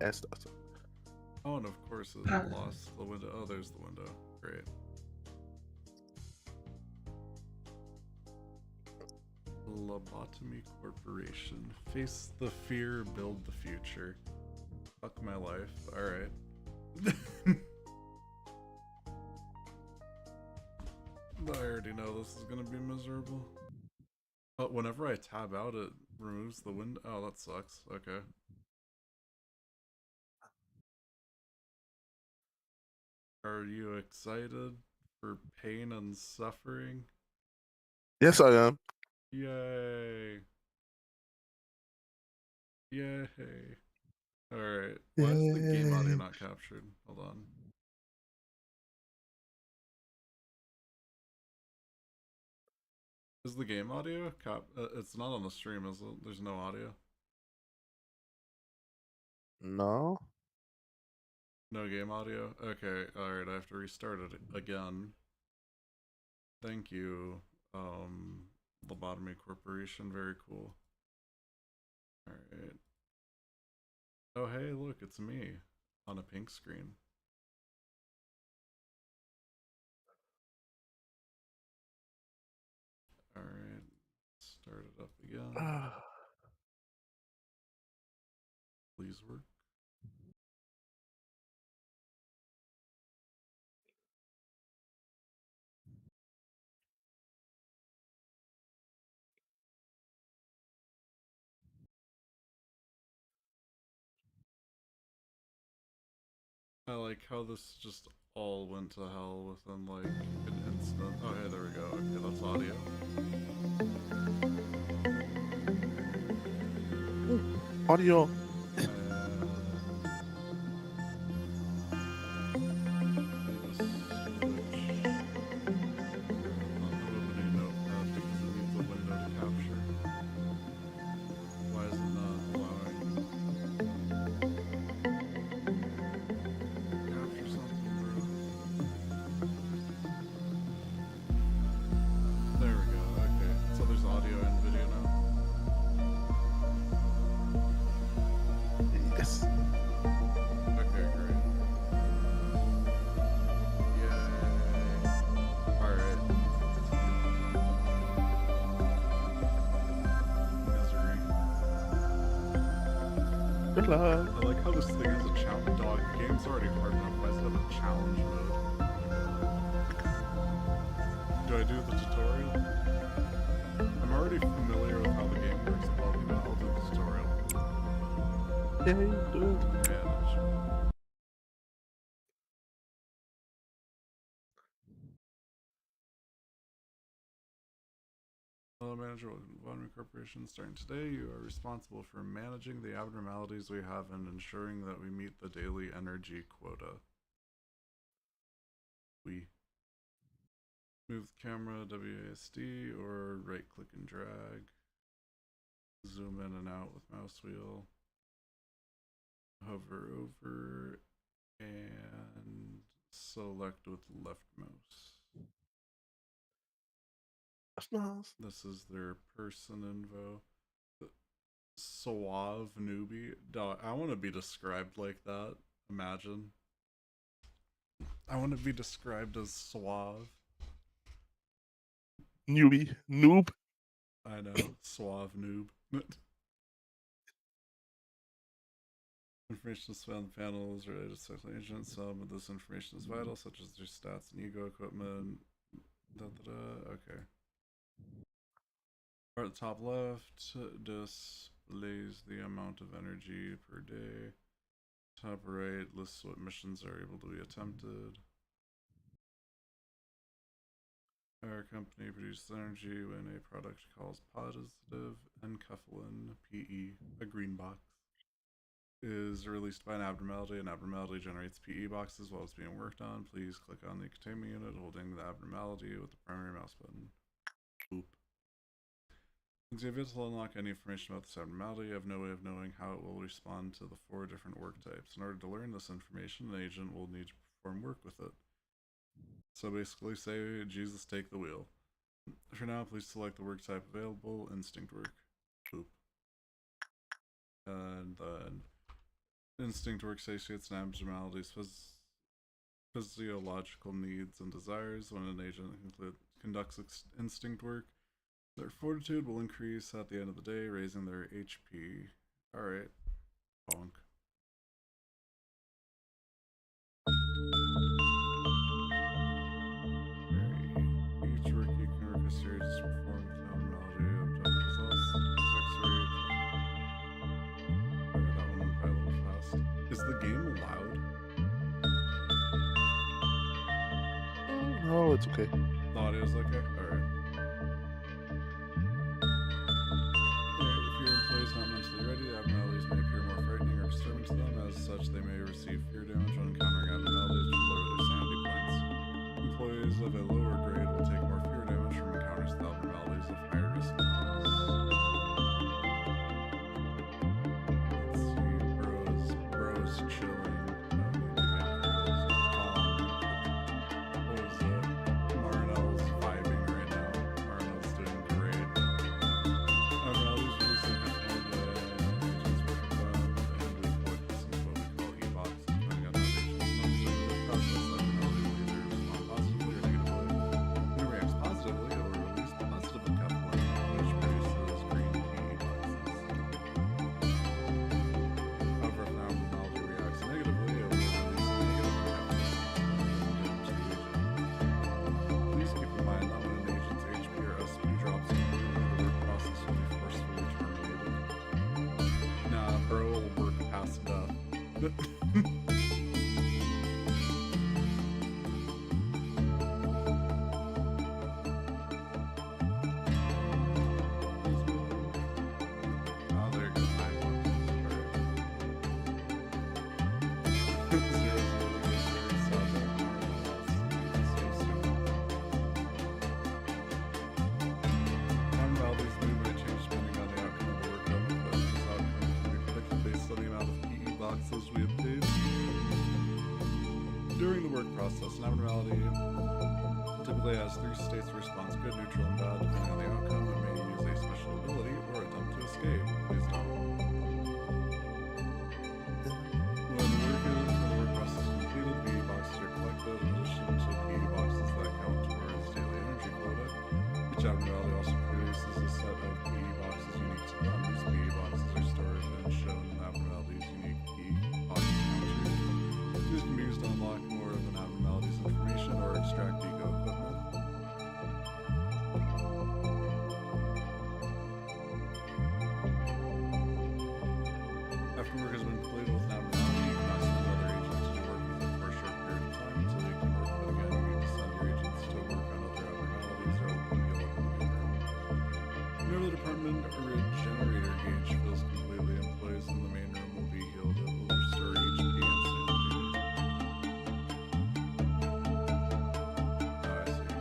S does. Oh, and of course it lost the window. Oh, there's the window. Great. Lobotomy Corporation. Face the fear, build the future. Fuck my life. Alright. I already know this is gonna be miserable. But whenever I tab out, it removes the window. Oh, that sucks. Okay. Are you excited for pain and suffering? Yes, I am. Yay. Yay. Alright. Why is the game audio Yay. not captured? Hold on. Is the game audio it's not on the stream, is it? There's no audio? No. No game audio? Okay, alright, I have to restart it again. Thank you, Lobotomy Corporation, very cool. Alright. Oh hey, look, it's me on a pink screen. Alright, start it up again. Please work. I like how this just all went to hell within like an instant. Oh hey, there we go. Okay, that's audio. Audio. Let me just switch. I'm opening Notepad because it needs a window to capture. Why is it not allowing capture something, bro? There we go. Okay, so there's audio and video now. Yes. Okay, great. Yay. Alright. Misery. Good luck. I like how this thing has a challenge. Dog, the game's already hard enough. Why does it have a challenge mode? Do I do the tutorial? I'm already familiar with how the game works. Well, you know, I'll do the tutorial. Yeah, you do it. Manage. Hello, Manager. Lobotomy Corporation. Starting today, you are responsible for managing the abnormalities we have and ensuring that we meet the daily energy quota. We move the camera WASD or right click and drag. Zoom in and out with mouse wheel. Hover over and select with left mouse. That's nice. This is their person info. Suave newbie. Dog, I want to be described like that. Imagine. I want to be described as suave. Newbie. Noob. I know. Suave noob. Information found panels related to special agents. Some of this information is vital, such as their stats and ego equipment. Okay. Or at the top left displays the amount of energy per day. Top right lists what missions are able to be attempted. Our company produces energy when a product calls positive enkephalin PE, a green box, is released by an abnormality. An abnormality generates PE boxes while it's being worked on. Please click on the containment unit holding the abnormality with the primary mouse button. Boop. Since you have yet to unlock any information about this abnormality, you have no way of knowing how it will respond to the 4 different work types. In order to learn this information, an agent will need to perform work with it. So basically say, Jesus, take the wheel. For now, please select the work type available, instinct work. Boop. And then Instinct work satiates an abnormality's physiological needs and desires. When an agent conducts instinct work, their fortitude will increase at the end of the day, raising their HP. Alright. Bonk. Each work you can work a series is performed with abnormality of double results. Sex rate. Okay, that one went by a little fast. Is the game loud? No, it's okay. The audio's okay? Alright. If your employee is not mentally ready, the abnormalities may appear more frightening or disturbing to them. As such, they may receive fear damage when encountering abnormalities to lower their sanity points. Employees of a lower grade will take more fear damage from encounters with abnormalities of higher risk levels. Let's see, bros chilling. What is it? Marnell's vibing right now. Marnell's doing great. Abnormalities releasing agents work with them and with what we call e-bots, depending on how the agent's during the process. Abnormality will either respond positively or negatively. When it reacts positively, it will release positive encapsulation, which produces green PE boxes. However, if an abnormality reacts negatively, it will release negative encapsulation, damage the agent. Please keep in mind that when an agent's HP or SP drops completely, the work process will be forcefully terminated. Nah, bro will work past death. Oh, there goes 9 points. Alright. 0, 0, 0, 0, 7, abnormalities may change depending on the outcome of the work done with them. This outcome can be predicted based on the amount of PE boxes we obtain. During the work process, an abnormality typically has 3 states of response: good, neutral, and bad. Depending on the outcome, it may use a special ability or attempt to escape. Please don't. When the work process is completed, PE boxes are collected in addition to PE boxes that count towards daily energy quota. Each abnormality also produces a set of PE boxes unique to them. These PE boxes are stored and shown in the abnormality's unique PE box counters. These can be used to unlock more of an abnormality's information or extract eco equipment. After work has been completed with an abnormality, you can ask another agent to work with it for a short period of time until you can work with it again. You need to send your agents to work on other abnormalities or open heal up in the main room. Whenever the department regenerator gauge fills completely, employees in the main room will be healed. It will restore HP and sanity. Oh, I see.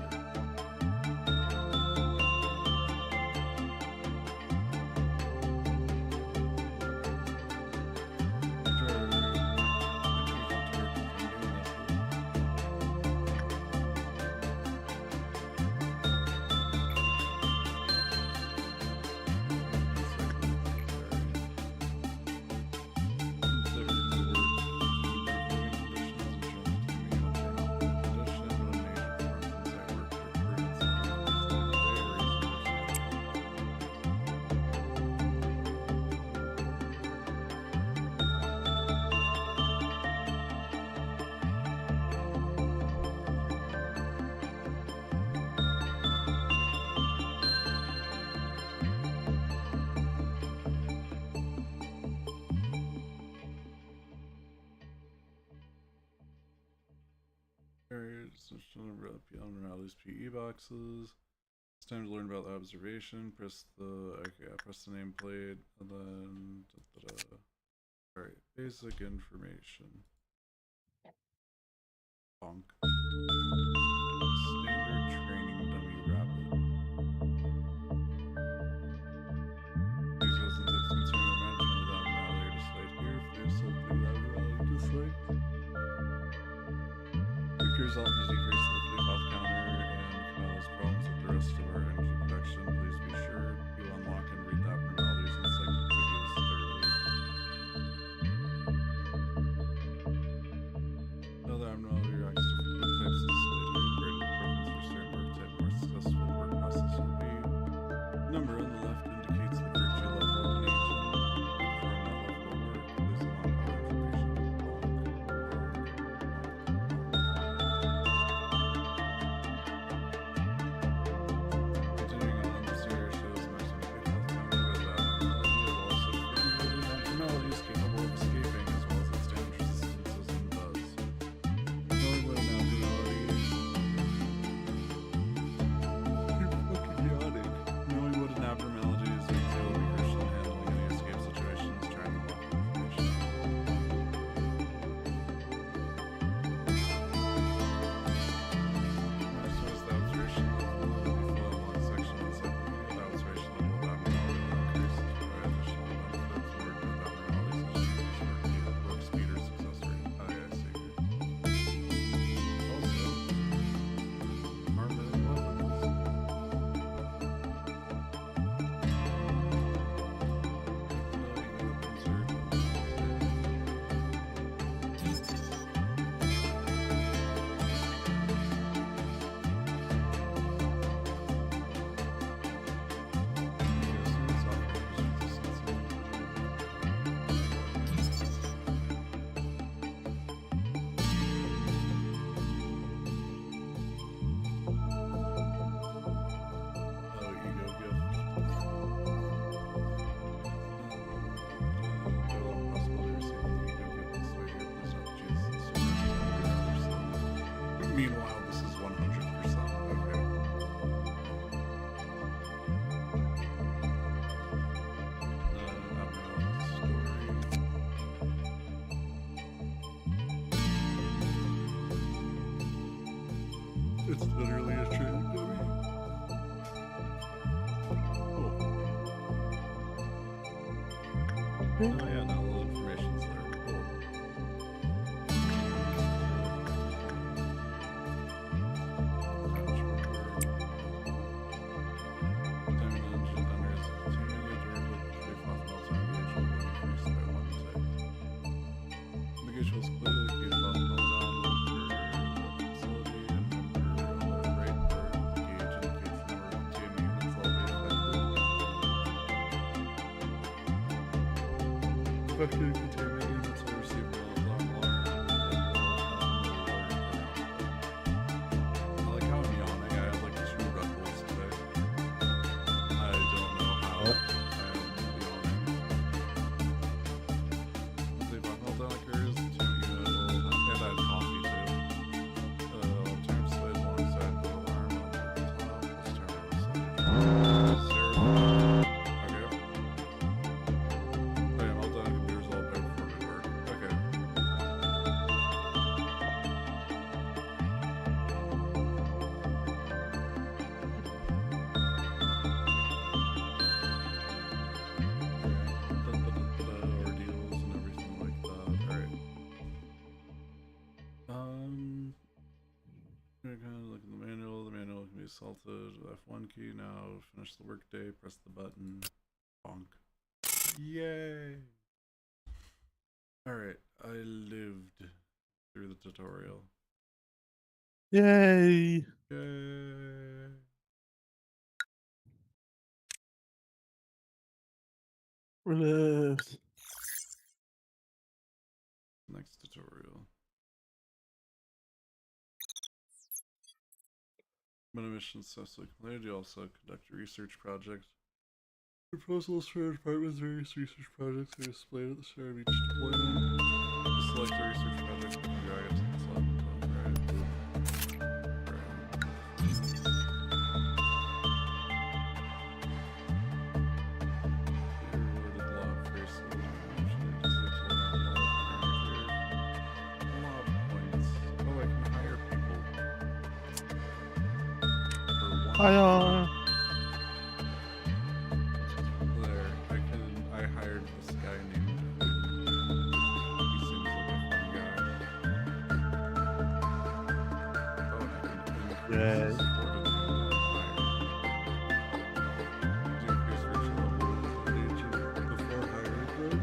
Abnormalities PE boxes. It's time to learn about the observation. Press the nameplate and then alright, basic information. Bonk. Standard training dummy rabbit. Details and tips concerning the management of the abnormality are displayed here. If there's something abnormality disliked, quick result is decrease the flea path counter and cause problems with the rest of our energy production. Please be sure you unlock and read the abnormalities and encyclopedias thoroughly. It's literally a training dummy. Cool. Oh yeah, now the information's there. Cool. Fucking contaminated until receiving alarm. I like how I'm yawning. I have like 2 Red Bulls today. I don't know how I am yawning. They bought Meldonkers, 2 unit, and I had coffee too. Term slide alongside the alarm on the top. This term slide. Assaulted. F1 key now. Finish the workday. Press the button. Bonk. Yay! Alright, I lived through the tutorial. Yay! Yay! Relieved. Next tutorial. When a mission successfully completed, you also conduct a research project. Proposals for departments or research projects are displayed at the start of each deployment. Just select the research project and drag it to the select button. Hiya! There, I hired this guy named he seems like a fun guy. Oh, and I can increase Yay. his order decrease reach level agent before hiring, right?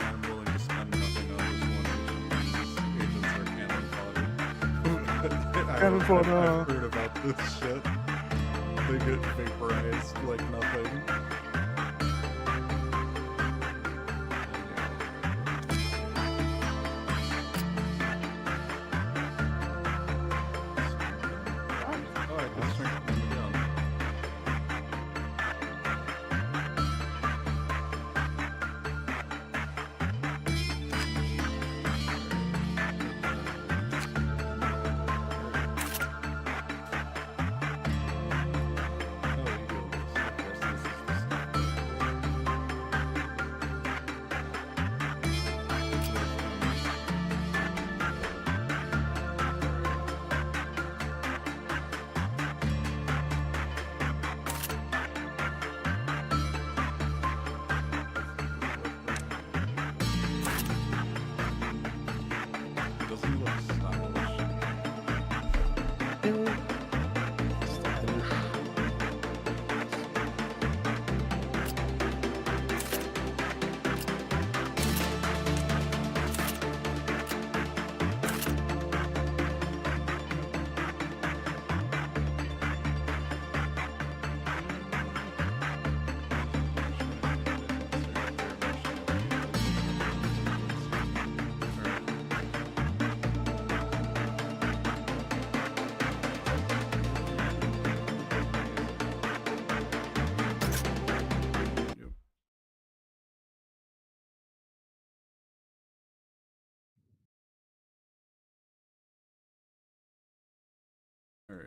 I'm willing to spend nothing on this one agent. These agents are cannon fodder. Cannon fodder. I've heard about this shit. They get vaporized like nothing. Oh, I can strengthen them again. Doesn't he look stylish?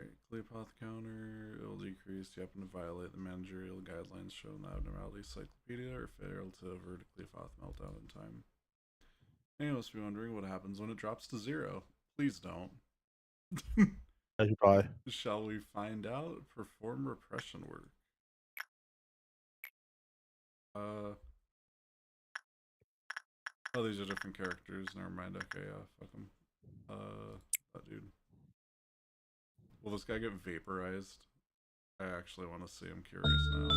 Alright, Cleopath counter. It will decrease. You happen to violate the managerial guidelines shown in the abnormality cyclopedia or fail to avert a Cleopath meltdown in time. And you must be wondering what happens when it drops to 0. Please don't. As you buy. Shall we find out? Perform repression work. Oh, these are different characters. Never mind. Okay, yeah, fuck them. That dude. Will this guy get vaporized? I actually want to see. I'm curious now.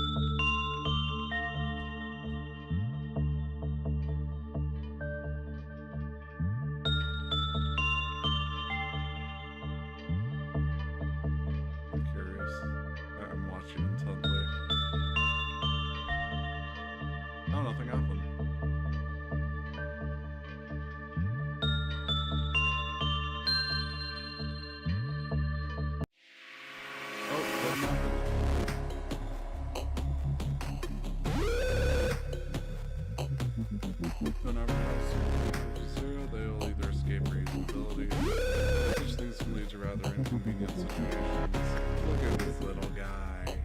I'm curious. I'm watching intently. Oh, nothing happened. Whenever zero, they will either escape or use ability. Such things can lead to rather inconvenient situations. Look at this little guy.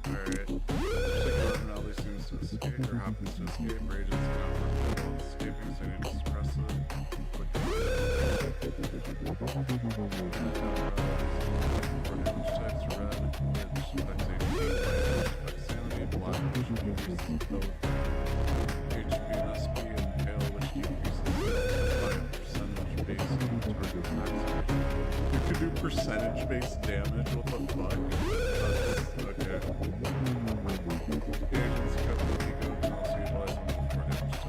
Alright. Particular abnormality seems to escape or happens to escape. Agents cannot work while escaping, so you need to suppress it. Click for damage types red, which affects HP, affects sanity, black, which decreases both HP and SP, and pale, which decreases by percentage base target max. You could do percentage based damage, what the fuck? That's okay. The agent's cut the ego can also utilize one of the 4 damage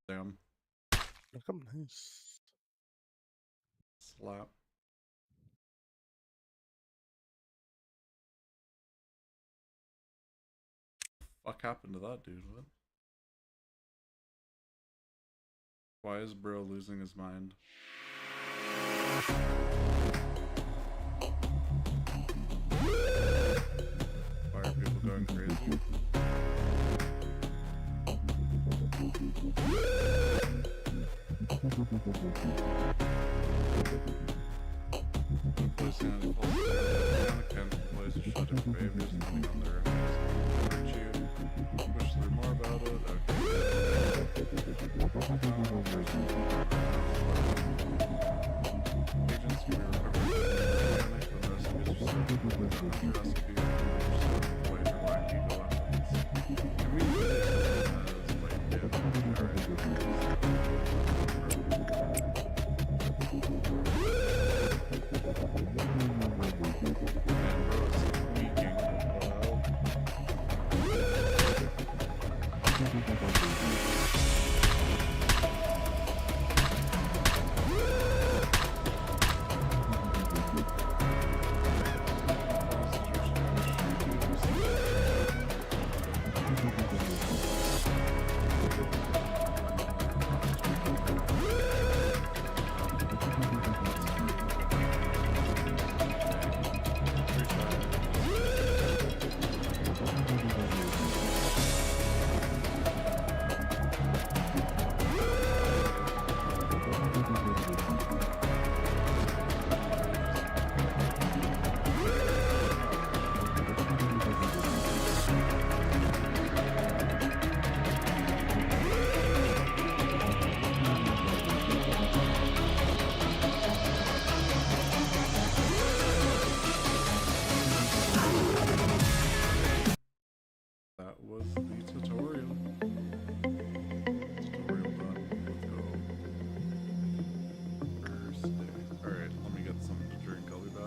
Damn. Look up nice. Slap. Fuck happened to that dude? What? Why is bro losing his mind? Why are people going crazy? Employees sanity falls down. Employees are shut in for behaviors depending on their virtue. Wish to learn more about it. Agents can be recovered when the recipe is received. The recipe That was the tutorial. Tutorial done. Let's go. First day. Alright, let me get something to drink. I'll be back.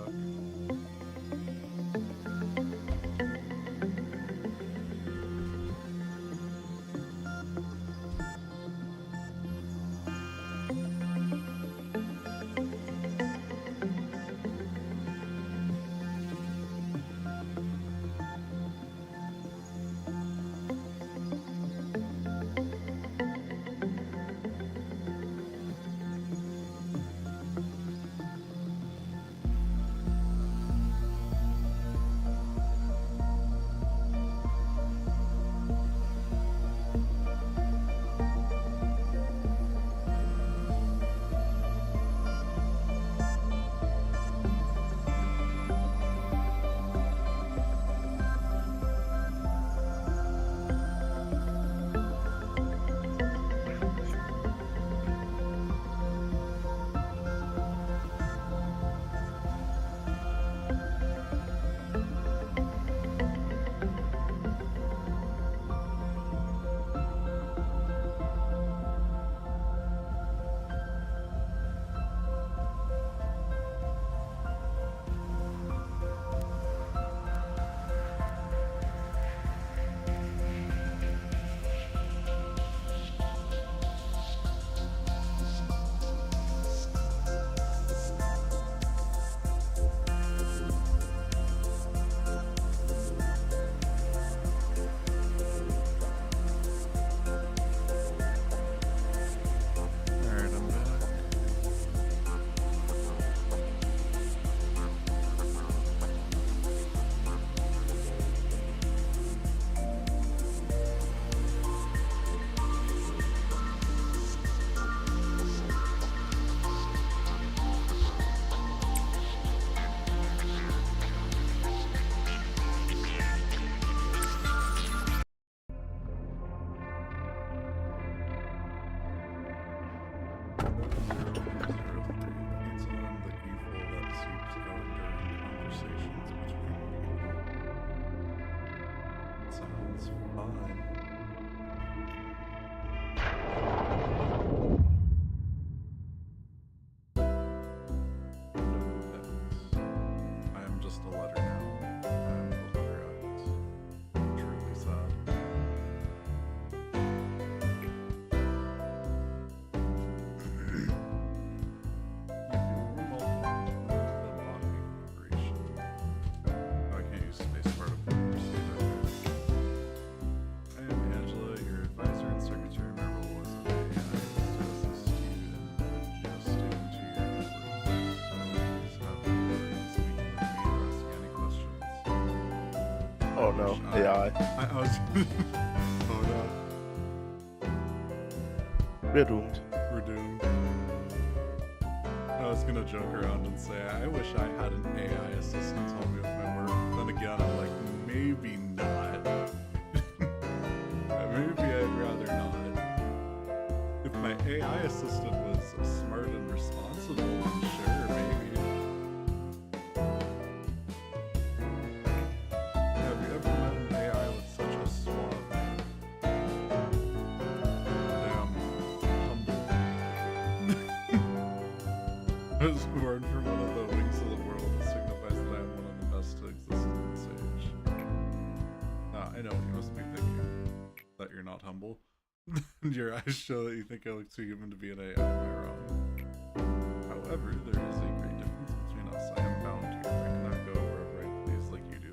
Alright, I'm back. Feeds on the evil that seeps out during conversations between people. Sounds fine. No pets. I am just a letter now. I am the letter out. Truly sad. Lobotomy Corporation. Oh, I can't use space part of I am Angela, your advisor and secretary. My role was to assist you in adjusting to your new work. So please have the pleasure of speaking with me or asking any questions. Oh no, AI. I was. Oh no. We're doomed. We're doomed. I was gonna joke around and say, I wish I had an AI assistant help me with my work. Then again, I'm like, maybe not. Maybe I'd rather not. If my AI assistant was smart and responsible, then sure, maybe. Have you ever met an AI with such a suave name? Damn, humble. I was born from one of the wings of the world. It signifies that I am one of the best to exist in this age. I know what you must be thinking. That that you're not humble. Your eyes show that you think I look too human to be an AI. Am I wrong? However, there is a great difference between us. I am bound here. I cannot go wherever I please like you do.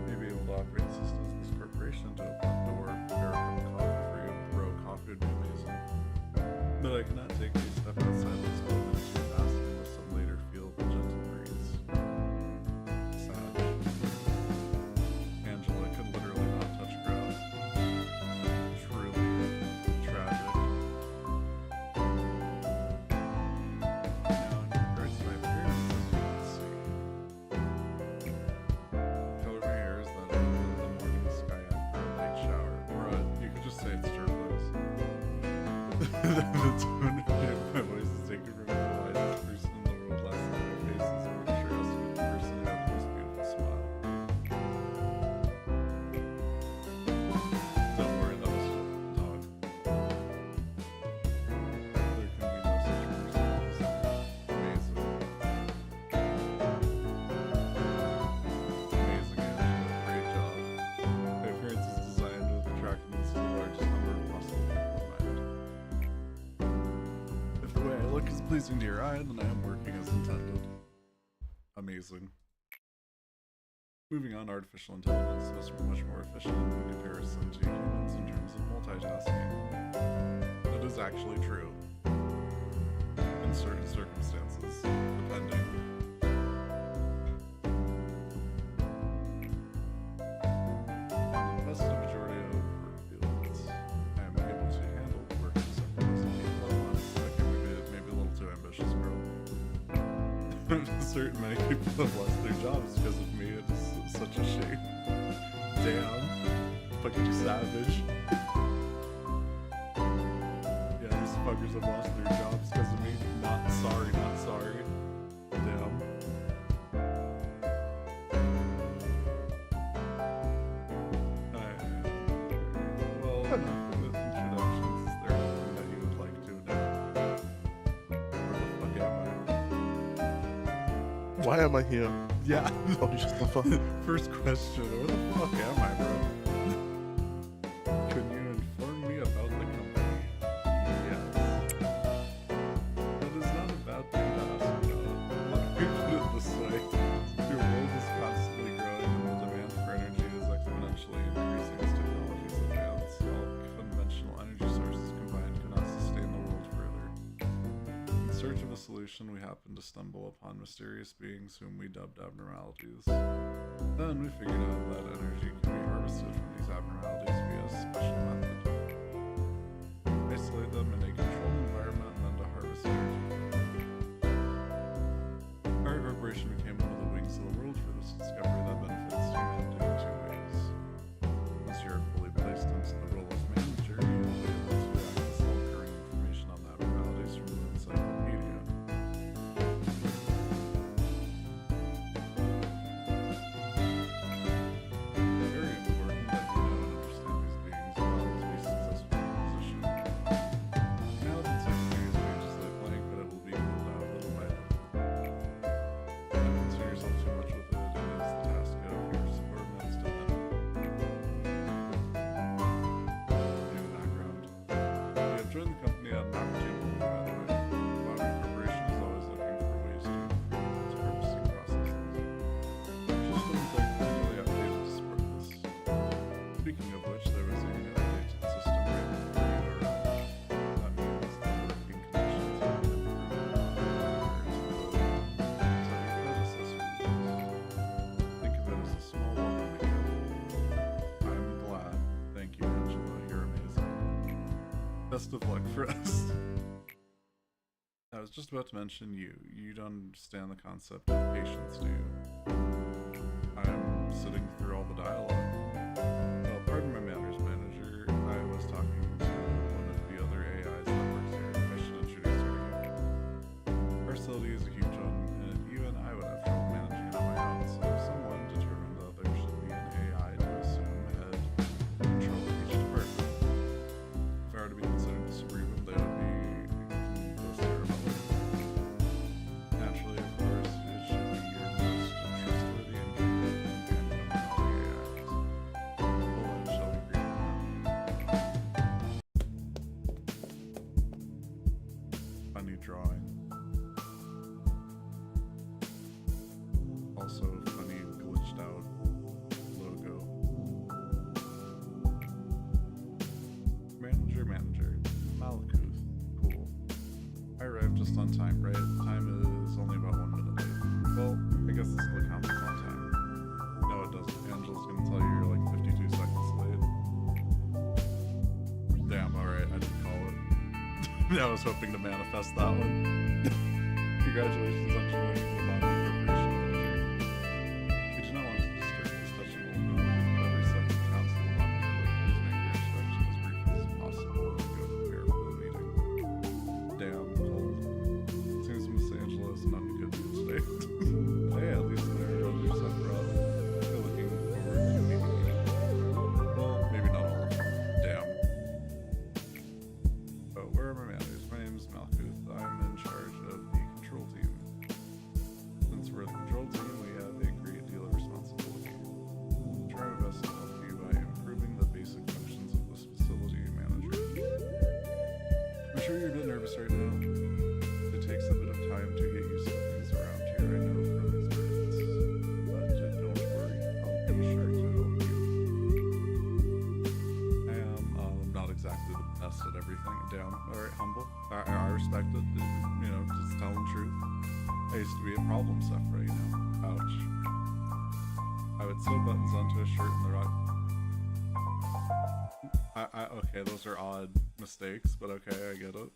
Maybe able to operate the system of this corporation to open the door, prepare a cup of coffee for you, grow coffee would be amazing. But I cannot take a step outside this building to your past unless some later feel the gentle breeze. Sad. Angela could literally not touch grass. Truly tragic. Now, in regards to my appearance, as you can see, the color of my hair is that of the morning sky after a light shower. Or you could just say it's turquoise. The tone of my voice is taken from the wisest person in the world. Last time my face is pretty sure has to be the person who had the most beautiful smile. Don't worry, that was just a dog. There can be no such person as amazing. Amazing, Angela. Great job. My appearance is designed with attractiveness to the largest number of possible people in mind. If the way I look is pleasing to your eye, then I am working as intended. Amazing. Moving on, artificial intelligence is much more efficient in comparison to humans in terms of multitasking. That is actually true. In certain circumstances, depending. In the vast majority of work fields, I am able to handle the work of several dozen people at once. Okay, maybe a little too ambitious, girl. Certain many people have lost their jobs because of me. It is such a shame. Damn. Fucking savage. Yeah, these fuckers have lost their jobs because of me. Not sorry, not sorry. Damn. Well, enough with introductions. Is there anything that you would like to know? Where the fuck am I? Why am I here? Yeah. Oh, just the fuck. First question, where the fuck am I, bro? Can you inform me about the company? Yes. That is not a bad thing to ask about. Let me put it this way. Your world is constantly growing and the demand for energy is exponentially increasing as technologies advance. All conventional energy sources combined cannot sustain the world further. In search of a solution, we happened to stumble upon mysterious beings whom we dubbed abnormalities. Then we figured out that energy can be harvested from these abnormalities via a special method. Isolate them in a controlled environment and then to harvest energy. Our corporation became one of the wings of the world for this discovery that benefits humanity in two ways. Once you are fully placed into the role of manager, you will be able to access all current information on the abnormalities from the encyclopedia. Very important that you know and understand these beings well to be successful in your position. Now the encyclopedia is pages lay blank, but it will be filled out little by little. Don't concern yourself too much with it. It is the task of your subordinates to handle. New background. We have joined the company at an opportune moment, by the way. Lobotomy Corporation is always looking for ways to improve its purchasing processes. Just don't like continually updated to support this. Speaking of which, there was a new update to the system right before you arrived. That means the working conditions have been improved compared to your predecessors. Think of it as a small welcome again. I'm glad. Thank you, Angela. You're amazing. Best of luck for us. I was just about to mention you. You don't understand the concept of patience, do you? I'm sitting through all the dialogue. Well, pardon my manners, manager. I was talking to one of the other AIs that works here. I should introduce her to you. Our facility is a huge one, and even I would have trouble managing it on my own, so someone determined that there should be an AI to assume head control of each department. If I were to be considered the supreme, they would be the cerebellum. Naturally, of course, it should be your most sketched out logo. Manager, Malkuth. Cool. I arrived just on time, right? Time is only about 1 minute late. Well, I guess this still counts as on time. No, it doesn't. Angela's gonna tell you you're like 52 seconds late. Damn, alright, I didn't call it. I was hoping to manifest that one. Congratulations on joining the Lobotomy Corporation manager. We do not want to disturb this touching old man. Every second counts in the Lobotomy. Please make your introduction as brief as possible and go prepare for the meeting. Damn, cold. Seems Miss Angela is not in a good mood today. Hey, at least they're on your supper up. They're looking forward to meeting you. Well, maybe not all of them. Damn. Oh, where are my managers? My name is Malkuth. I'm in charge of the control team. Since we're the control team, we have a great deal of responsibility. I'll try my best to help you by improving the basic functions of this facility, manager. I'm sure you're a bit nervous right now. It takes a bit of time to get used to things around here, I know from experience. But don't worry, I'll be sure to help you. I am not exactly the best at everything. Damn. Alright, humble. I respect it. You know, just telling the truth. I used to be a problem stuffer, you know. Ouch. I would sew buttons onto a shirt in the rock. Okay, those are odd mistakes, but okay, I get it.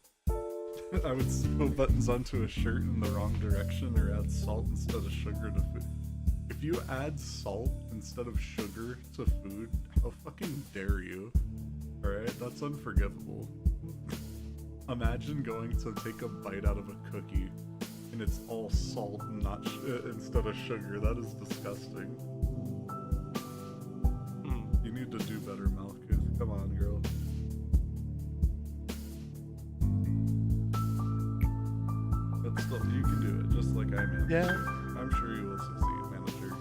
I would sew buttons onto a shirt in the wrong direction or add salt instead of sugar to food. If you add salt instead of sugar to food, how fucking dare you? Alright, that's unforgivable. Imagine going to take a bite out of a cookie and it's all salt and not instead of sugar. That is disgusting. You need to do better, Malkuth. Come on, girl. But still, you can do it, just like I managed. Yeah. I'm sure you will succeed, manager.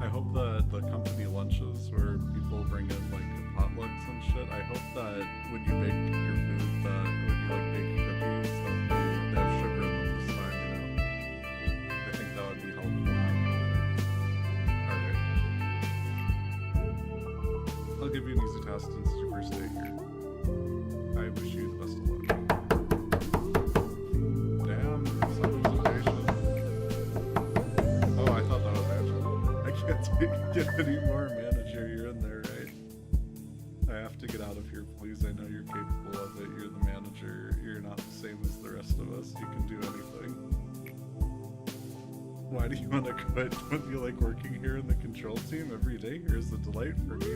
I hope that the company lunches where people bring in like potlucks and shit, I hope that when you bake your food, that when you like bake cookies, that they have sugar in them this time, you know. I think that would be helpful. Alright. I'll give you an easy task since it's your first day here. I wish you the best of luck. Damn, self-presentation. Oh, I thought that was Angela. I can't get any more, manager. You're in there, right? I have to get out of here, please. I know you're capable of it. You're the manager. You're not the same as the rest of us. You can do anything. Why do you want to quit? Don't you like working here in the control team? Every day here is a delight for me.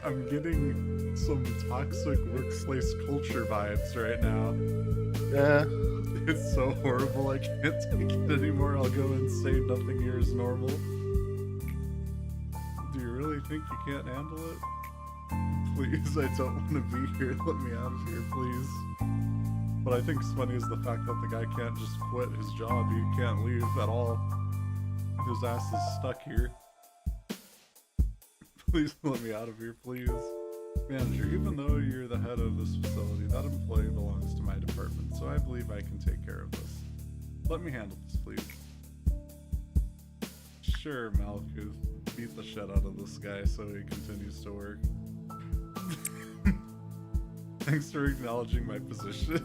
I'm getting some toxic workplace culture vibes right now. Yeah. It's so horrible, I can't take it anymore. I'll go insane, nothing here is normal. Do you really think you can't handle it? Please, I don't want to be here. Let me out of here, please. What I think's funny is the fact that the guy can't just quit his job. He can't leave at all. His ass is stuck here. Please let me out of here, please. Manager, even though you're the head of this facility, that employee belongs to my department, so I believe I can take care of this. Let me handle this, please. Sure, Malkuth. Beat the shit out of this guy so he continues to work. Thanks for acknowledging my position.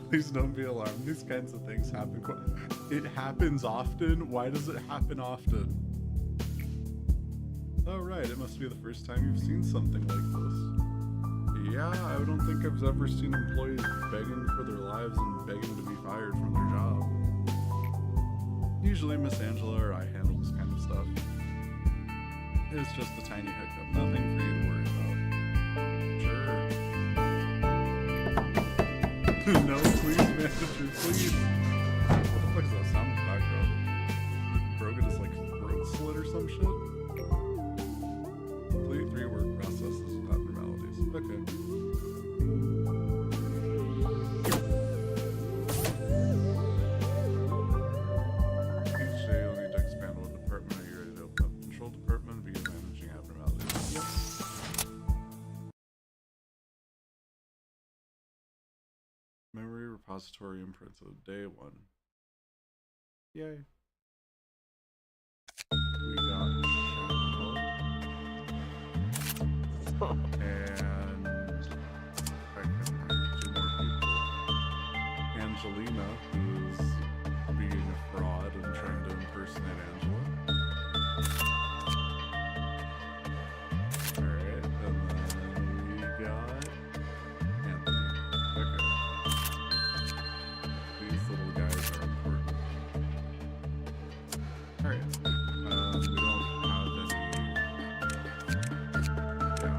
Please don't be alarmed. These kinds of things happen. It happens often? Why does it happen often? Oh right, it must be the first time you've seen something like this. Yeah, I don't think I've ever seen employees begging for their lives and begging to be fired from their job. Usually Miss Angela or I handle this kind of stuff. It's just a tiny hiccup, nothing for you to worry about. Sure. No, please, manager, please. What the fuck is that sound in the background? Brogan is like throat slit or some shit? Complete 3 work processes with abnormalities. Okay. Each day you'll need to expand one department. Are you ready to open up control department and begin managing abnormalities? Yep. Memory repository imprinted. Day 1. Yay. We got Chanel. And I can hire 2 more people. Angelina, who's being a fraud and trying to impersonate Angela. Alright, and then we got Anthony. Okay. These little guys are important. Alright. We don't have any. Yeah.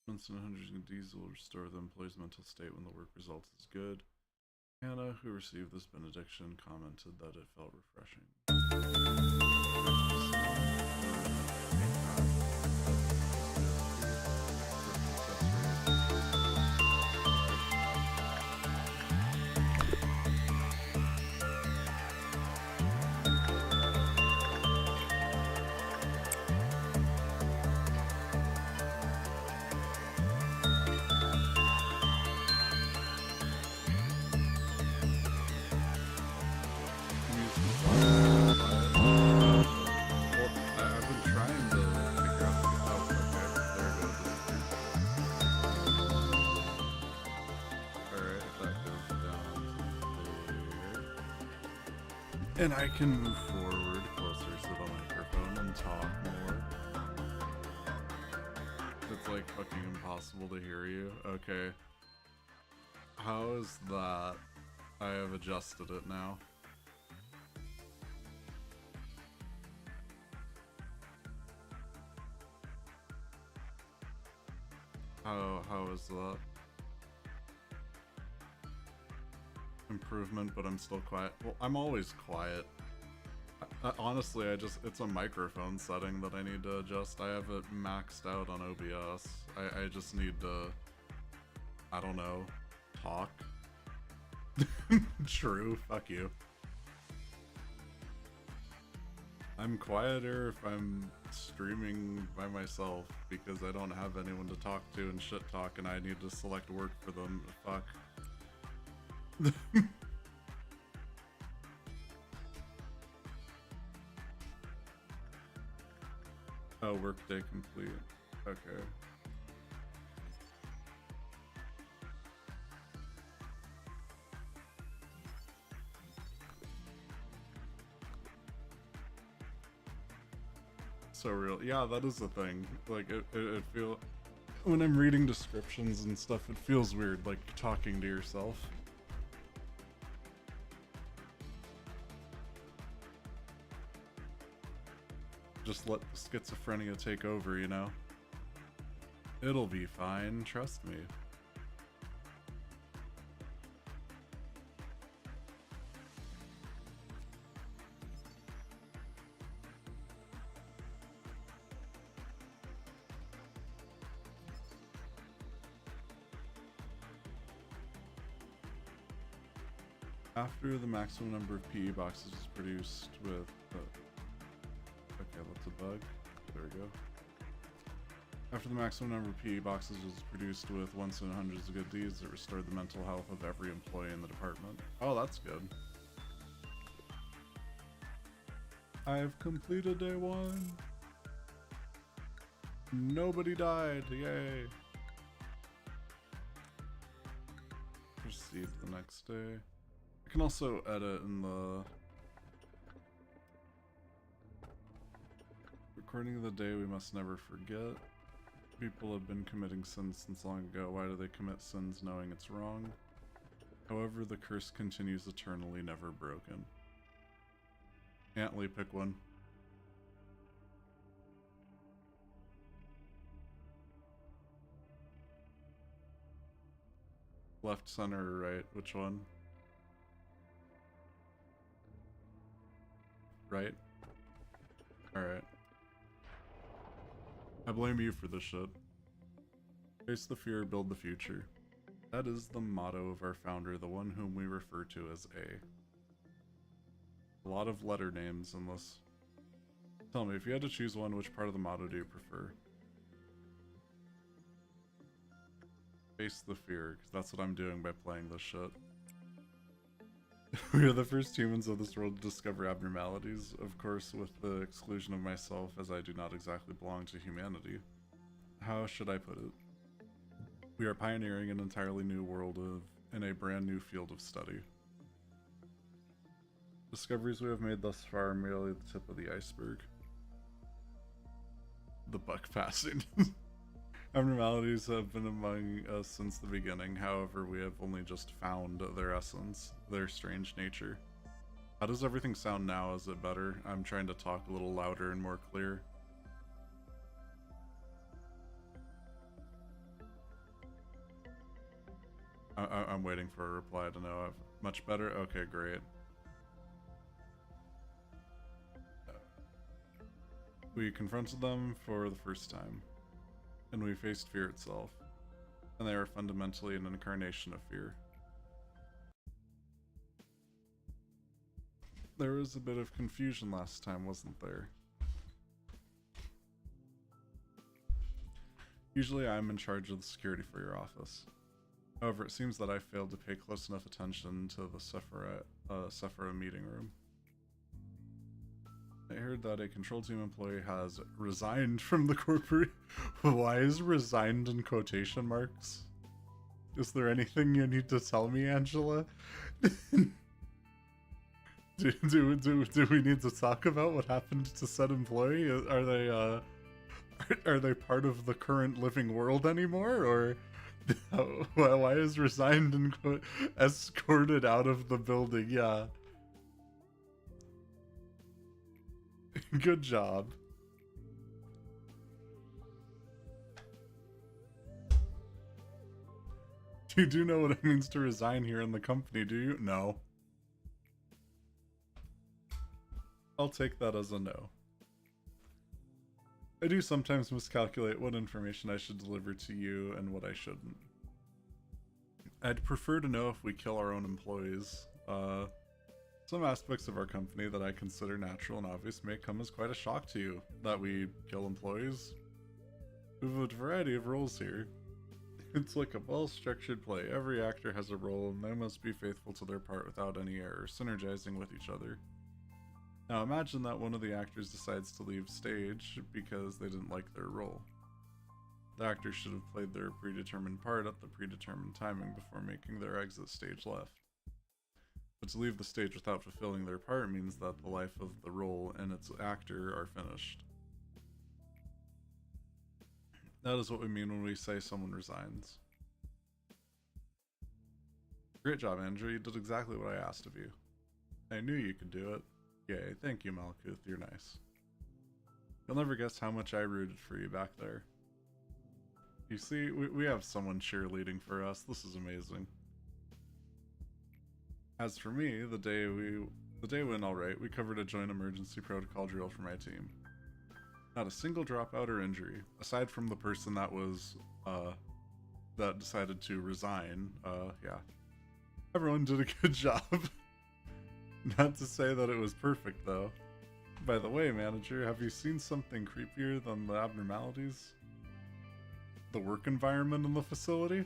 Winston and Hundreds and Diesel restore the employee's mental state when the work result is good. Hannah, who received this benediction, commented that it felt refreshing. I've been trying to And I can move forward closer to the microphone and talk more. It's like fucking impossible to hear you. Okay. How is that? I have adjusted it now. How is that? Improvement, but I'm still quiet. Well, I'm always quiet. Honestly, it's a microphone setting that I need to adjust. I have it maxed out on OBS. I just need to, I don't know, talk. True, fuck you. I'm quieter if I'm streaming by myself because I don't have anyone to talk to and shit talk, and I need to select work for them. Fuck. Oh, workday complete. Okay. So real. Yeah, that is the thing. Like, it feel when I'm reading descriptions and stuff, it feels weird, like talking to yourself. Just let schizophrenia take over, you know? It'll be fine, trust me. After the maximum number of PE boxes is produced with... okay, that's a bug. There we go. After the maximum number of PE boxes is produced with once in hundreds of good deeds, it restored the mental health of every employee in the department. Oh, that's good. I've completed day 1. Nobody died, yay. Proceed to the next day. I can also edit in the according to the day we must never forget. People have been committing sins since long ago. Why do they commit sins knowing it's wrong? However, the curse continues eternally, never broken. Antley, pick one. Left, center, or right? Which one? Right? Alright. I blame you for this shit. Face the fear, build the future. That is the motto of our founder, the one whom we refer to as A. A lot of letter names in this. Tell me, if you had to choose one, which part of the motto do you prefer? Face the fear, because that's what I'm doing by playing this shit. We are the first humans of this world to discover abnormalities, of course with the exclusion of myself, as I do not exactly belong to humanity. How should I put it? We are pioneering an entirely new world in a brand new field of study. Discoveries we have made thus far are merely the tip of the iceberg. The buck passing. Abnormalities have been among us since the beginning, however we have only just found their essence, their strange nature. How does everything sound now? Is it better? I'm trying to talk a little louder and more clear. I'm waiting for a reply to know. Much better? Okay, great. We confronted them for the first time. And we faced fear itself. And they are fundamentally an incarnation of fear. There was a bit of confusion last time, wasn't there? Usually I'm in charge of the security for your office. However, it seems that I failed to pay close enough attention to the Sephira meeting room. I heard that a control team employee has resigned from the corporation. Why is resigned in quotation marks? Is there anything you need to tell me, Angela? Do we need to talk about what happened to said employee? Are they part of the current living world anymore, or why is resigned and escorted out of the building? Yeah. Good job. You do know what it means to resign here in the company, do you? No. I'll take that as a no. I do sometimes miscalculate what information I should deliver to you and what I shouldn't. I'd prefer to know if we kill our own employees. Some aspects of our company that I consider natural and obvious may come as quite a shock to you. That we kill employees? We have a variety of roles here. It's like a well-structured play. Every actor has a role and they must be faithful to their part without any error, synergizing with each other. Now imagine that one of the actors decides to leave stage because they didn't like their role. The actor should have played their predetermined part at the predetermined timing before making their exit stage left. But to leave the stage without fulfilling their part means that the life of the role and its actor are finished. That is what we mean when we say someone resigns. Great job, Andrew. You did exactly what I asked of you. I knew you could do it. Yay, thank you, Malkuth. You're nice. You'll never guess how much I rooted for you back there. You see, we have someone cheerleading for us. This is amazing. As for me, the day went alright. We covered a joint emergency protocol drill for my team. Not a single dropout or injury, aside from the person that was, that decided to resign. Yeah. Everyone did a good job. Not to say that it was perfect, though. By the way, manager, have you seen something creepier than the abnormalities? The work environment in the facility?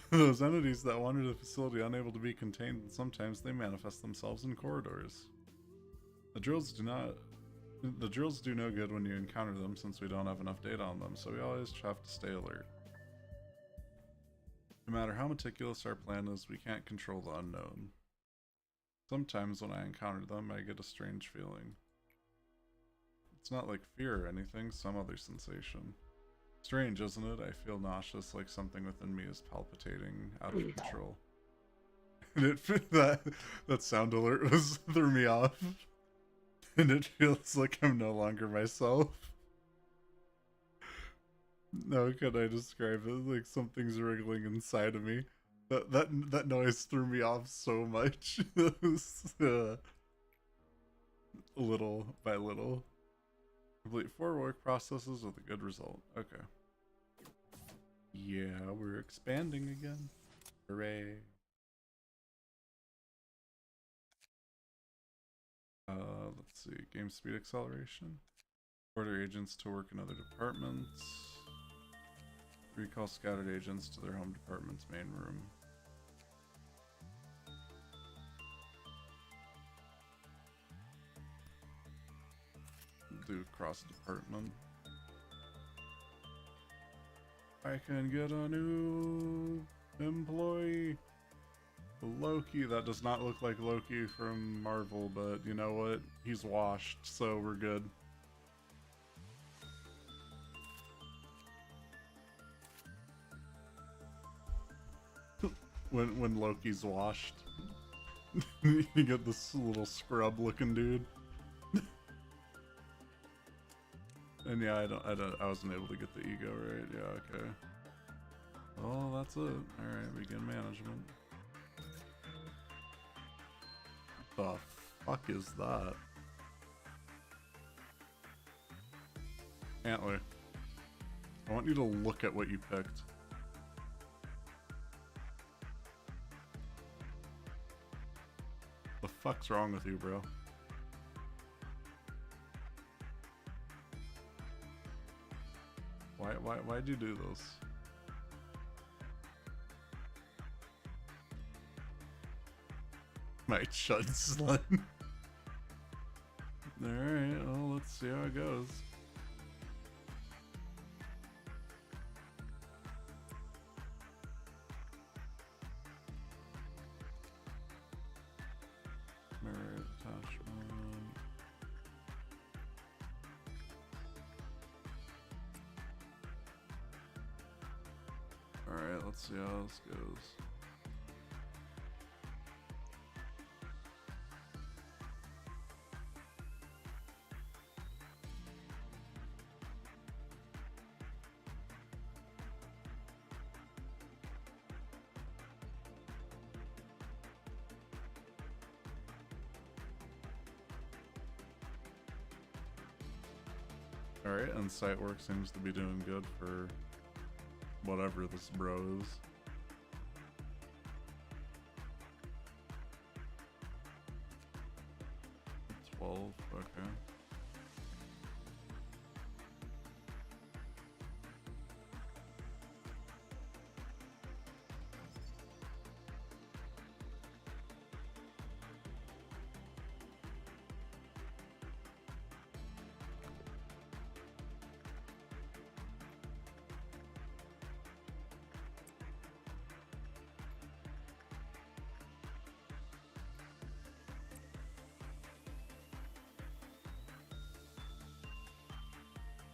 Those entities that wander the facility unable to be contained, and sometimes they manifest themselves in corridors. The drills do no good when you encounter them, since we don't have enough data on them, so we always have to stay alert. No matter how meticulous our plan is, we can't control the unknown. Sometimes when I encounter them, I get a strange feeling. It's not like fear or anything, some other sensation. Strange, isn't it? I feel nauseous, like something within me is palpitating, out of control. And that sound alert threw me off. And it feels like I'm no longer myself. How could I describe it? Like something's wriggling inside of me. That noise threw me off so much. Little by little. Complete 4 work processes with a good result. Okay. Yeah, we're expanding again. Hooray. Let's see. Game speed acceleration. Order agents to work in other departments. Recall scattered agents to their home department's main room. Do cross department. I can get a new employee. Loki. That does not look like Loki from Marvel, but you know what? He's washed, so we're good. When Loki's washed, you get this little scrub looking dude. And yeah, I wasn't able to get the ego right. Yeah, okay. Oh, that's it. Alright, begin management. What the fuck is that? Antler. I want you to look at what you picked. The fuck's wrong with you, bro? Why'd you do this? My chud slime. Alright, well, let's see how it goes. Alright, let's see how this goes. Alright, and site work seems to be doing good for whatever this bro is. 12, okay.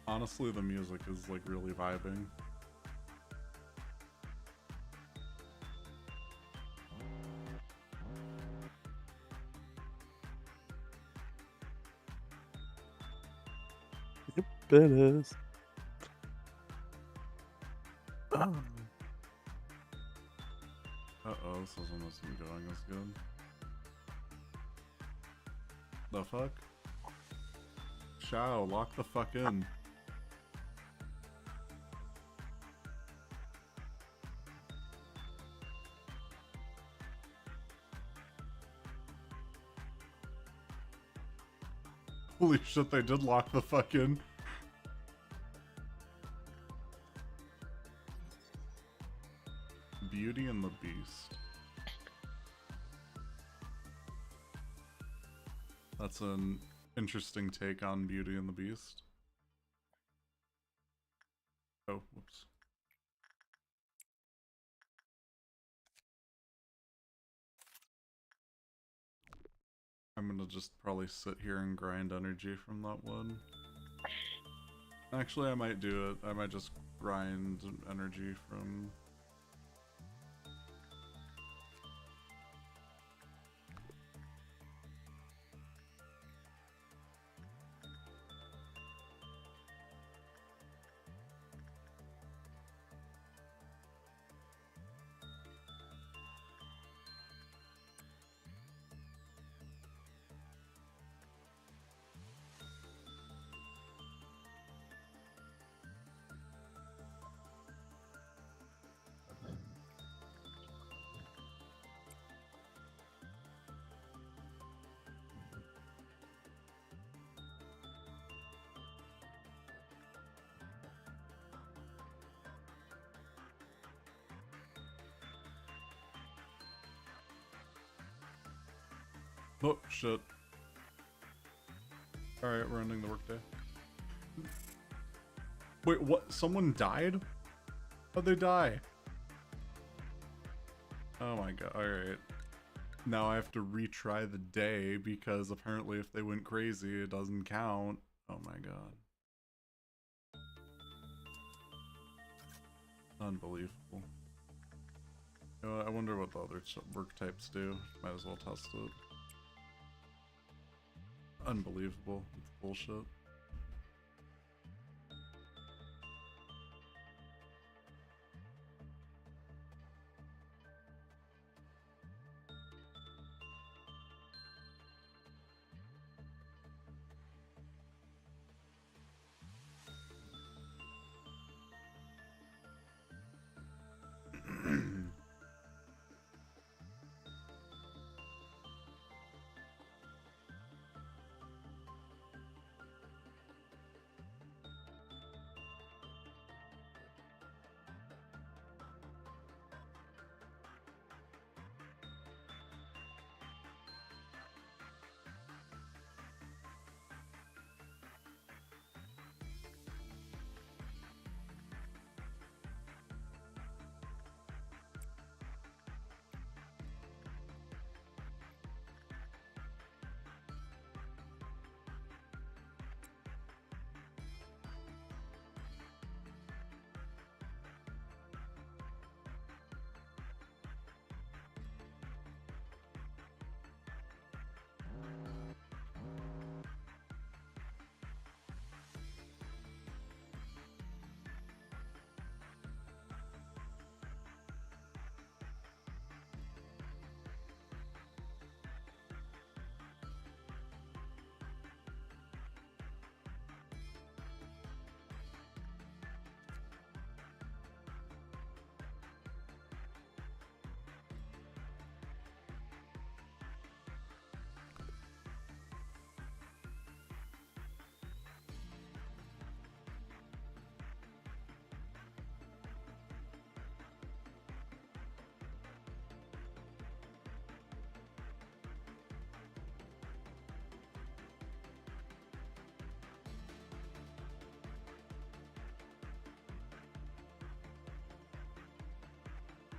Honestly, the music is like really vibing. Yep, it is. Uh-oh, this isn't going as good. The fuck? Shao, lock the fuck in. Holy shit, they did lock the fuck in. Beauty and the Beast. That's an interesting take on Beauty and the Beast. Oh, whoops. I'm gonna just probably sit here and grind energy from that one. Actually, I might do it. I might just grind energy from... Oh, shit. Alright, we're ending the workday. Wait, what? Someone died? How'd they die? Oh my god, alright. Now I have to retry the day because apparently if they went crazy, it doesn't count. Oh my god. Unbelievable. You know, I wonder what the other work types do. Might as well test it. Unbelievable. It's bullshit.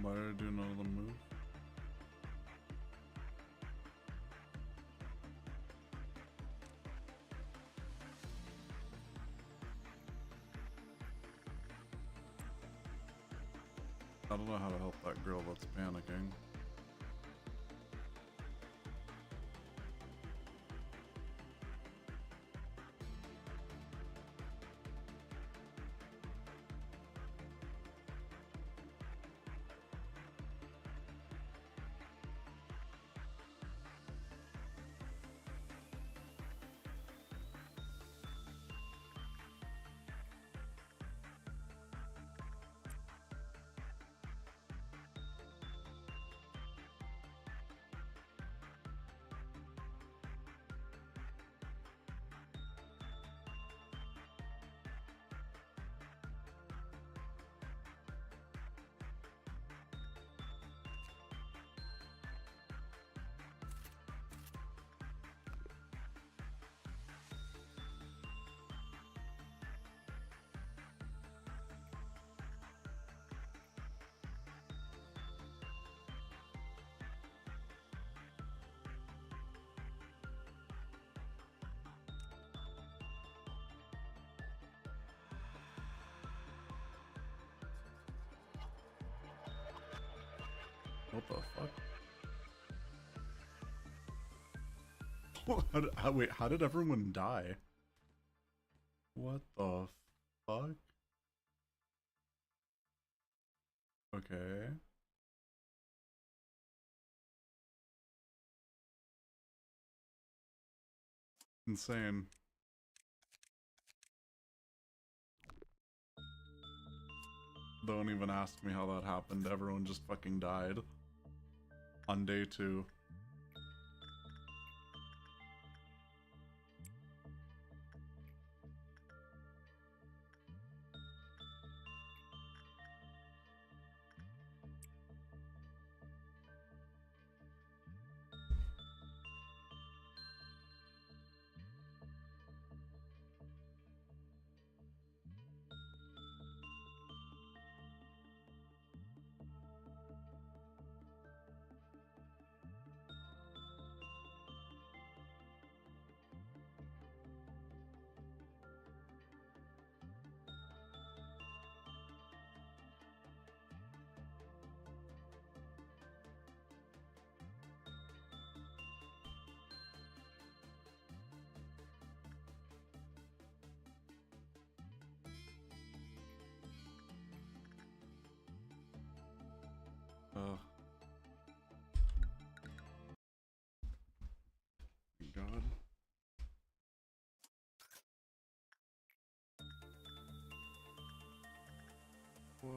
Why did I do none of them move? I don't know how to help that girl that's panicking. What the fuck? Wait, how did everyone die? What the fuck? Okay. Insane. Don't even ask me how that happened. Everyone just fucking died. On day 2. God. Why?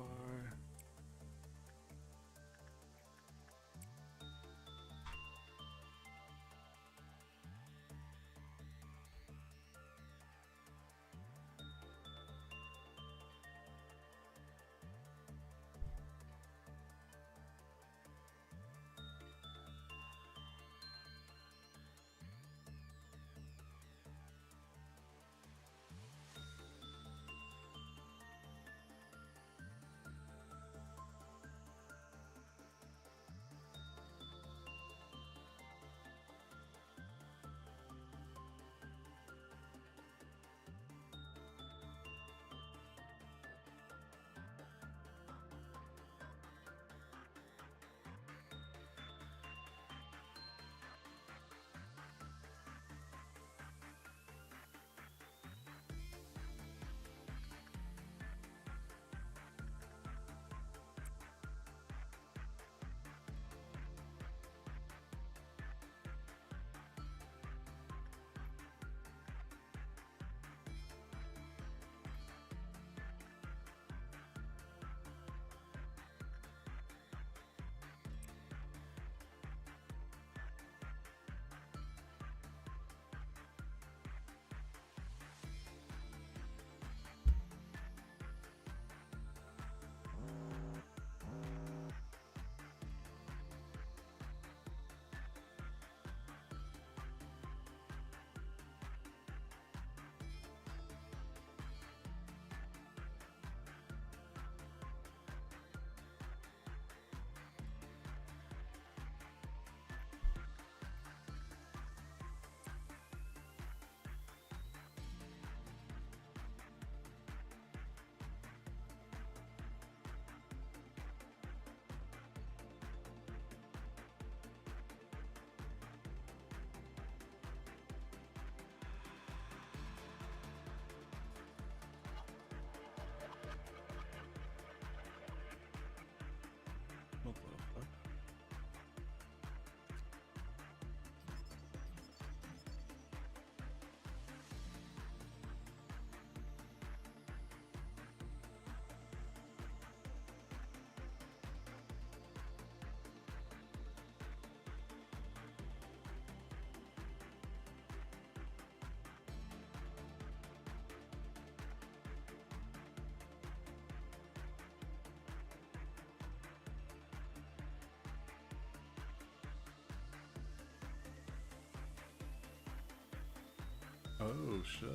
Oh shit.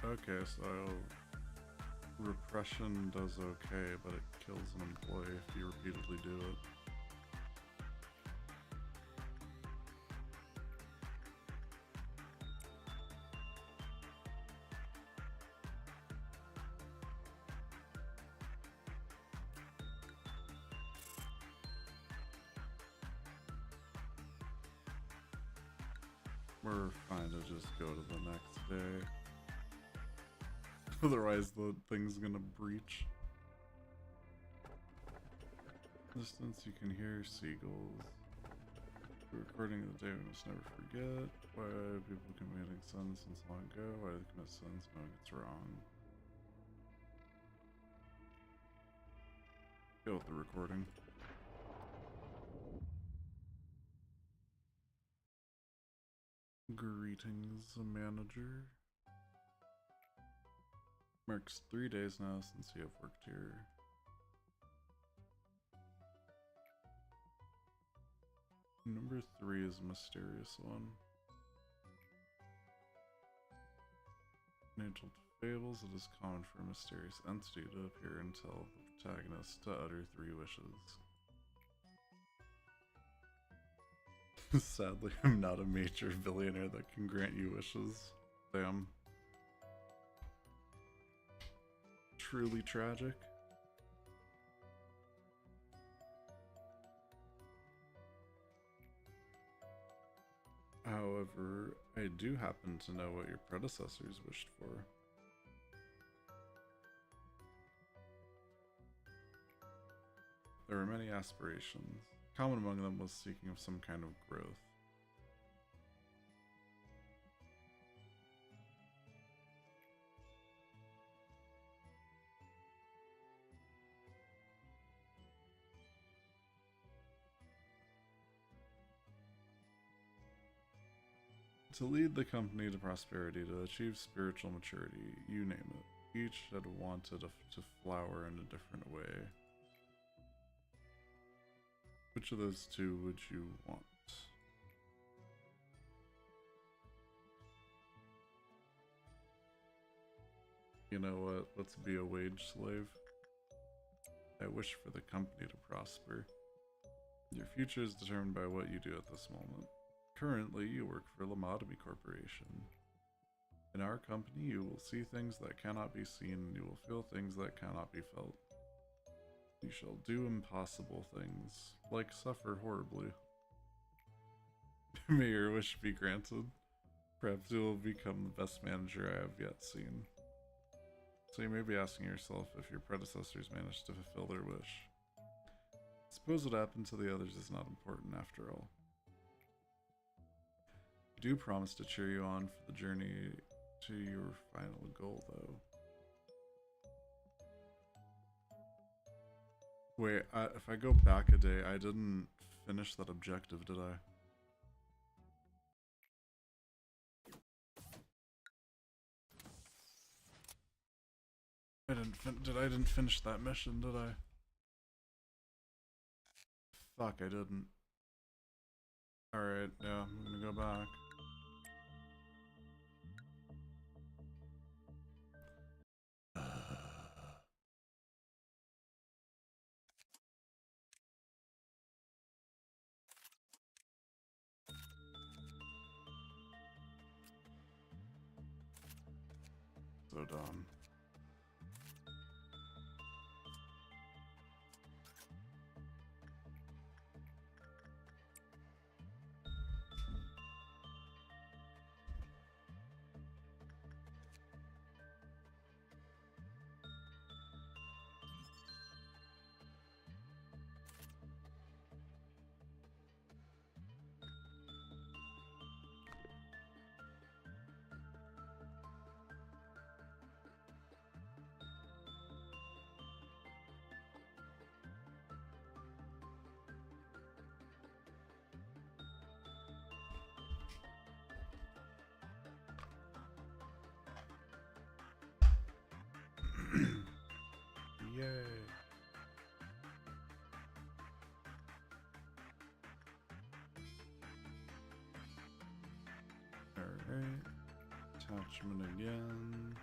Okay, so repression does okay, but it kills an employee if you repeatedly do it. We're fine to just go to the next day. Otherwise the thing's gonna breach. Distance, you can hear seagulls. The recording of the day we must never forget. Why people committing sins since long ago. Why they commit sins knowing it's wrong. Go with the recording. Greetings, manager. Marks 3 days now since you have worked here. Number 3 is a mysterious one. In ancient fables, it is common for a mysterious entity to appear and tell the protagonist to utter 3 wishes. Sadly, I'm not a major billionaire that can grant you wishes. Damn. Truly tragic. However, I do happen to know what your predecessors wished for. There were many aspirations. Common among them was seeking of some kind of growth. To lead the company to prosperity, to achieve spiritual maturity, you name it. Each had wanted to flower in a different way. Which of those 2 would you want? You know what? Let's be a wage slave. I wish for the company to prosper. Your future is determined by what you do at this moment. Currently, you work for Lobotomy Corporation. In our company, you will see things that cannot be seen, and you will feel things that cannot be felt. You shall do impossible things, like suffer horribly. May your wish be granted. Perhaps you will become the best manager I have yet seen. So you may be asking yourself if your predecessors managed to fulfill their wish. Suppose what happened to the others is not important after all. I do promise to cheer you on for the journey to your final goal, though. Wait, if I go back a day, I didn't finish that objective, did I? I didn't finish that mission, did I? Fuck, I didn't. Alright, yeah, I'm gonna go back. So dumb. Yay. Alright. attachment again.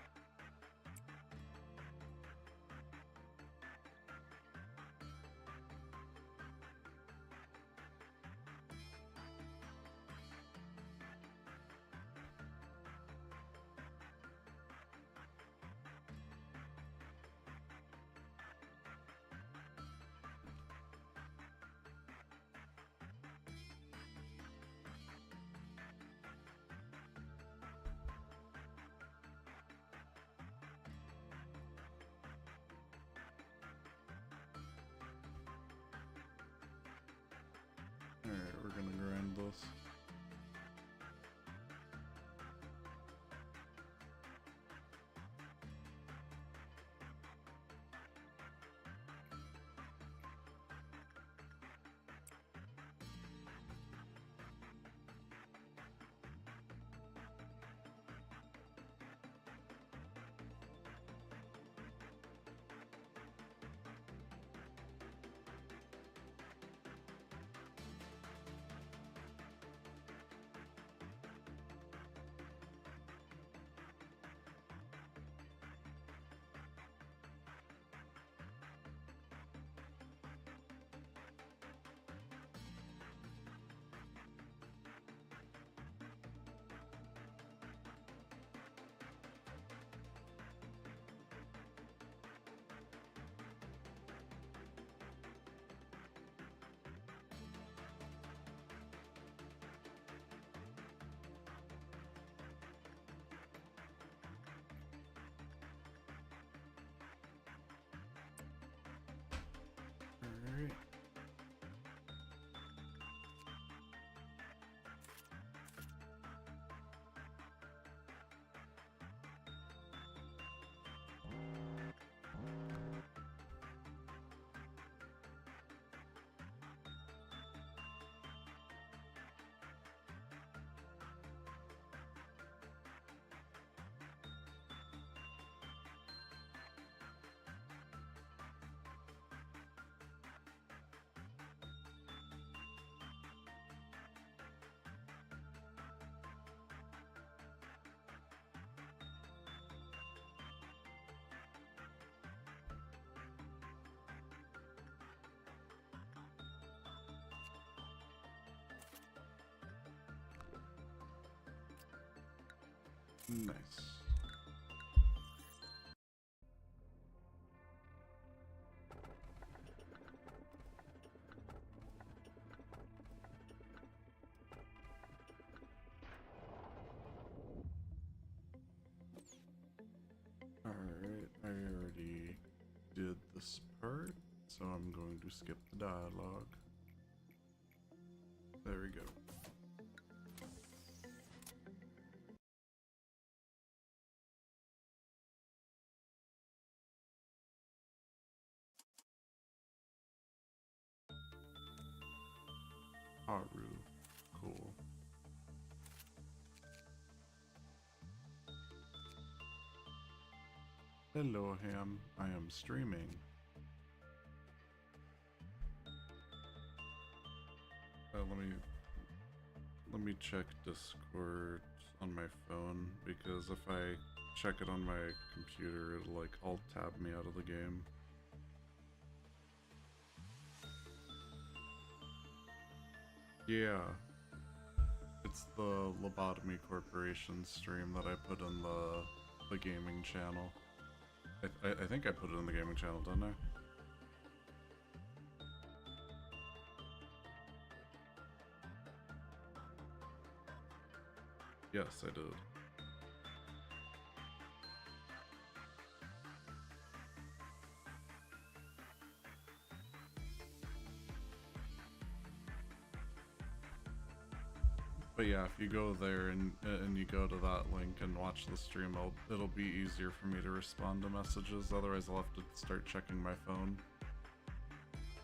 Alright, we're gonna grind this. Alright. Nice. Alright, I already did this part, so I'm going to skip the dialogue. There we go. Haru. Cool. Hello, Ham. I am streaming. Let me check Discord on my phone, because if I check it on my computer, it'll like alt tab me out of the game. Yeah. It's the Lobotomy Corporation stream that I put in the gaming channel. I think I put it in the gaming channel, didn't I? Yes, I did. But yeah, if you go there and you go to that link and watch the stream, it'll be easier for me to respond to messages. Otherwise, I'll have to start checking my phone.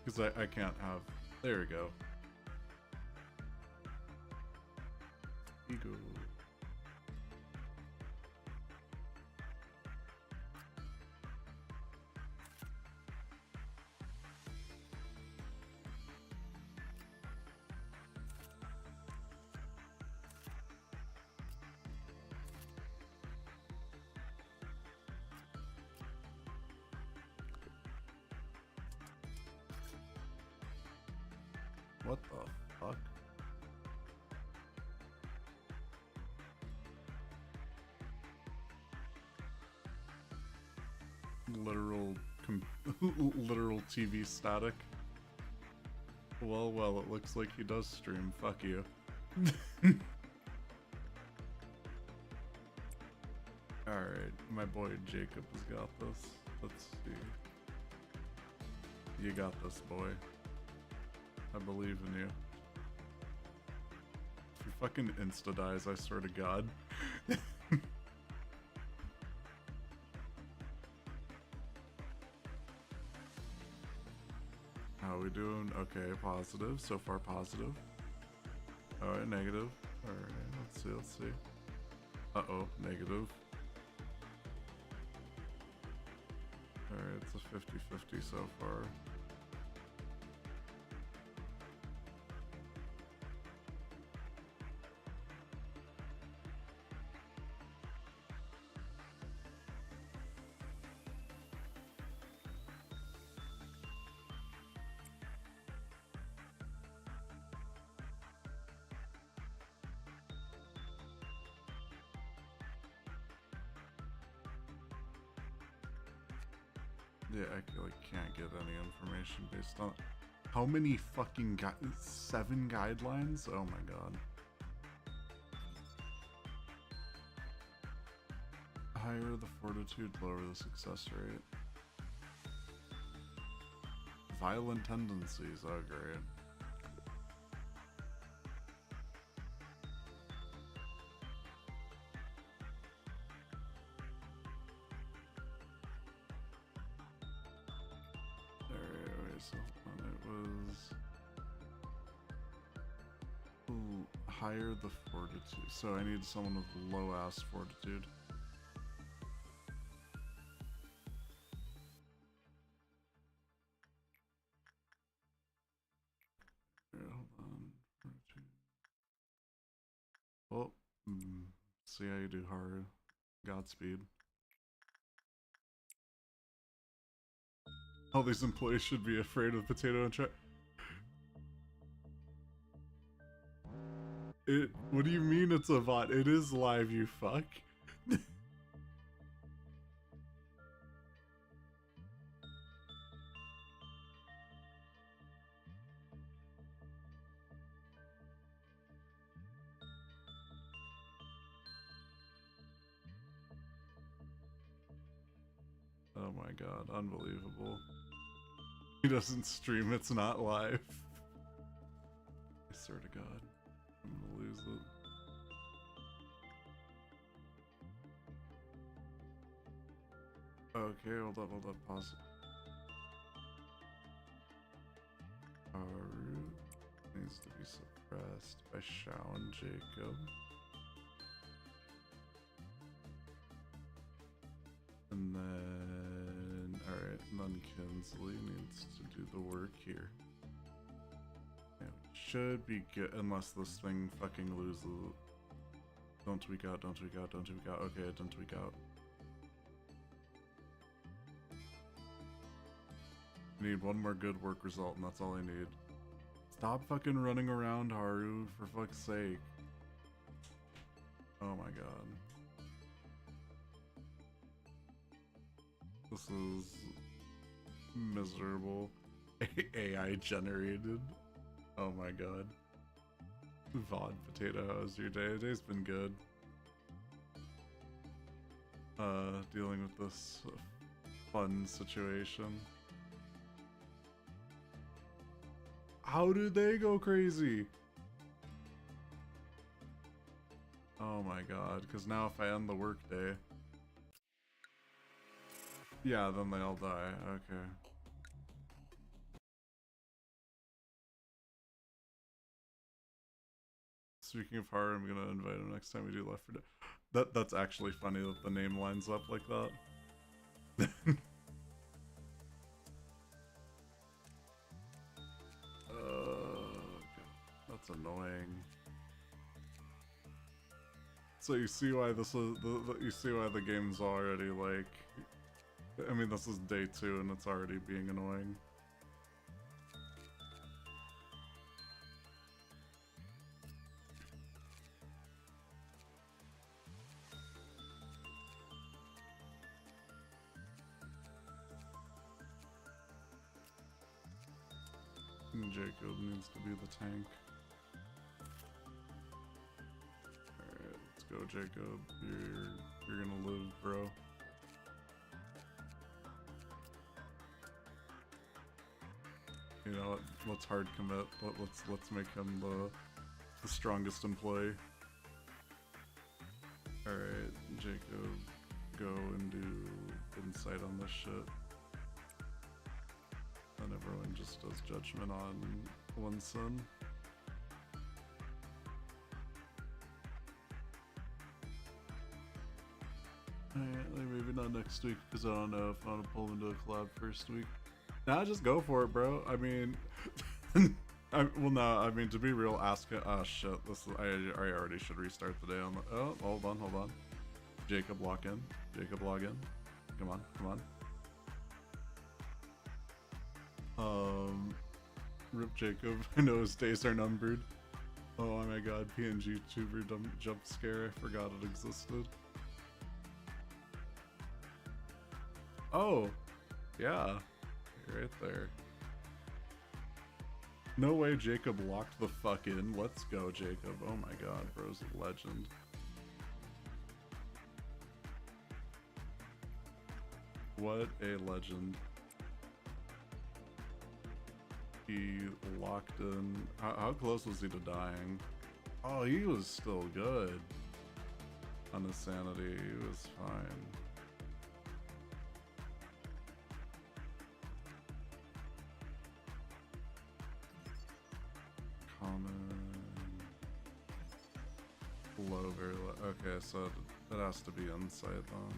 Because I can't have... There we go. Ego. What the fuck? Literal literal TV static. Well, it looks like he does stream. Fuck you. Alright, my boy Jacob has got this. Let's see. You got this, boy. I believe in you. If you fucking insta-dies, I swear to God. How we doing? Okay, positive. So far positive. Alright, negative. Alright, let's see. Uh-oh, negative. Alright, it's a 50-50 so far. Yeah, I can't get any information based on how many fucking 7 guidelines? Oh my god. Higher the fortitude, lower the success rate. Violent tendencies, oh great. Higher the fortitude. So I need someone with low ass fortitude. Here, hold on. Fortitude. Well, see how you do, Haru. Godspeed. All these employees should be afraid of potato and what do you mean it's a bot? It is live, you fuck. Oh my god, unbelievable. He doesn't stream, it's not live. I swear to god. I'm gonna lose it. Okay, hold up, pause. Haru needs to be suppressed by Shao and Jacob. And then, alright, and then Kinsley needs to do the work here. Should be good, unless this thing fucking loses. Don't tweak out, don't tweak out, don't tweak out. Okay, it didn't tweak out. I need one more good work result, and that's all I need. Stop fucking running around, Haru, for fuck's sake. Oh my god. This is miserable. AI generated. Oh my god. VOD Potato, how's your day? Today's been good. Dealing with this fun situation. How did they go crazy? Oh my god, because now if I end the workday... Yeah, then they all die, okay. Speaking of Haru, I'm gonna invite him next time we do Left 4 Dead. That's actually funny that the name lines up like that. That's annoying. So you see why this is you see why the game's already like, I mean this is day 2 and it's already being annoying. Jacob needs to be the tank. Alright, let's go, Jacob. You're gonna live, bro. You know what? Let's hard commit. Let's make him the strongest employee. Alright, Jacob, go and do insight on this shit. And everyone just does judgment on one son. Alright, maybe not next week, because I don't know if I want to pull into a collab first week. Nah, just go for it, bro. I mean, well, no, I mean, to be real, ask it. Oh, shit. I already should restart the day on the. Oh, hold on. Jacob, lock in. Jacob, log in. Come on. Rip Jacob. I know his days are numbered. Oh my god, PNG tuber jump scare. I forgot it existed. Oh, yeah. Right there. No way Jacob locked the fuck in. Let's go, Jacob. Oh my god, bro's a legend. What a legend. He locked in. How close was he to dying? Oh, he was still good. On his sanity, he was fine. Low, very low. Okay, so it has to be insight then.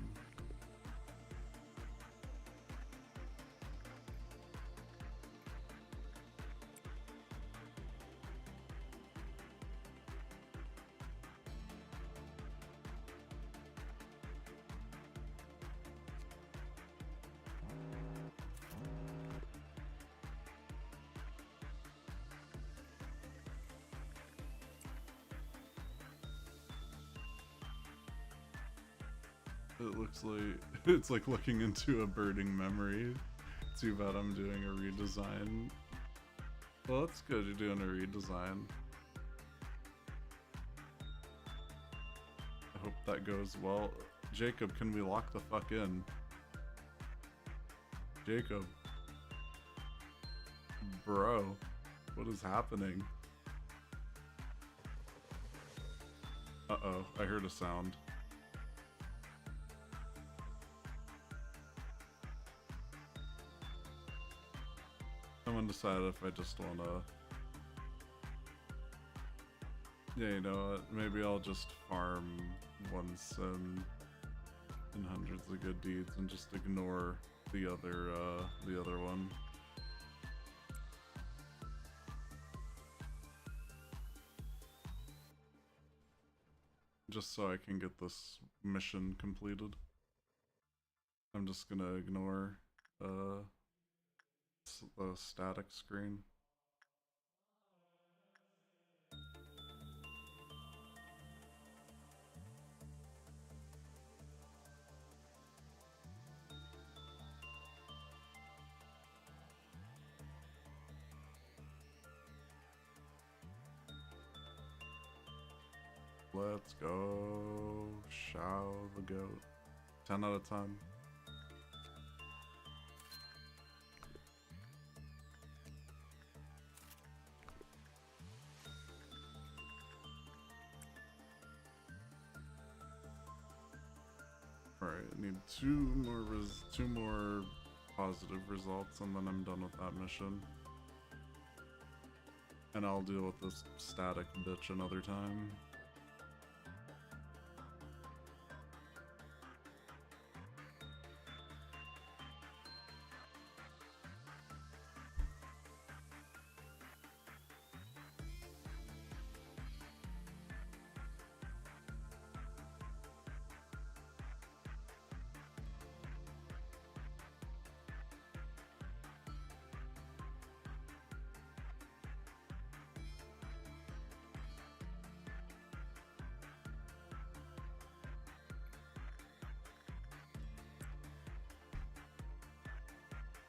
It looks like it's like looking into a burning memory. Too bad I'm doing a redesign. Well, that's good. You're doing a redesign. I hope that goes well. Jacob, can we lock the fuck in? Jacob. Bro, what is happening? Uh-oh, I heard a sound. Someone decided if I just wanna... Yeah, you know what? Maybe I'll just farm one sin and hundreds of good deeds and just ignore the other one. Just so I can get this mission completed. I'm just gonna ignore the static screen. Let's go, Shao the goat. 10 out of 10. Alright, I need two more positive results and then I'm done with that mission. And I'll deal with this static bitch another time.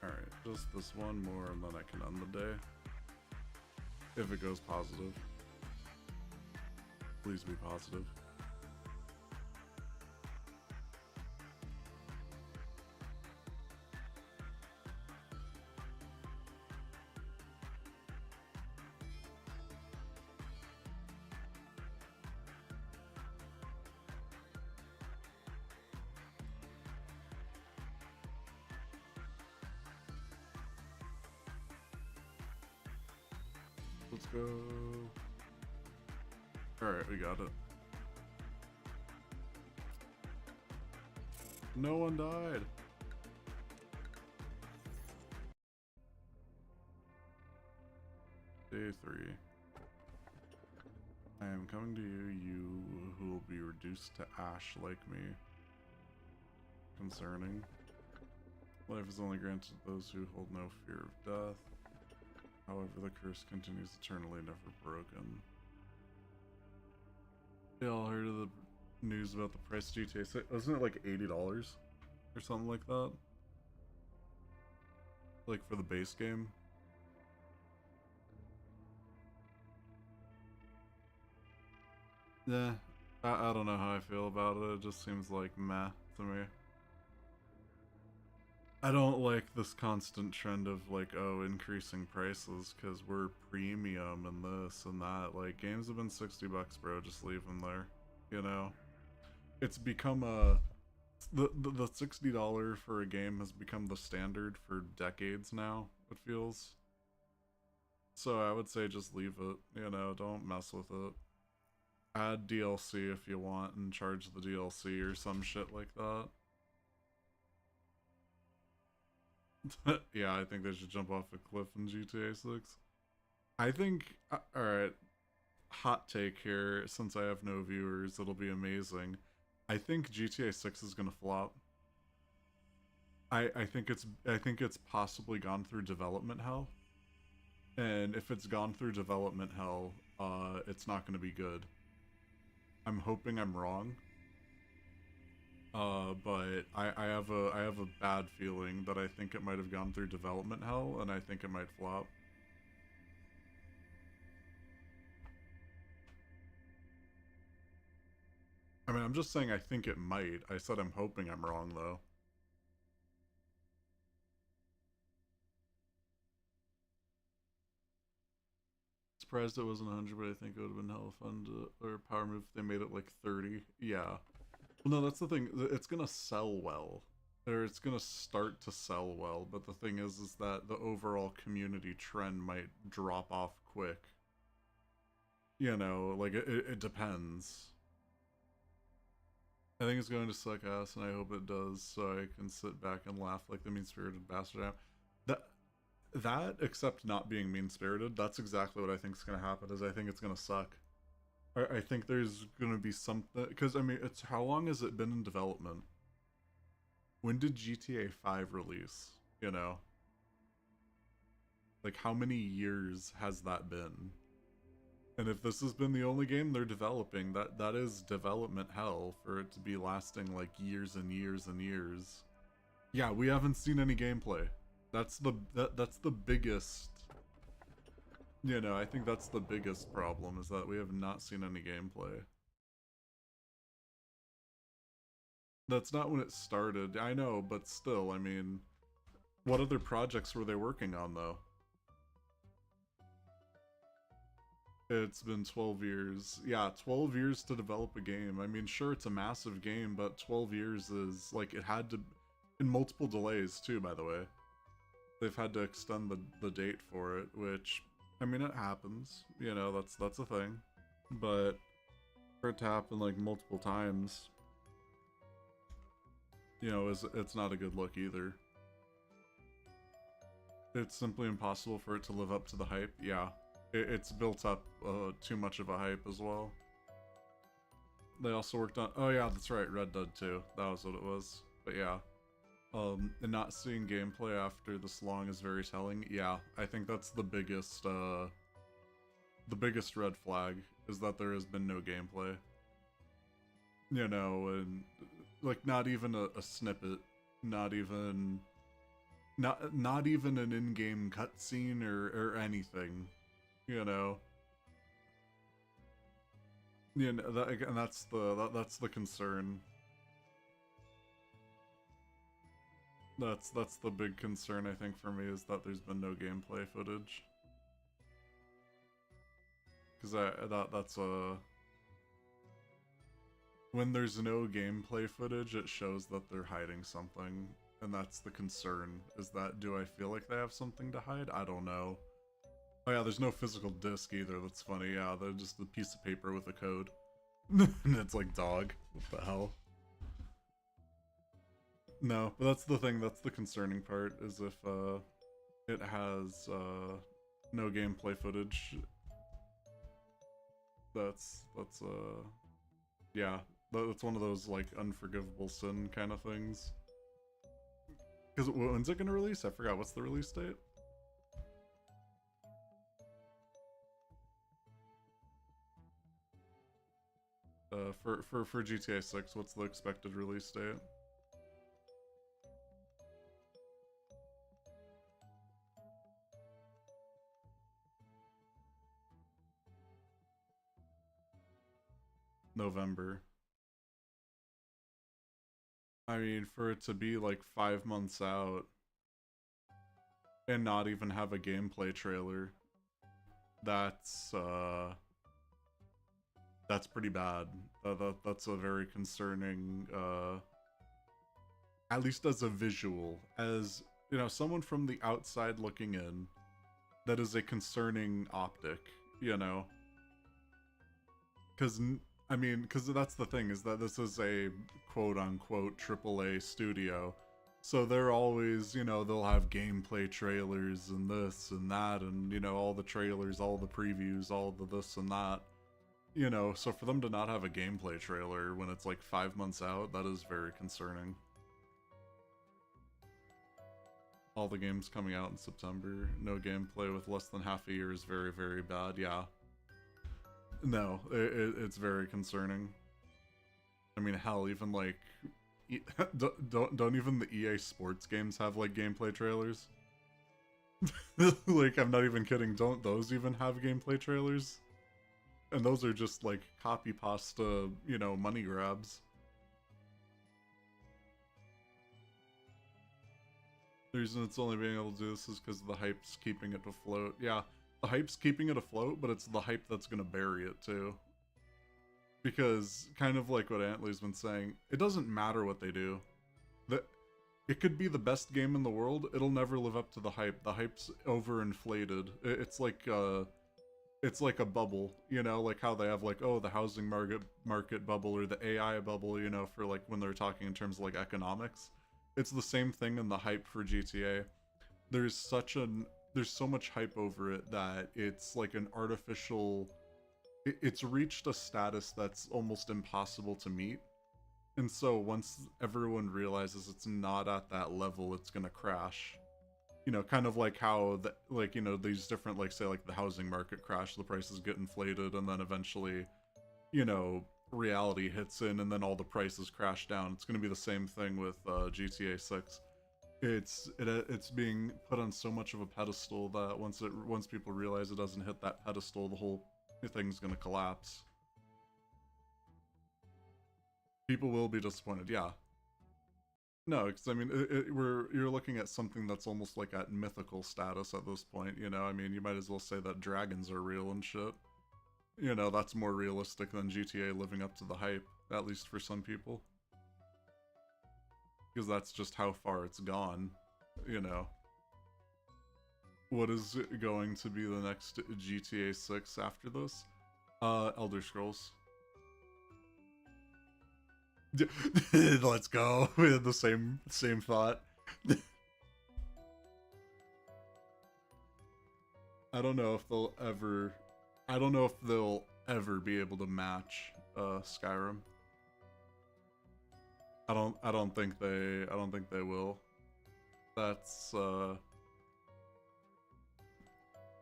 Alright, just this one more and then I can end the day. If it goes positive. Please be positive. Let's go. Alright, we got it. No one died. Day 3. I am coming to you, who will be reduced to ash like me. Concerning. Life is only granted to those who hold no fear of death. However, the curse continues eternally, never broken. Y'all heard of the news about the price of GTA 6? Wasn't it like $80 or something like that? Like for the base game? Yeah, I don't know how I feel about it. It just seems like meh to me. I don't like this constant trend of like, oh, increasing prices because we're premium and this and that. Like, games have been $60, bro. Just leave them there. You know, it's become the $60 for a game has become the standard for decades now. It feels. So I would say just leave it. You know, don't mess with it. Add DLC if you want and charge the DLC or some shit like that. Yeah, I think they should jump off a cliff in GTA 6. I think, alright, hot take here, since I have no viewers, it'll be amazing. I think GTA 6 is gonna flop. I think it's possibly gone through development hell. And if it's gone through development hell, it's not gonna be good. I'm hoping I'm wrong. But I have a bad feeling that I think it might have gone through development hell, and I think it might flop. I mean, I'm just saying I think it might. I said I'm hoping I'm wrong, though. Surprised it wasn't 100, but I think it would have been hella fun to, or power move if they made it like 30. Yeah. Well, no, that's the thing. It's gonna sell well. Or it's gonna start to sell well, but the thing is that the overall community trend might drop off quick. You know, like, it depends. I think it's going to suck ass, and I hope it does, so I can sit back and laugh like the mean-spirited bastard I am. That, except not being mean-spirited, that's exactly what I think is gonna happen, is I think it's gonna suck. I think there's gonna be something, because I mean, it's how long has it been in development? When did GTA 5 release? You know, like how many years has that been? And if this has been the only game they're developing, that is development hell for it to be lasting like years and years and years. Yeah, we haven't seen any gameplay. That's the biggest. You know, I think that's the biggest problem, is that we have not seen any gameplay. That's not when it started, I know, but still, I mean, what other projects were they working on, though? It's been 12 years. Yeah, 12 years to develop a game. I mean, sure, it's a massive game, but 12 years is, like, it had to... And multiple delays, too, by the way. They've had to extend the date for it, which... I mean, it happens, you know, that's a thing, but for it to happen like multiple times, you know, it's not a good look either. It's simply impossible for it to live up to the hype. Yeah, it's built up too much of a hype as well. They also worked on, oh yeah, that's right, Red Dead 2, that was what it was, but yeah. And not seeing gameplay after this long is very telling. Yeah, I think that's the biggest red flag, is that there has been no gameplay. You know, and like not even a snippet, not even an in-game cutscene or anything. you know. You know, and that's the concern. That's the big concern, I think, for me, is that there's been no gameplay footage. Because that's a... When there's no gameplay footage, it shows that they're hiding something. And that's the concern, is that, do I feel like they have something to hide? I don't know. Oh yeah, there's no physical disc either, that's funny, yeah, they're just a piece of paper with a code. And it's like, dog, what the hell? No, but that's the thing, that's the concerning part, is if, it has, no gameplay footage. That's, yeah, that's one of those, like, unforgivable sin kind of things. Because when's it gonna release? I forgot, what's the release date? For GTA 6, what's the expected release date? November. I mean, for it to be like 5 months out and not even have a gameplay trailer, that's pretty bad. That's a very concerning, at least as a visual, as, you know, someone from the outside looking in, that is a concerning optic, you know? Because, I mean, because that's the thing, is that this is a quote-unquote AAA studio, so they're always, you know, they'll have gameplay trailers and this and that, and, you know, all the trailers, all the previews, all the this and that, you know, so for them to not have a gameplay trailer when it's like 5 months out, that is very concerning. All the games coming out in September, no gameplay with less than half a year is very, very bad, yeah. No, it's very concerning. I mean, hell, even like, don't even the EA Sports games have like gameplay trailers? Like, I'm not even kidding, don't those even have gameplay trailers? And those are just like copy pasta, you know, money grabs. The reason it's only being able to do this is because the hype's keeping it afloat. Yeah, the hype's keeping it afloat, but it's the hype that's gonna bury it too. Because, kind of like what Antly's been saying, it doesn't matter what they do. It could be the best game in the world, it'll never live up to the hype. The hype's overinflated. It's like a bubble, you know, like how they have like, oh, the housing market bubble or the AI bubble, you know, for like when they're talking in terms of like economics. It's the same thing in the hype for GTA. There's so much hype over it that it's like an artificial, it's reached a status that's almost impossible to meet. And so once everyone realizes it's not at that level, it's gonna crash. You know, kind of like how, like, you know, these different, like, say, like, the housing market crash, the prices get inflated, and then eventually, you know, reality hits in, and then all the prices crash down. It's gonna be the same thing with GTA 6. It's being put on so much of a pedestal that once people realize it doesn't hit that pedestal, the whole thing's gonna collapse. People will be disappointed, yeah. No, because I mean, you're looking at something that's almost like at mythical status at this point, you know? I mean, you might as well say that dragons are real and shit. You know, that's more realistic than GTA living up to the hype, at least for some people. Because that's just how far it's gone, you know? What is going to be the next GTA 6 after this? Elder Scrolls. Let's go. We had the same thought. I don't know if they'll ever be able to match Skyrim. I don't think they will. That's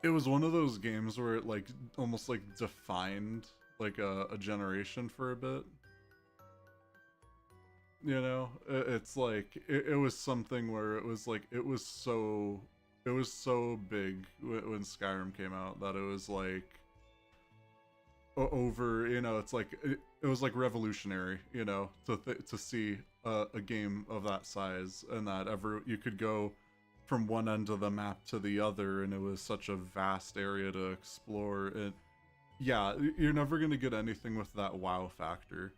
it was one of those games where it like almost like defined like a generation for a bit. You know, it's like it was something where it was like it was so It was so big when Skyrim came out that it was like over, you know, it's like it was like revolutionary, you know, to see a game of that size and that you could go from one end of the map to the other, and it was such a vast area to explore. And yeah, you're never gonna get anything with that wow factor.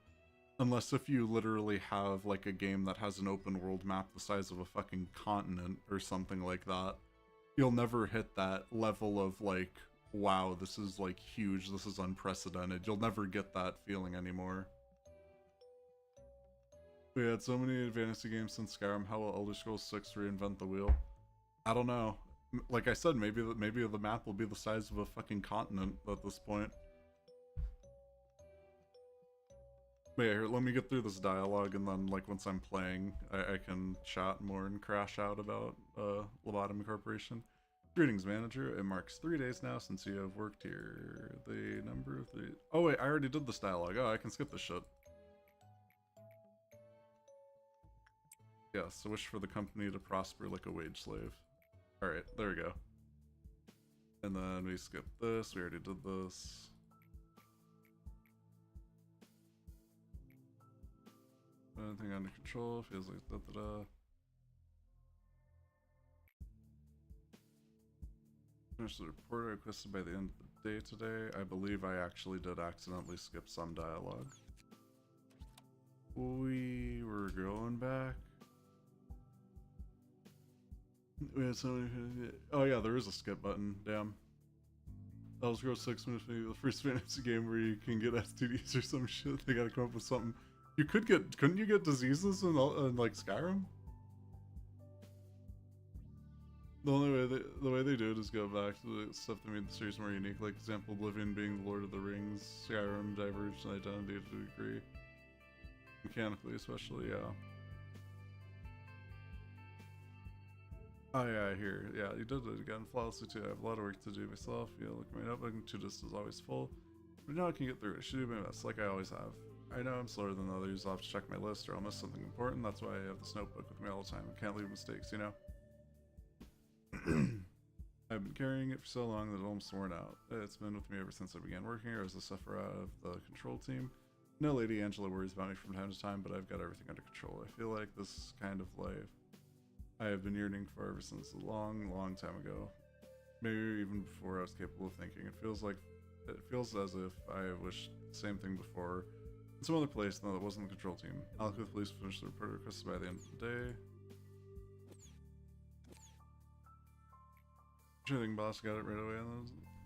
Unless if you literally have like a game that has an open world map the size of a fucking continent or something like that, you'll never hit that level of like, wow, this is like huge, this is unprecedented. You'll never get that feeling anymore. We had so many fantasy games since Skyrim. How will Elder Scrolls 6 reinvent the wheel? I don't know. Like I said, maybe the map will be the size of a fucking continent at this point. But yeah, here, let me get through this dialogue, and then, like, once I'm playing, I can chat more and crash out about Lobotomy Corporation. Greetings, manager. It marks 3 days now since you have worked here. The number of the... Oh, wait, I already did this dialogue. Oh, I can skip this shit. Yes, I wish for the company to prosper like a wage slave. Alright, there we go. And then we skip this. We already did this. Anything under control, feels like da-da-da. Finish the report I requested by the end of the day today. I believe I actually did accidentally skip some dialogue. We were going back. We had so many... Oh yeah, there is a skip button, damn. Elder Scrolls 6 minutes maybe the first fantasy game where you can get STDs or some shit. They gotta come up with something. You could get, couldn't you get diseases in like Skyrim? The only way the way they do it is go back to the stuff that made the series more unique, like example Oblivion being the Lord of the Rings, Skyrim diverged in identity to a degree. Mechanically especially, yeah. Oh yeah, here, yeah, you did it again flawlessly too. I have a lot of work to do myself. You know, look at my notebook, to-do-list is always full. But now I can get through it. I should do my best, like I always have. I know I'm slower than others. I'll have to check my list or I'll miss something important. That's why I have this notebook with me all the time. I can't leave mistakes, you know? I've been carrying it for so long that it's almost worn out. It's been with me ever since I began working here as a sufferer out of the control team. No, Lady Angela worries about me from time to time, but I've got everything under control. I feel like this kind of life I have been yearning for ever since a long, long time ago. Maybe even before I was capable of thinking. It feels as if I have wished the same thing before. In some other place, though, that wasn't the control team. Alcove Police finished the report requested by the end of the day. Sure thing, boss, got it right away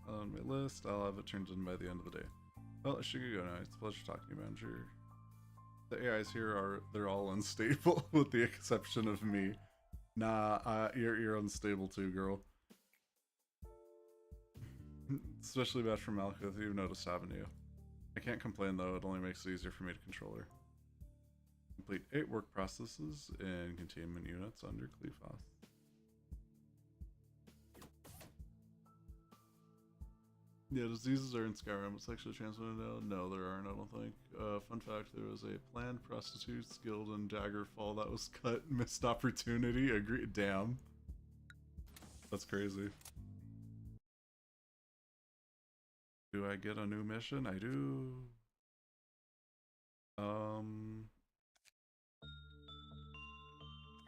on my list. I'll have it turned in by the end of the day. Well, I should go now. It's a pleasure talking to you, manager. The AIs here they're all unstable, with the exception of me. Nah, you're unstable too, girl. Especially bad for Malkuth, you've noticed, haven't you? I can't complain though, it only makes it easier for me to control her. Complete 8 work processes in containment units under Cleophas. Yeah, diseases are in Skyrim, but sexually transmitted now? No, there aren't, I don't think. Fun fact, there was a planned prostitutes guild in Daggerfall that was cut. Missed opportunity, agree. Damn. That's crazy. Do I get a new mission? I do.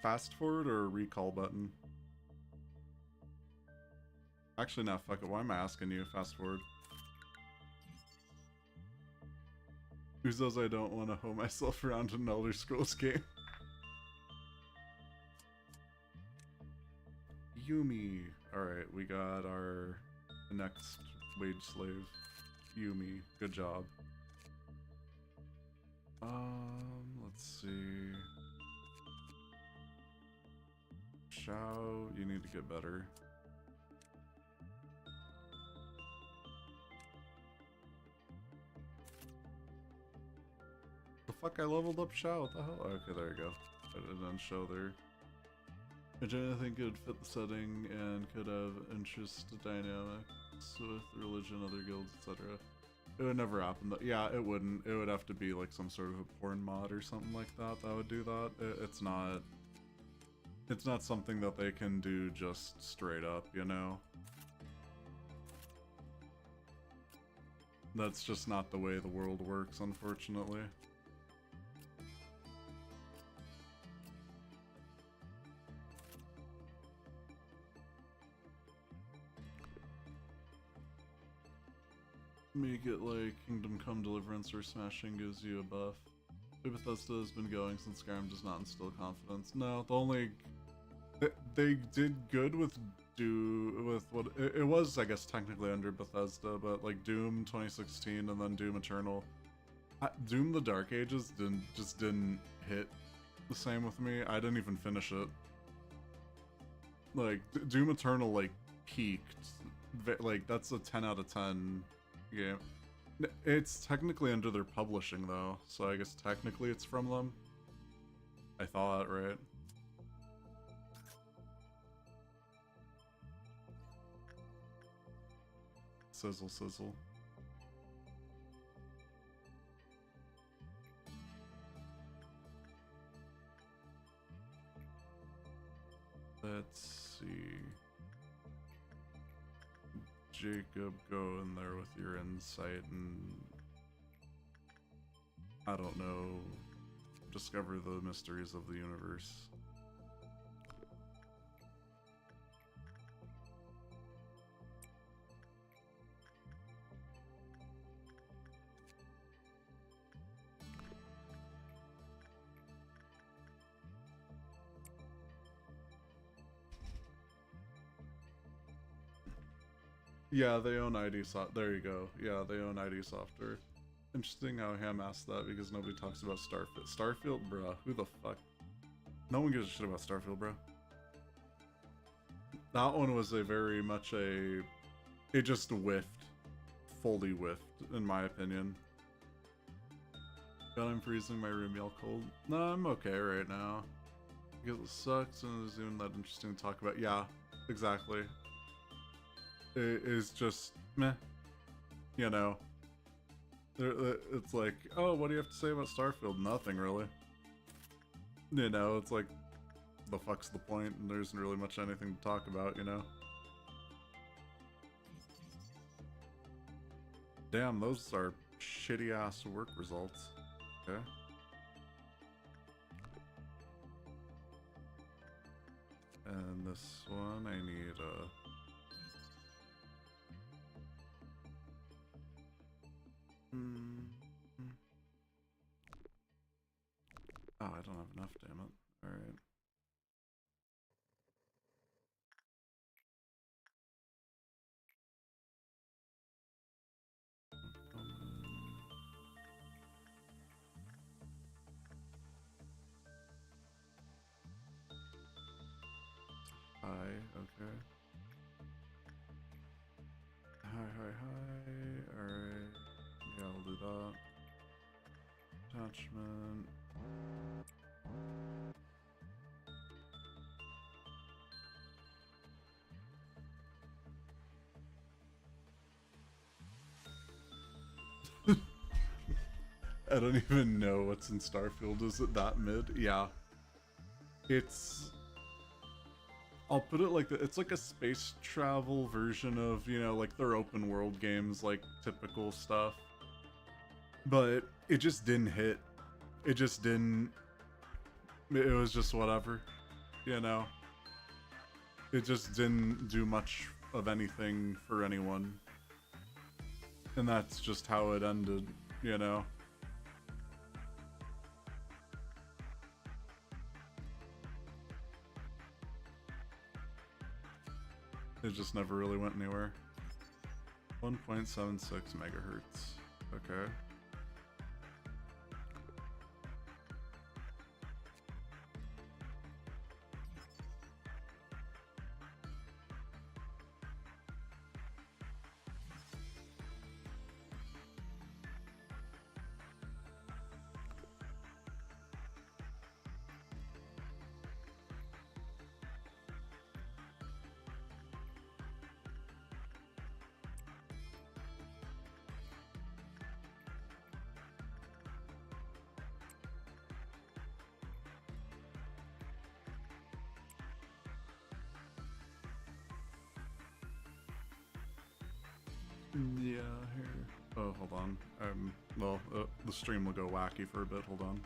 Fast forward or recall button? Actually, no, fuck it. Why am I asking you? Fast forward. Who says I don't want to hoe myself around an Elder Scrolls game? Yumi. Alright, we got our next wage slave. Yumi. Good job. Let's see. Shao, you need to get better. The fuck, I leveled up Shao, what the hell? Okay, there you go. It didn't show there. I generally think it would fit the setting and could have interest dynamics with religion, other guilds, etc. It would never happen though. Yeah, it wouldn't. It would have to be like some sort of a porn mod or something like that that would do that. It's not... It's not something that they can do just straight up, you know? That's just not the way the world works, unfortunately. Make it like Kingdom Come Deliverance or Smashing gives you a buff. Bethesda has been going since Skyrim does not instill confidence. No, the only... They did good with what... It was, I guess, technically under Bethesda, but like Doom 2016 and then Doom Eternal. Doom the Dark Ages just didn't hit the same with me. I didn't even finish it. Like, Doom Eternal, like, peaked. Like, that's a 10 out of 10 game. It's technically under their publishing, though, so I guess technically it's from them. I thought, right? Sizzle, sizzle. Let's see. Jacob, go in there with your insight and, I don't know, discover the mysteries of the universe. Yeah, they own ID Soft. There you go. Yeah, they own ID Software. Interesting how Ham asked that because nobody talks about Starfield. Starfield, bruh. Who the fuck? No one gives a shit about Starfield, bro. That one was a very much a... It just whiffed. Fully whiffed, in my opinion. God, I'm freezing my room, y'all cold. No, I'm okay right now. Because it sucks and it isn't even that interesting to talk about. Yeah, exactly. It is just meh, you know. It's like, oh, what do you have to say about Starfield? Nothing really. You know, it's like, the fuck's the point? And there isn't really much anything to talk about, you know. Damn, those are shitty ass work results. Okay. And this one, I need a... Oh, I don't have enough, damn it. Alright. Hi, okay. Hi. Alright. Yeah, I'll do that. Attachment. I don't even know what's in Starfield. Is it that mid? Yeah. It's... I'll put it like that. It's like a space travel version of, you know, like their open world games, like typical stuff. But it just didn't hit. It just didn't... It was just whatever, you know? It just didn't do much of anything for anyone. And that's just how it ended, you know? It just never really went anywhere. 1.76 megahertz. Okay. Yeah, here. Oh, hold on. Well, the stream will go wacky for a bit. Hold on.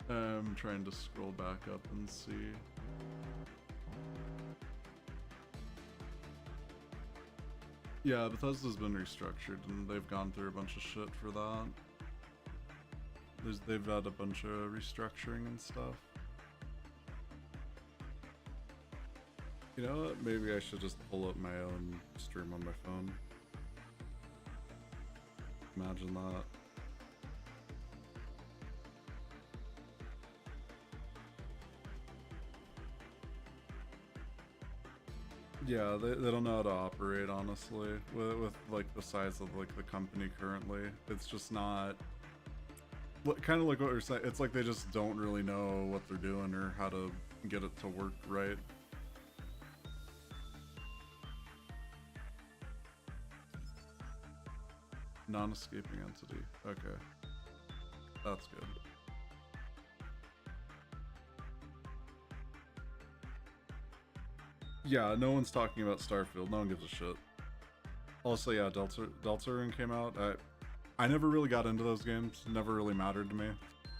I'm trying to scroll back up and see. Yeah, Bethesda's been restructured and they've gone through a bunch of shit for that. They've had a bunch of restructuring and stuff. You know what? Maybe I should just pull up my own stream on my phone. Imagine that. Yeah, they don't know how to operate, honestly, with like the size of like the company currently. It's just not kind of like what you're saying. It's like they just don't really know what they're doing or how to get it to work right. Non-escaping entity. Okay, that's good. Yeah, no one's talking about Starfield. No one gives a shit. Also, yeah, Deltarune came out. I never really got into those games. Never really mattered to me.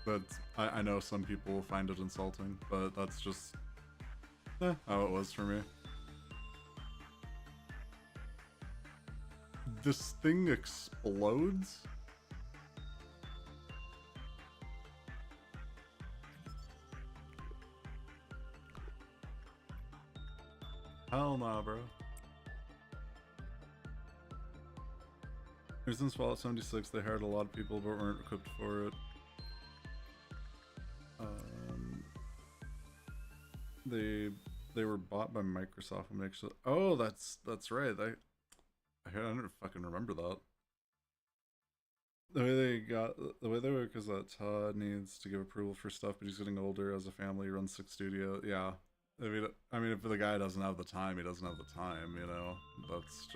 But I know some people find it insulting. But that's just how it was for me. This thing explodes? Hell nah, bro. Ever since Fallout 76, they hired a lot of people but weren't equipped for it. They were bought by Microsoft and actually. Oh, that's right. I don't fucking remember that. The way they work is that Todd needs to give approval for stuff, but he's getting older. As a family, he runs 6 studios. Yeah. I mean, if the guy doesn't have the time, he doesn't have the time, you know? That's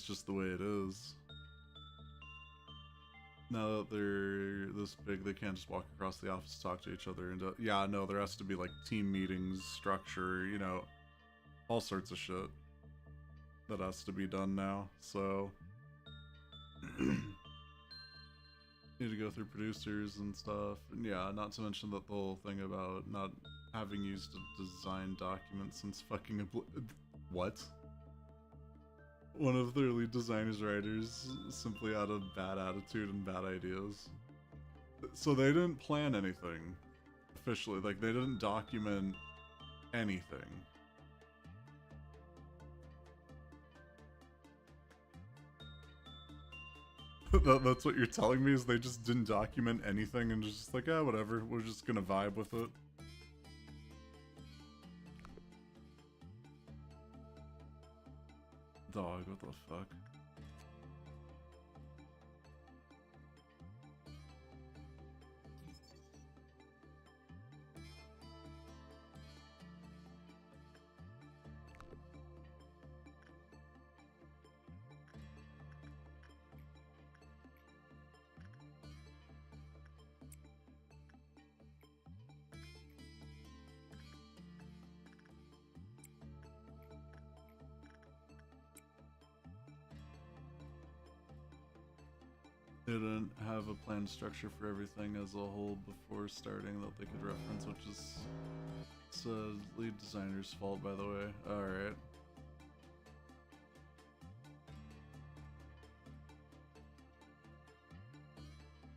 just the way it is. Now that they're this big, they can't just walk across the office to talk to each other. And yeah, no, there has to be like team meetings, structure, you know, all sorts of shit that has to be done now. So need to go through producers and stuff. And yeah, not to mention that the whole thing about not having used a design document since fucking what? One of their lead designers writers simply had a bad attitude and bad ideas. So they didn't plan anything officially, like they didn't document anything. That's what you're telling me, is they just didn't document anything and just like, ah, whatever, we're just gonna vibe with it. Dog, what the fuck? They didn't have a planned structure for everything as a whole before starting that they could reference, which is lead designer's fault, by the way. Alright.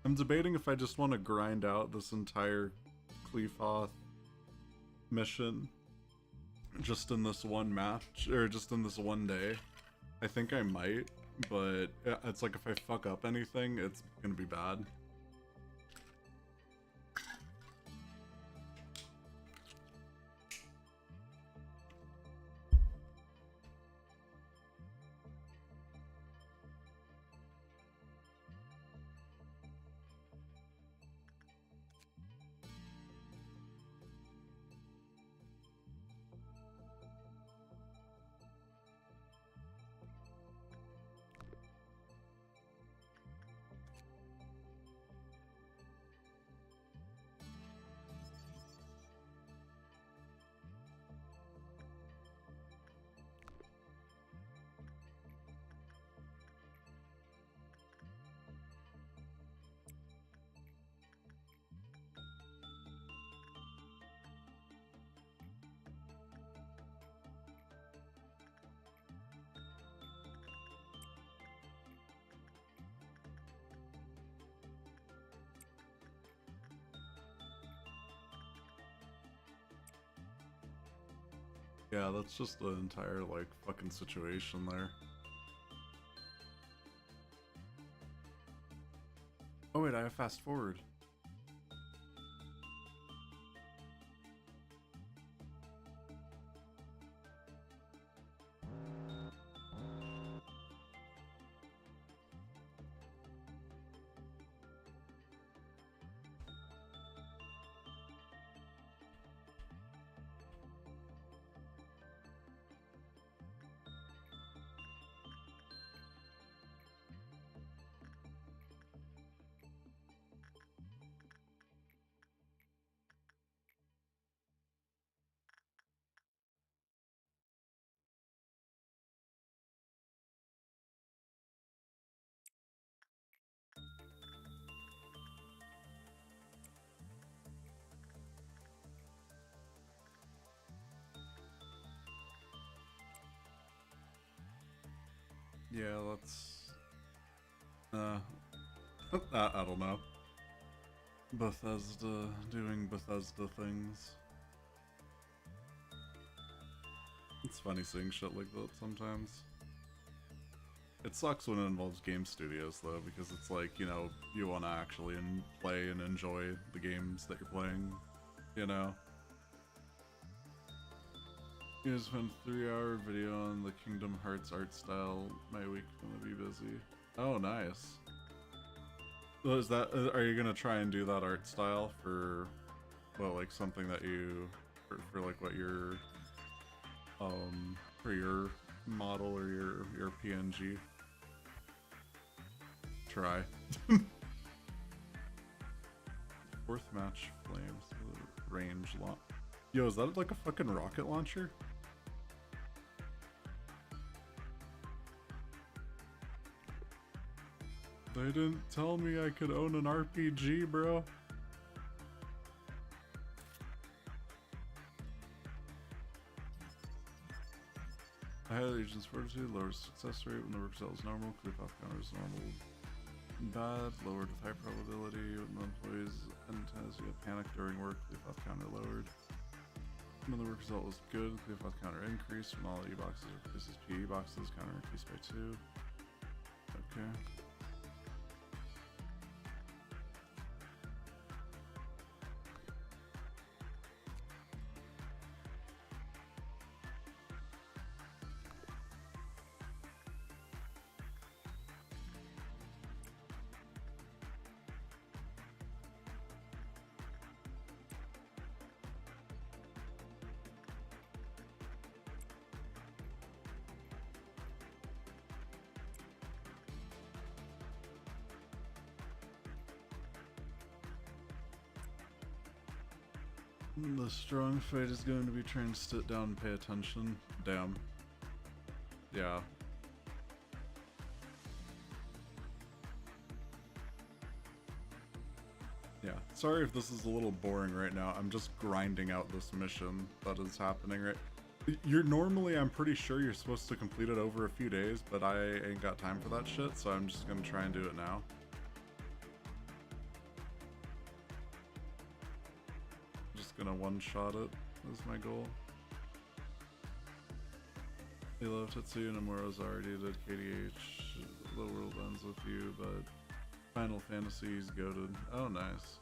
I'm debating if I just want to grind out this entire Cleafoth mission just in this one match, or just in this one day. I think I might. But it's like if I fuck up anything, it's gonna be bad. Yeah, that's just the entire, like, fucking situation there. Oh wait, I have fast forward. Yeah, let's... I don't know. Bethesda doing Bethesda things. It's funny seeing shit like that sometimes. It sucks when it involves game studios though, because it's like, you know, you want to actually play and enjoy the games that you're playing, you know? You just spent a 3-hour video on the Kingdom Hearts art style. My week's gonna be busy. Oh, nice. So is that, are you gonna try and do that art style for, well, like something that you, for like what your, for your model or your PNG? Try. Fourth match flames range launch. Yo, is that like a fucking rocket launcher? They didn't tell me I could own an RPG, bro. High agent's fortitude, lower success rate when the work result is normal, clear path counter is normal. Bad, lowered with high probability, when employees intends to get panicked during work, clear path counter lowered. When the work result was good, clear path counter increased. When all E-boxes increases PE boxes, counter increased by 2. Okay. The strong fight is going to be trying to sit down and pay attention. Damn. Yeah. Yeah. Sorry if this is a little boring right now. I'm just grinding out this mission that is happening right. You're normally, I'm pretty sure you're supposed to complete it over a few days, but I ain't got time for that shit, so I'm just gonna try and do it now. Gonna one-shot it is my goal. They love Tetsuya Nomura's already did KDH. The world ends with you, but Final Fantasy's goated. Oh, nice.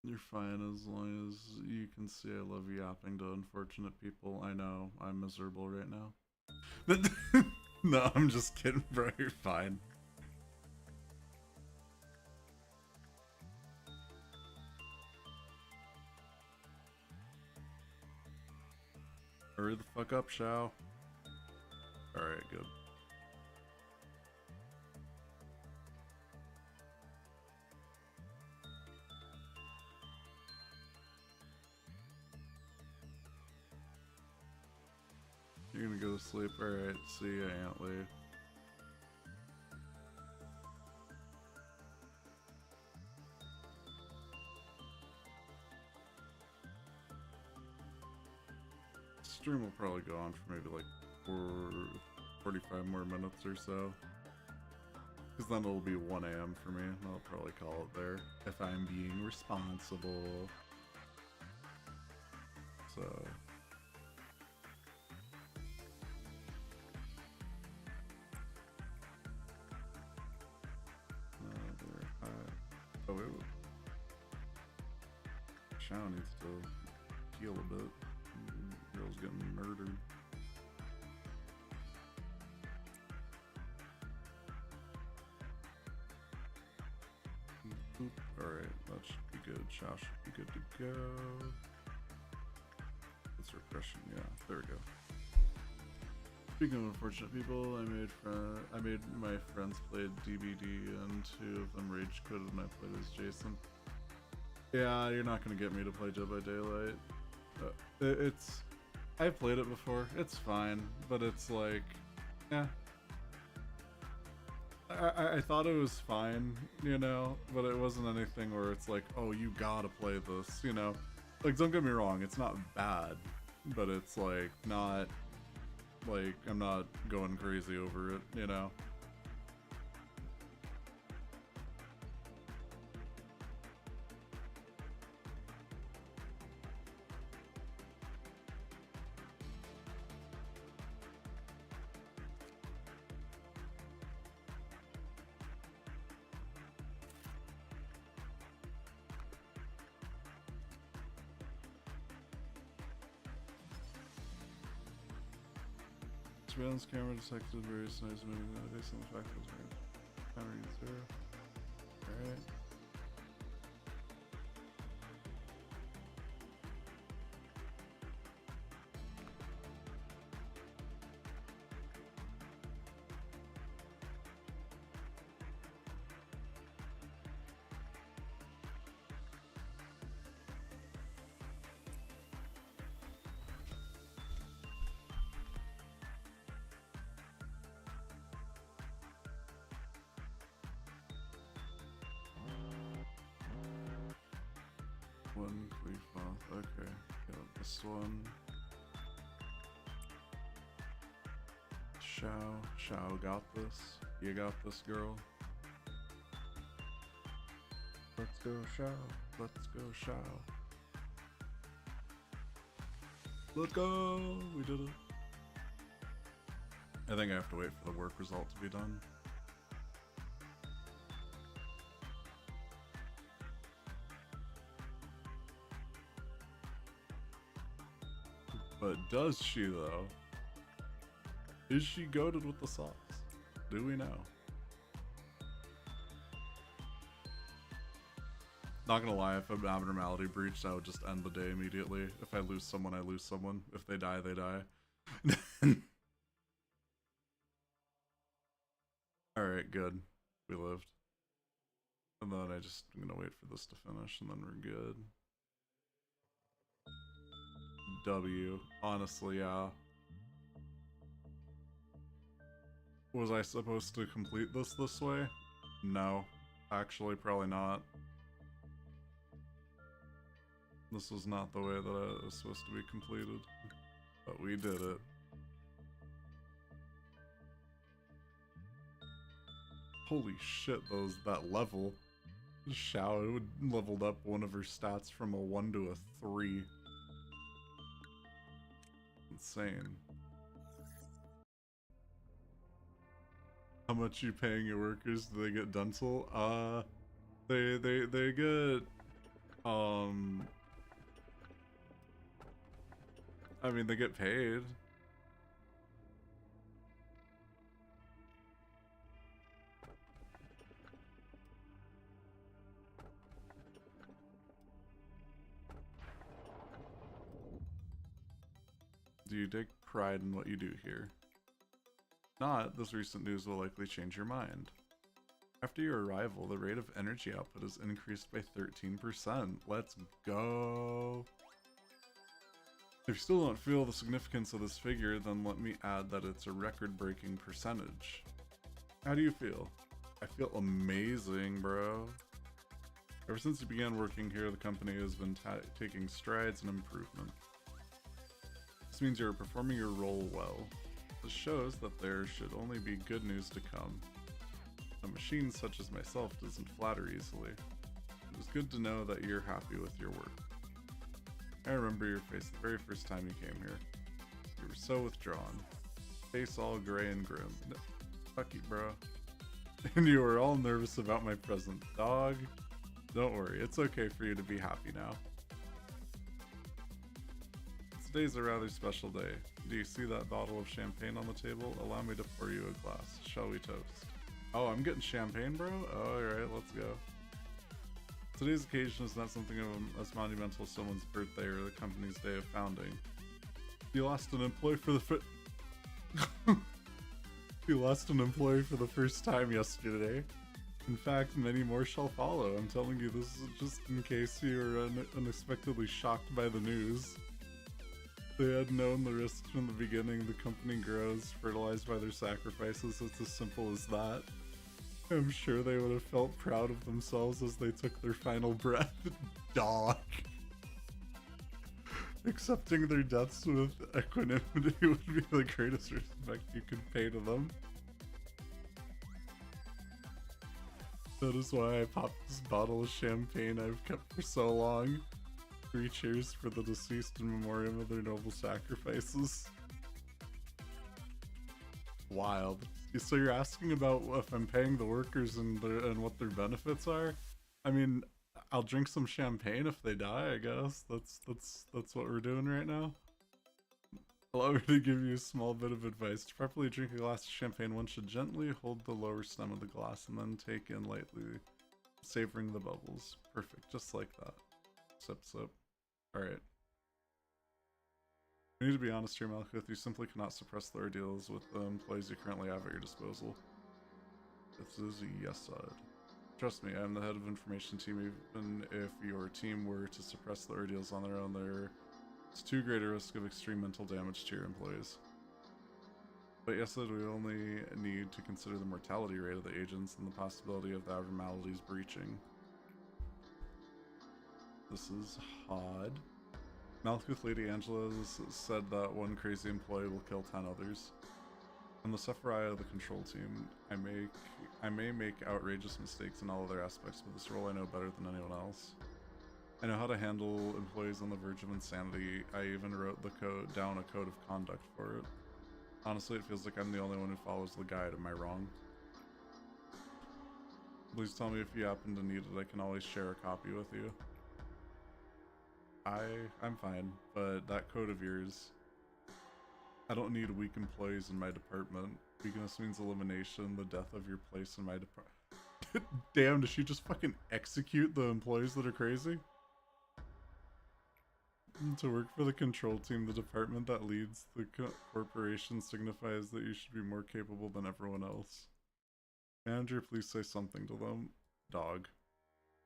You're fine as long as you can see I love yapping to unfortunate people. I know, I'm miserable right now. But no, I'm just kidding, bro. You're fine. Hurry the fuck up, Shao. Alright, good. You're gonna go to sleep? Alright, see ya, Aunt Lee. Stream will probably go on for maybe like 45 more minutes or so. Because then it'll be 1 AM for me, and I'll probably call it there. If I'm being responsible. So... Oh, wait. Shao needs to heal a bit. Girl's getting murdered. Alright, that should be good. Shao should be good to go. Let's repression, yeah, there we go. Speaking of unfortunate people, I made my friends play DBD and 2 of them rage quitted and I played as Jason. Yeah, you're not gonna get me to play Dead by Daylight. I've played it before, it's fine, but it's like, yeah. I thought it was fine, you know, but it wasn't anything where it's like, oh, you gotta play this, you know. Like, don't get me wrong, it's not bad, but it's like, not... Like, I'm not going crazy over it, you know? Surveillance camera detected various noise moving based on the fact that it was camera user. Alright. Okay, got this one. Shao got this. You got this, girl. Let's go, Shao. Let's go, Shao. Let's go! We did it. I think I have to wait for the work result to be done. But does she, though? Is she goated with the sauce? Do we know? Not gonna lie, if an abnormality breached, I would just end the day immediately. If I lose someone, I lose someone. If they die, they die. Alright, good. We lived. And then I'm gonna wait for this to finish, and then we're good. W. Honestly, yeah. Was I supposed to complete this way? No. Actually, probably not. This was not the way that it was supposed to be completed. But we did it. Holy shit, that level. Shao leveled up one of her stats from a 1 to a 3. Insane. How much you paying your workers? Do they get dental? They get I mean, they get paid. Do you take pride in what you do here? If not, this recent news will likely change your mind. After your arrival, the rate of energy output is increased by 13%. Let's go! If you still don't feel the significance of this figure, then let me add that it's a record-breaking percentage. How do you feel? I feel amazing, bro. Ever since you began working here, the company has been taking strides in improvement. This means you're performing your role well. This shows that there should only be good news to come. A machine such as myself doesn't flatter easily. It is good to know that you're happy with your work. I remember your face the very first time you came here. You were so withdrawn. Face all gray and grim. Fuck you, bro. And you were all nervous about my presence. Dog, don't worry, it's okay for you to be happy now. Today's a rather special day. Do you see that bottle of champagne on the table? Allow me to pour you a glass. Shall we toast? Oh, I'm getting champagne, bro? Alright, let's go. Today's occasion is not something as monumental as someone's birthday or the company's day of founding. You lost an employee for the You lost an employee for the first time yesterday. In fact, many more shall follow. I'm telling you, this is just in case you were unexpectedly shocked by the news. If they had known the risks from the beginning, the company grows, fertilized by their sacrifices. It's as simple as that. I'm sure they would have felt proud of themselves as they took their final breath. Dog. Accepting their deaths with equanimity would be the greatest respect you could pay to them. That is why I popped this bottle of champagne I've kept for so long. 3 cheers for the deceased in memoriam of their noble sacrifices. Wild. So you're asking about if I'm paying the workers and what their benefits are? I mean, I'll drink some champagne if they die, I guess. That's what we're doing right now. Allow me to give you a small bit of advice. To properly drink a glass of champagne, one should gently hold the lower stem of the glass and then take in lightly, savoring the bubbles. Perfect, just like that. Sip, sip. Alright. I need to be honest here, Malkuth. You simply cannot suppress the ordeals with the employees you currently have at your disposal. This is a yes side. Trust me, I am the head of information team. Even if your team were to suppress the ordeals on their own, there is too great a risk of extreme mental damage to your employees. But yes, we only need to consider the mortality rate of the agents and the possibility of the abnormalities breaching. This is hard. Malkuth Lady Angela said that one crazy employee will kill 10 others. I'm the Sephiroth of the control team. I may make outrageous mistakes in all other aspects, but this role I know better than anyone else. I know how to handle employees on the verge of insanity. I even wrote down a code of conduct for it. Honestly, it feels like I'm the only one who follows the guide. Am I wrong? Please tell me if you happen to need it. I can always share a copy with you. I'm fine, but that code of yours, I don't need weak employees in my department. Weakness means elimination, the death of your place in my department. Damn, does she just fucking execute the employees that are crazy? To work for the control team, the department that leads the corporation, signifies that you should be more capable than everyone else. Manager, please say something to them. Dog.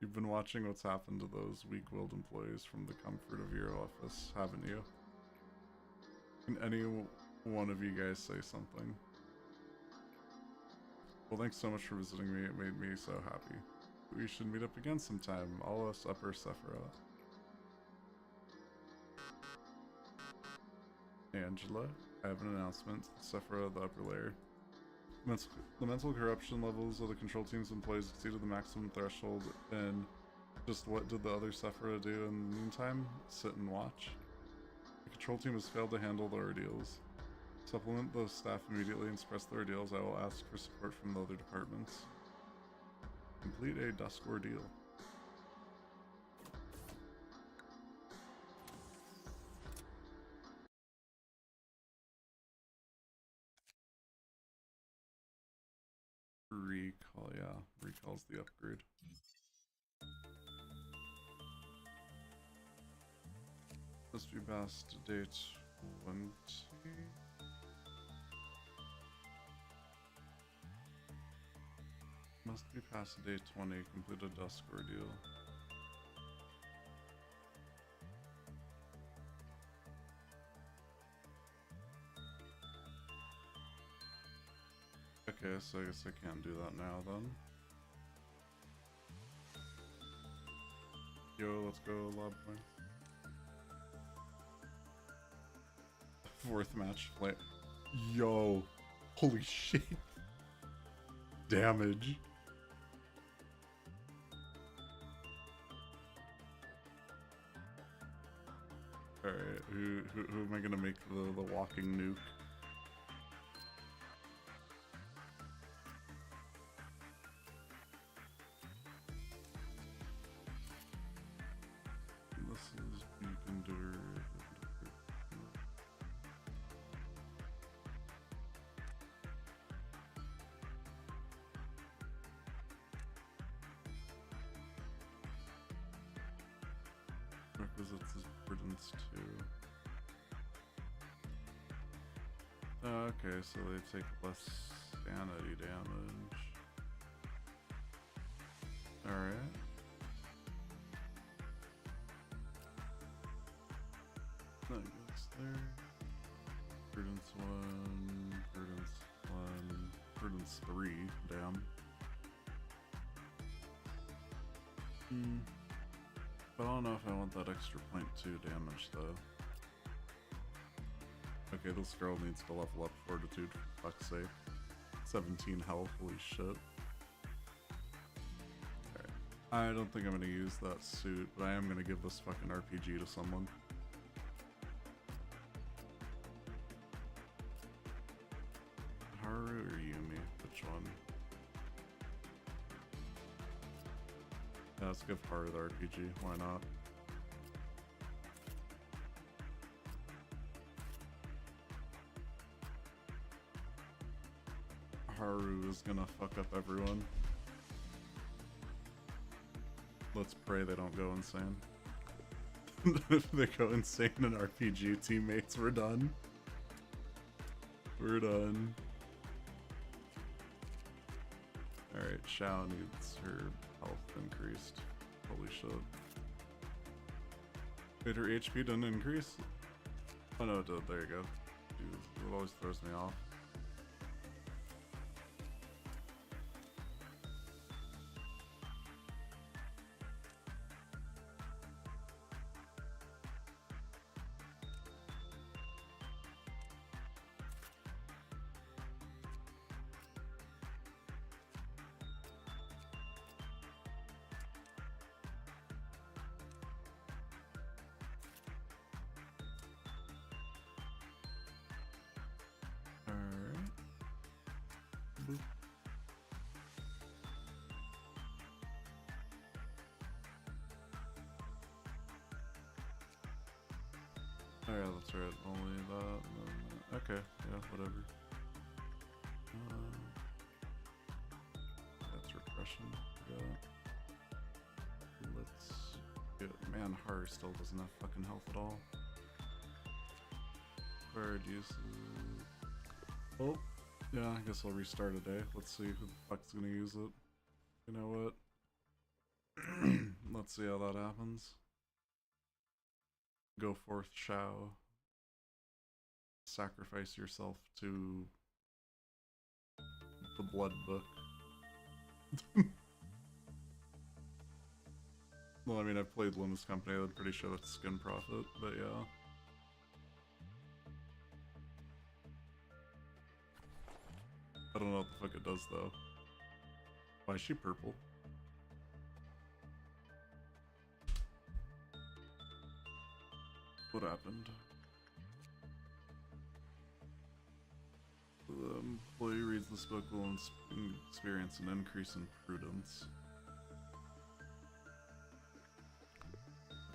You've been watching what's happened to those weak-willed employees from the comfort of your office, haven't you? Can any one of you guys say something? Well, thanks so much for visiting me. It made me so happy. We should meet up again sometime, all us upper Sephiroth. Angela, I have an announcement. Sephiroth, the upper layer. The mental corruption levels of the control team's employees exceeded the maximum threshold, and just what did the other Sephiroth do in the meantime? Sit and watch. The control team has failed to handle the ordeals. Supplement the staff immediately and suppress the ordeals. I will ask for support from the other departments. Complete a dusk ordeal. recall, yeah, recall's the upgrade. Must be past day 20. Must be past day 20, complete a dusk ordeal. Okay, so I guess I can't do that now then. Yo, let's go lob point. Fourth match flame. Yo, holy shit. Damage. Alright, who am I gonna make the walking nuke? This is beacon dirt. Requisites is prudence too. Okay, so they take less sanity damage. Alright. That goes there. Prudence 1, prudence 1, prudence 3, damn. But I don't know if I want that extra 0.2 damage though. Okay, this girl needs to level up fortitude for fuck's sake. 17 health, holy shit. Alright. I don't think I'm gonna use that suit, but I am gonna give this fucking RPG to someone. Haru or Yumi? Which one? Yeah, let's give Haru the RPG, why not? Haru is gonna fuck up everyone. Let's pray they don't go insane. If they go insane in RPG, teammates, we're done. We're done. Alright, Xiao needs her health increased. Holy shit. Wait, her HP didn't increase? Oh no, it did. There you go. Dude, it always throws me off. Oh yeah, that's right. Only that. And then, okay, yeah, whatever. That's repression. Yeah. Let's get. Man, Haru still doesn't have fucking health at all. Required uses. Oh, yeah. I guess I'll restart a day. Let's see who the fuck's gonna use it. You know what? Let's see how that happens. Go forth, Xiao. Sacrifice yourself to the blood book. Well, I mean, I've played Luna's Company, I'm pretty sure that's skin profit, but yeah. I don't know what the fuck it does though. Why is she purple? What happened? The employee reads this book will experience an increase in prudence.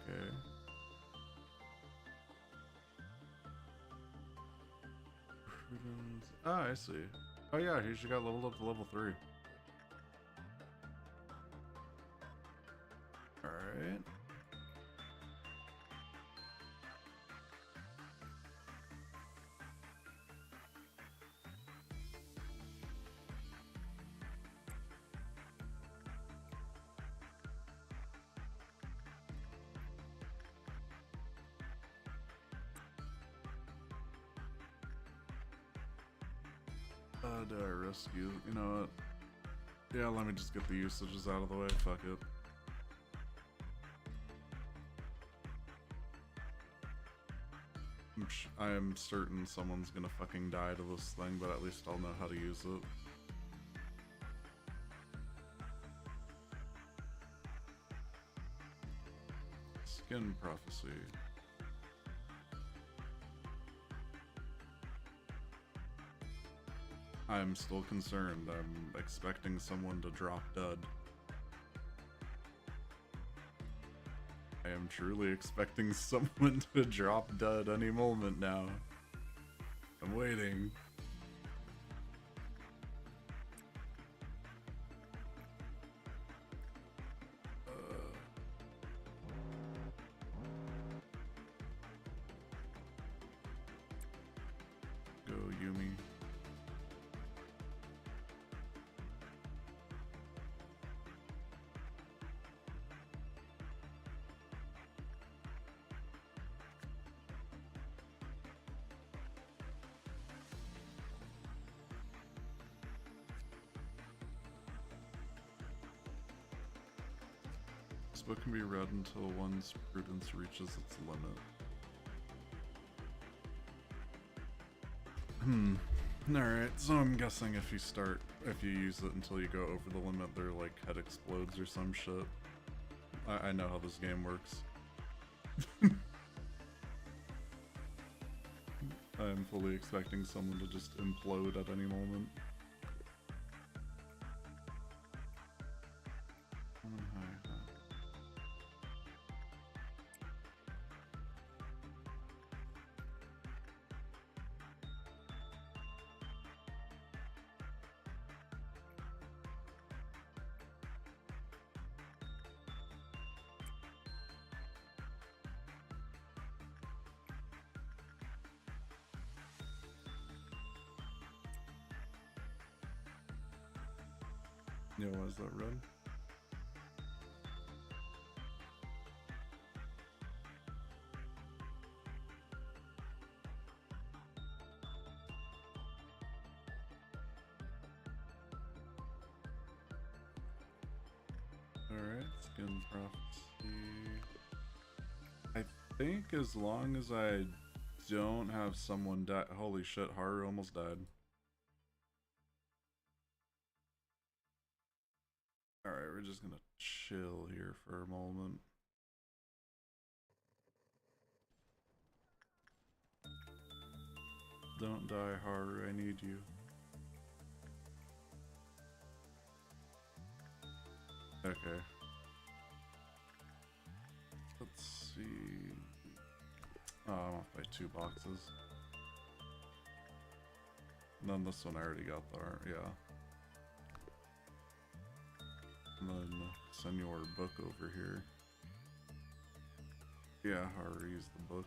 Okay. Prudence. Ah, I see. Oh yeah, he just got leveled up to level 3. Alright. Do I risk you? You know what? Yeah, let me just get the usages out of the way. Fuck it. I am certain someone's gonna fucking die to this thing, but at least I'll know how to use it. Skin prophecy. I'm still concerned. I'm expecting someone to drop dead. I am truly expecting someone to drop dead any moment now. I'm waiting. Go, Yumi. This book can be read until one's prudence reaches its limit. Alright, so I'm guessing if you use it until you go over the limit, their like head explodes or some shit. I know how this game works. I'm fully expecting someone to just implode at any moment. Yeah, why is that red? Alright, skin prophecy. I think as long as I don't have someone die. Holy shit, Haru almost died. Alright, we're just gonna chill here for a moment. Don't die, Haru, I need you. Okay. Let's see. Oh, I'm off by 2 boxes. And then this one I already got the art, yeah. And then Senor Book over here. Yeah, Haru used the book.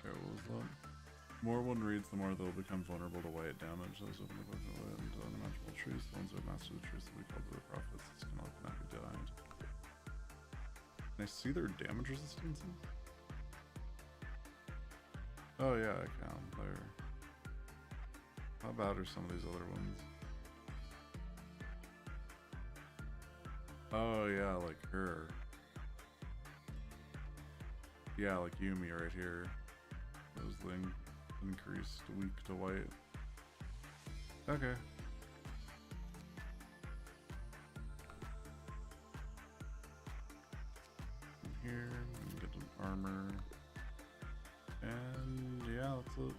What was that? The more one reads, the more they'll become vulnerable to white damage. Those open the book and unimaginable truths. The ones who have mastered the truths will be called to the prophets. It's kind of like not who died. Can I see their damage resistance? Oh yeah, I can. There. How bad are some of these other ones? Oh yeah, like her. Yeah, like Yumi right here. Those things increased weak to white. Okay. Here, we can get an armor. And yeah, Yeah, that's it.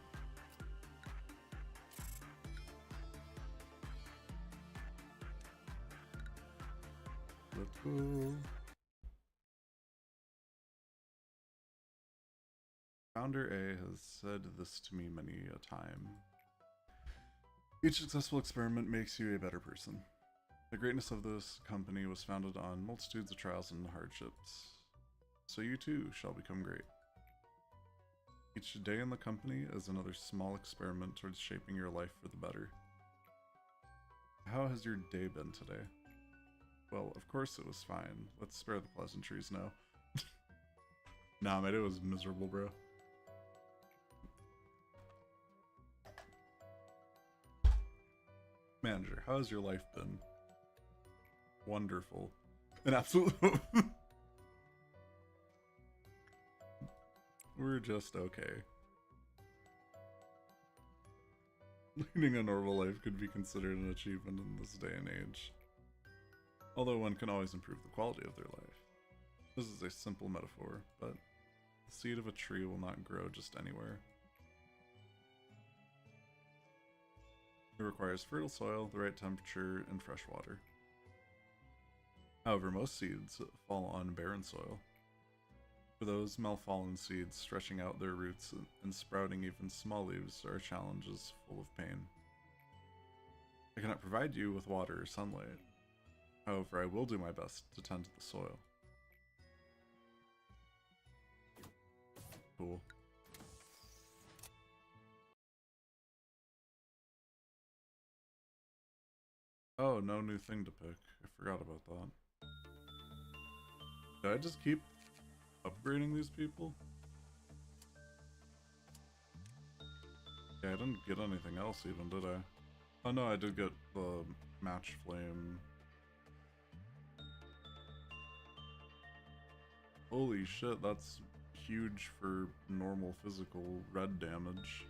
Let's go. Founder A has said this to me many a time. Each successful experiment makes you a better person. The greatness of this company was founded on multitudes of trials and hardships. So you too shall become great. Each day in the company is another small experiment towards shaping your life for the better. How has your day been today? Well, of course it was fine. Let's spare the pleasantries now. Nah, my day was miserable, bro. Manager, how has your life been? Wonderful. And absolutely... We're just okay. Leading a normal life could be considered an achievement in this day and age. Although one can always improve the quality of their life. This is a simple metaphor, but the seed of a tree will not grow just anywhere. It requires fertile soil, the right temperature, and fresh water. However, most seeds fall on barren soil. For those malfallen seeds, stretching out their roots and sprouting even small leaves are challenges full of pain. I cannot provide you with water or sunlight. However, I will do my best to tend to the soil. Cool. Oh, no new thing to pick. I forgot about that. Did I just keep upgrading these people? Yeah, I didn't get anything else even, did I? Oh no, I did get the match flame. Holy shit, that's huge for normal physical red damage.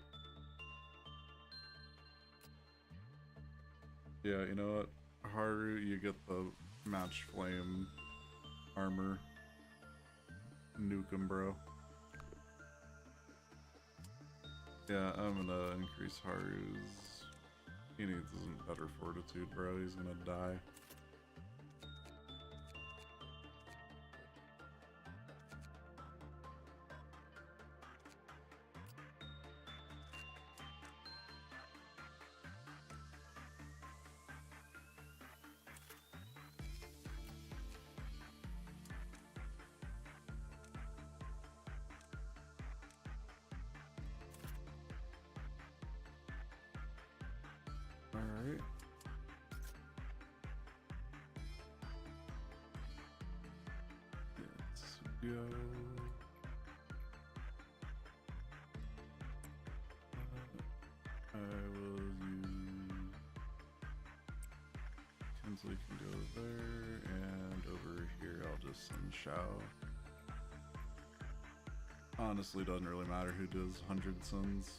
Yeah, you know what? Haru, you get the match flame armor. Nuke him, bro. Yeah, I'm gonna increase Haru's. He needs better fortitude, bro. He's gonna die. Alright. Let's go. I will use... Kinsley can go there, and over here I'll just send Shao. Honestly, doesn't really matter who does 100 sins.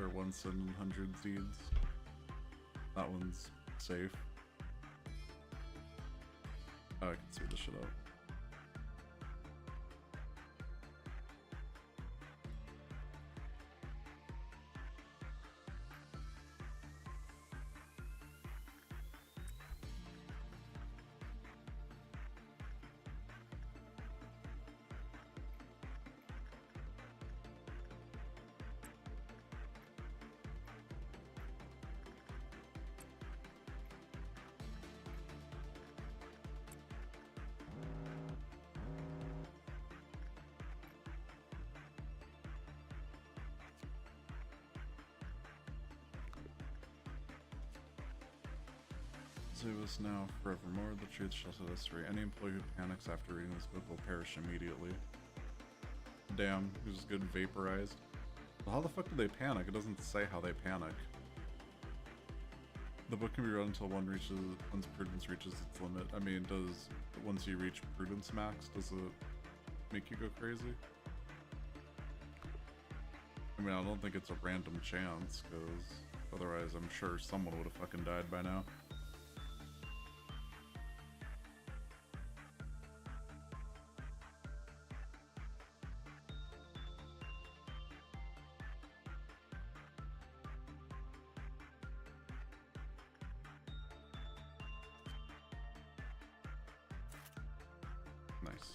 Or 1 sin and 100 seeds. That one's safe. Oh, I can see this shit out. Save us now, forevermore. The truth shall set us free. Any employee who panics after reading this book will perish immediately. Damn, he was good vaporized. Well, how the fuck do they panic? It doesn't say how they panic. The book can be read until once prudence reaches its limit. I mean, once you reach prudence max, does it make you go crazy? I mean, I don't think it's a random chance, because otherwise I'm sure someone would have fucking died by now. Nice.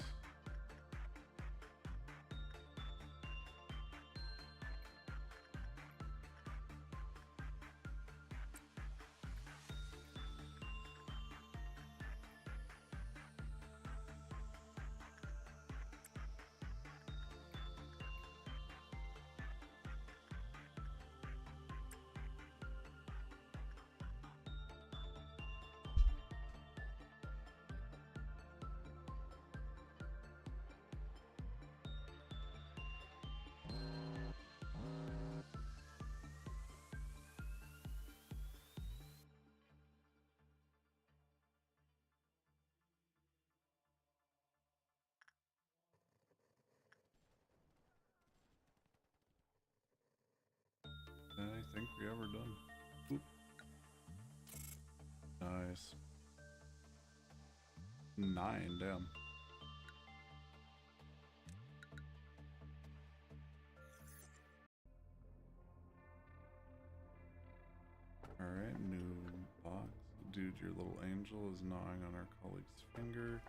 I think we ever done. Oop. Nice. 9, damn. Alright, new box. Dude, your little angel is gnawing on our colleague's finger.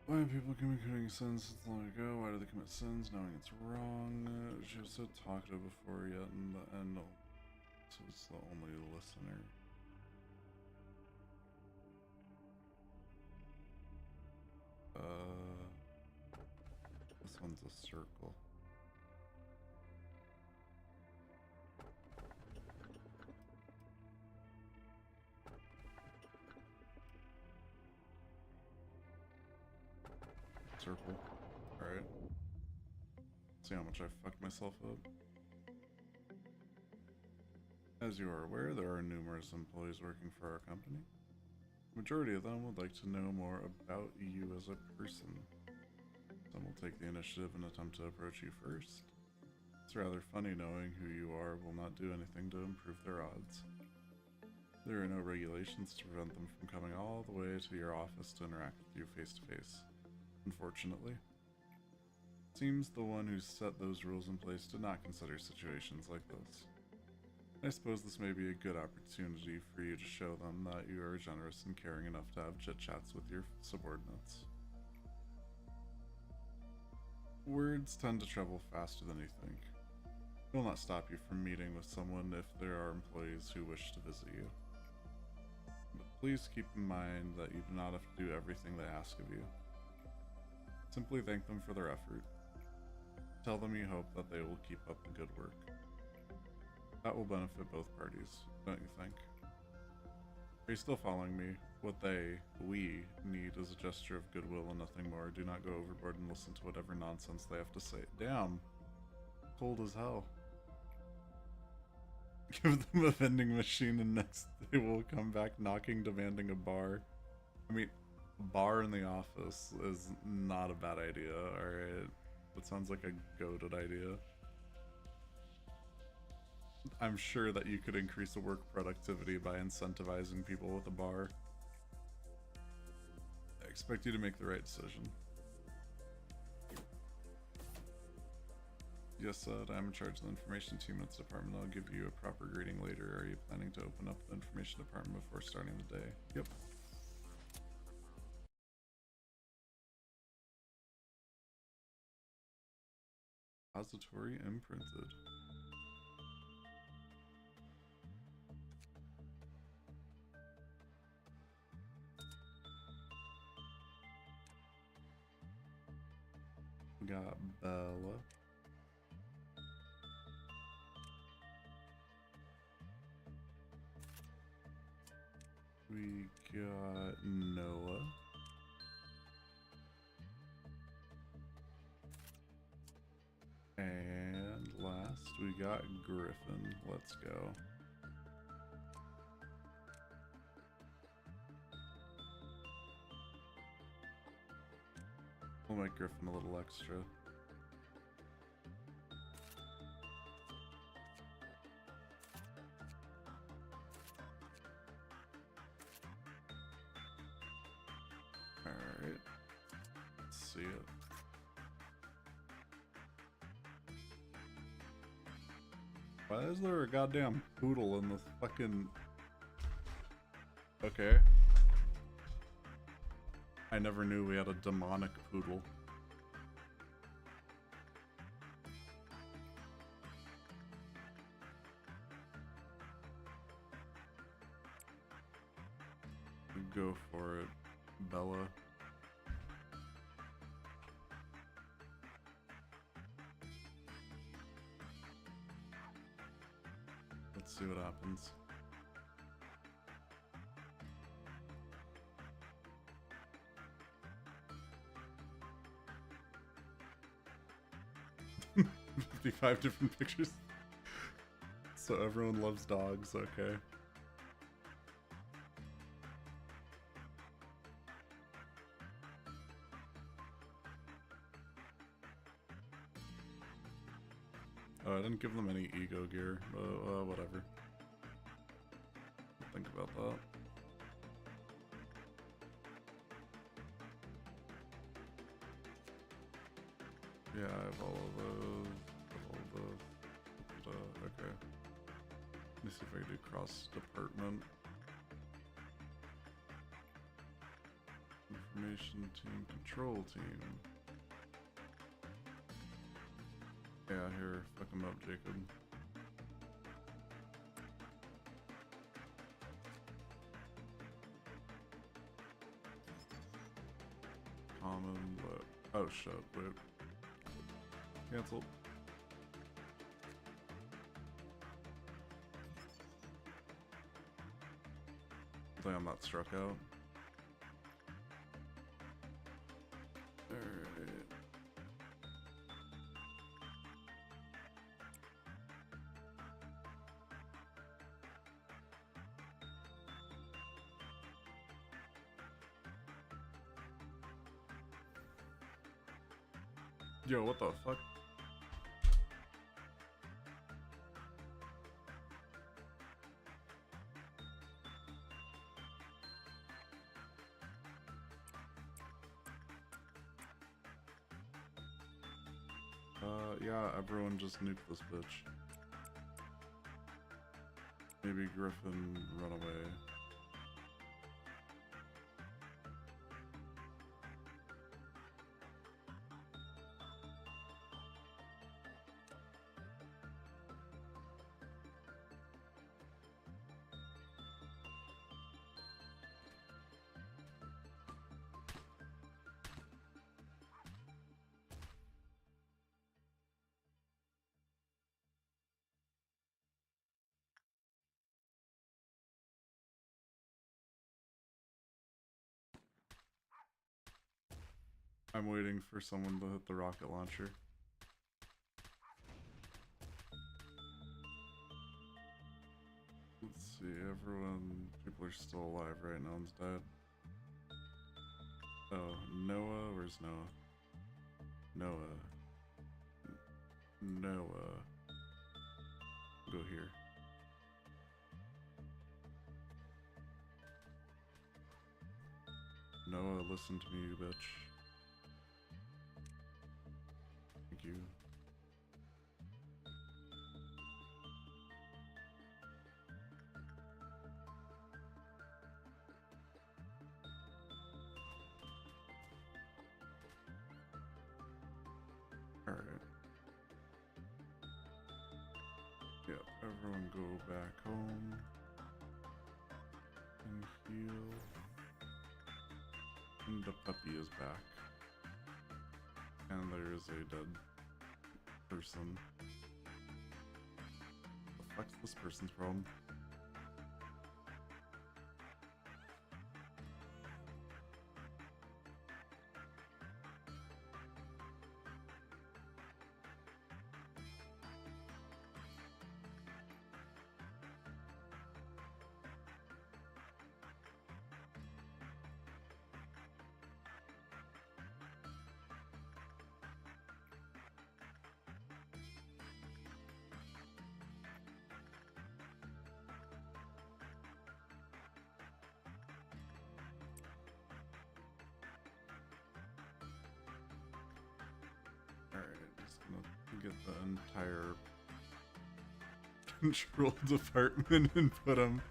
Why do people commit sins since long ago? Why do they commit sins knowing it's wrong? She was so talkative before, yet in the end, so it's the only listener. This one's a circle. Circle. Alright. See how much I fucked myself up. As you are aware, there are numerous employees working for our company. The majority of them would like to know more about you as a person. Some will take the initiative and attempt to approach you first. It's rather funny knowing who you are will not do anything to improve their odds. There are no regulations to prevent them from coming all the way to your office to interact with you face to face. Unfortunately. It seems the one who set those rules in place did not consider situations like this. I suppose this may be a good opportunity for you to show them that you are generous and caring enough to have chit-chats with your subordinates. Words tend to travel faster than you think. It will not stop you from meeting with someone if there are employees who wish to visit you. But please keep in mind that you do not have to do everything they ask of you. Simply thank them for their effort. Tell them you hope that they will keep up the good work. That will benefit both parties, don't you think? Are you still following me? What we need is a gesture of goodwill and nothing more. Do not go overboard and listen to whatever nonsense they have to say. Damn. Cold as hell. Give them a vending machine and next they will come back knocking, demanding a bar. I mean, a bar in the office is not a bad idea, alright? That sounds like a goated idea. I'm sure that you could increase the work productivity by incentivizing people with a bar. I expect you to make the right decision. Yes, I'm in charge of the information team at this department. I'll give you a proper greeting later. Are you planning to open up the information department before starting the day? Yep. Repository imprinted. We got Bella. We got Noah. And last we got Griffin. Let's go. We'll make Griffin a little extra. Alright. Let's see it. Why is there a goddamn poodle in this fucking... Okay. I never knew we had a demonic poodle. Go for it, Bella. Let's see what happens. $55 different pictures. So everyone loves dogs, okay. Oh, I didn't give them any ego gear, but whatever. Think about that. Yeah, I have all of those. Okay. Let me see if I can do cross department. Information team, control team. Yeah, here, fuck him up, Jacob. Common, but oh shit, wait. Cancelled. I think I'm not struck out. Alright. Yo, what the fuck? Yeah, everyone just nuke this bitch. Maybe Griffin run away. I'm waiting for someone to hit the rocket launcher. Let's see, people are still alive, right? No one's dead. Oh, Noah, where's Noah? Noah. Go here. Noah, listen to me, you bitch. Thank you. Alright. Yep, everyone go back home. And heal. And the puppy is back. And there is a dead person. The fuck's this person's problem? Get the entire control department and put them,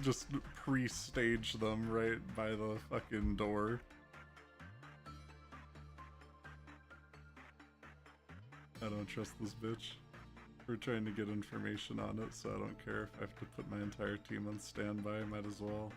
just pre-stage them right by the fucking door. I don't trust this bitch. We're trying to get information on it, so I don't care if I have to put my entire team on standby, might as well.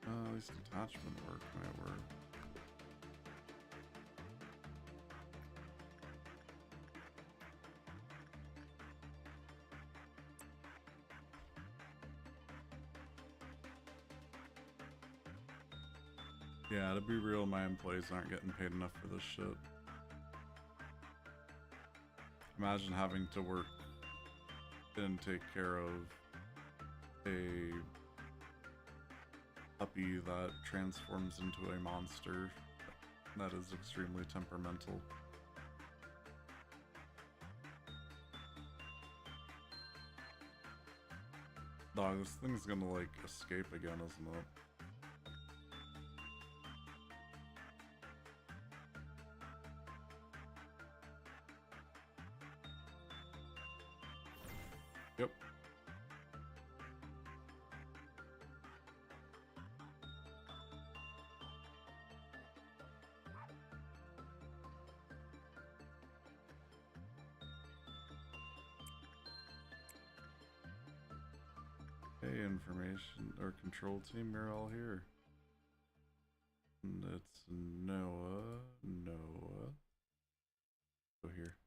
At least attachment work might work. Yeah, to be real, my employees aren't getting paid enough for this shit. Imagine having to work and take care of a puppy that transforms into a monster that is extremely temperamental. Dog, this thing's gonna like escape again, isn't it? Yep. Hey, information or control team, you're all here. And it's Noah. Go here.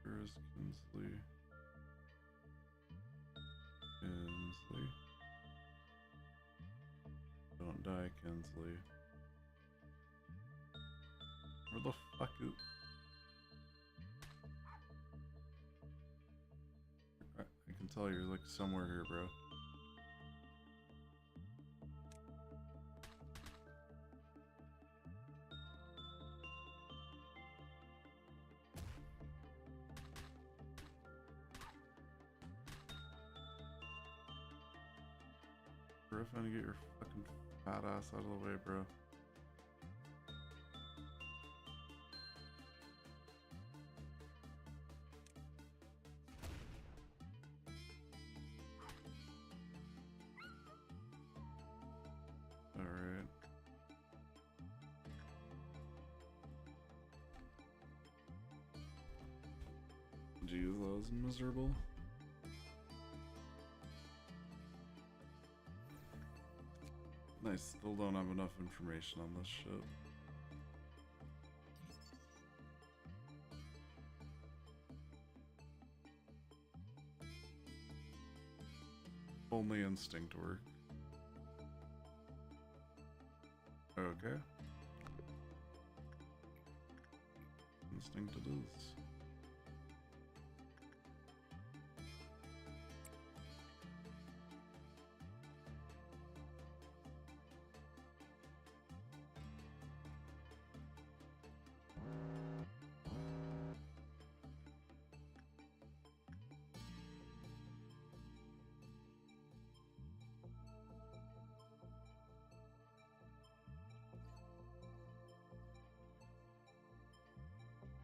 Where is Kinsley? Don't die, Kinsley. Where the fuck is... I can tell you're like somewhere here, bro. Griffin, get your fucking fat ass out of the way, bro. Alright. Geez, that was miserable. I still don't have enough information on this shit. Only instinct work. Okay. Instinct it is.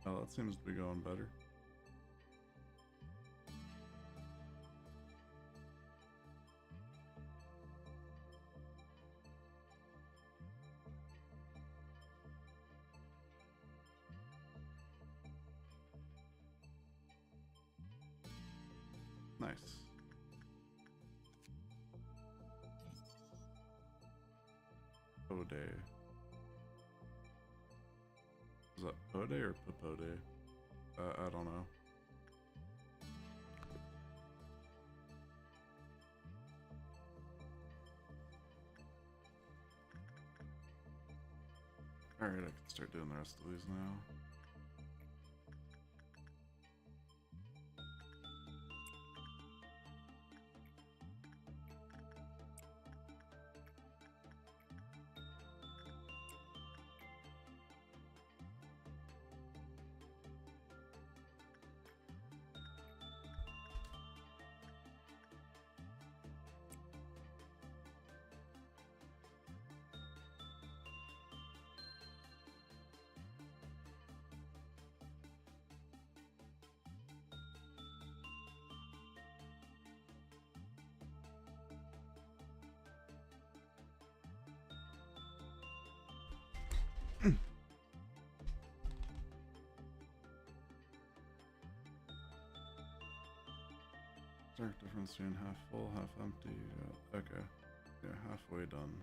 Oh, that seems to be going better. Nice. Ode. Is that Ode or Papode? I don't know. Alright, I can start doing the rest of these now. Stark difference between half full, half empty. Okay. Yeah, halfway done.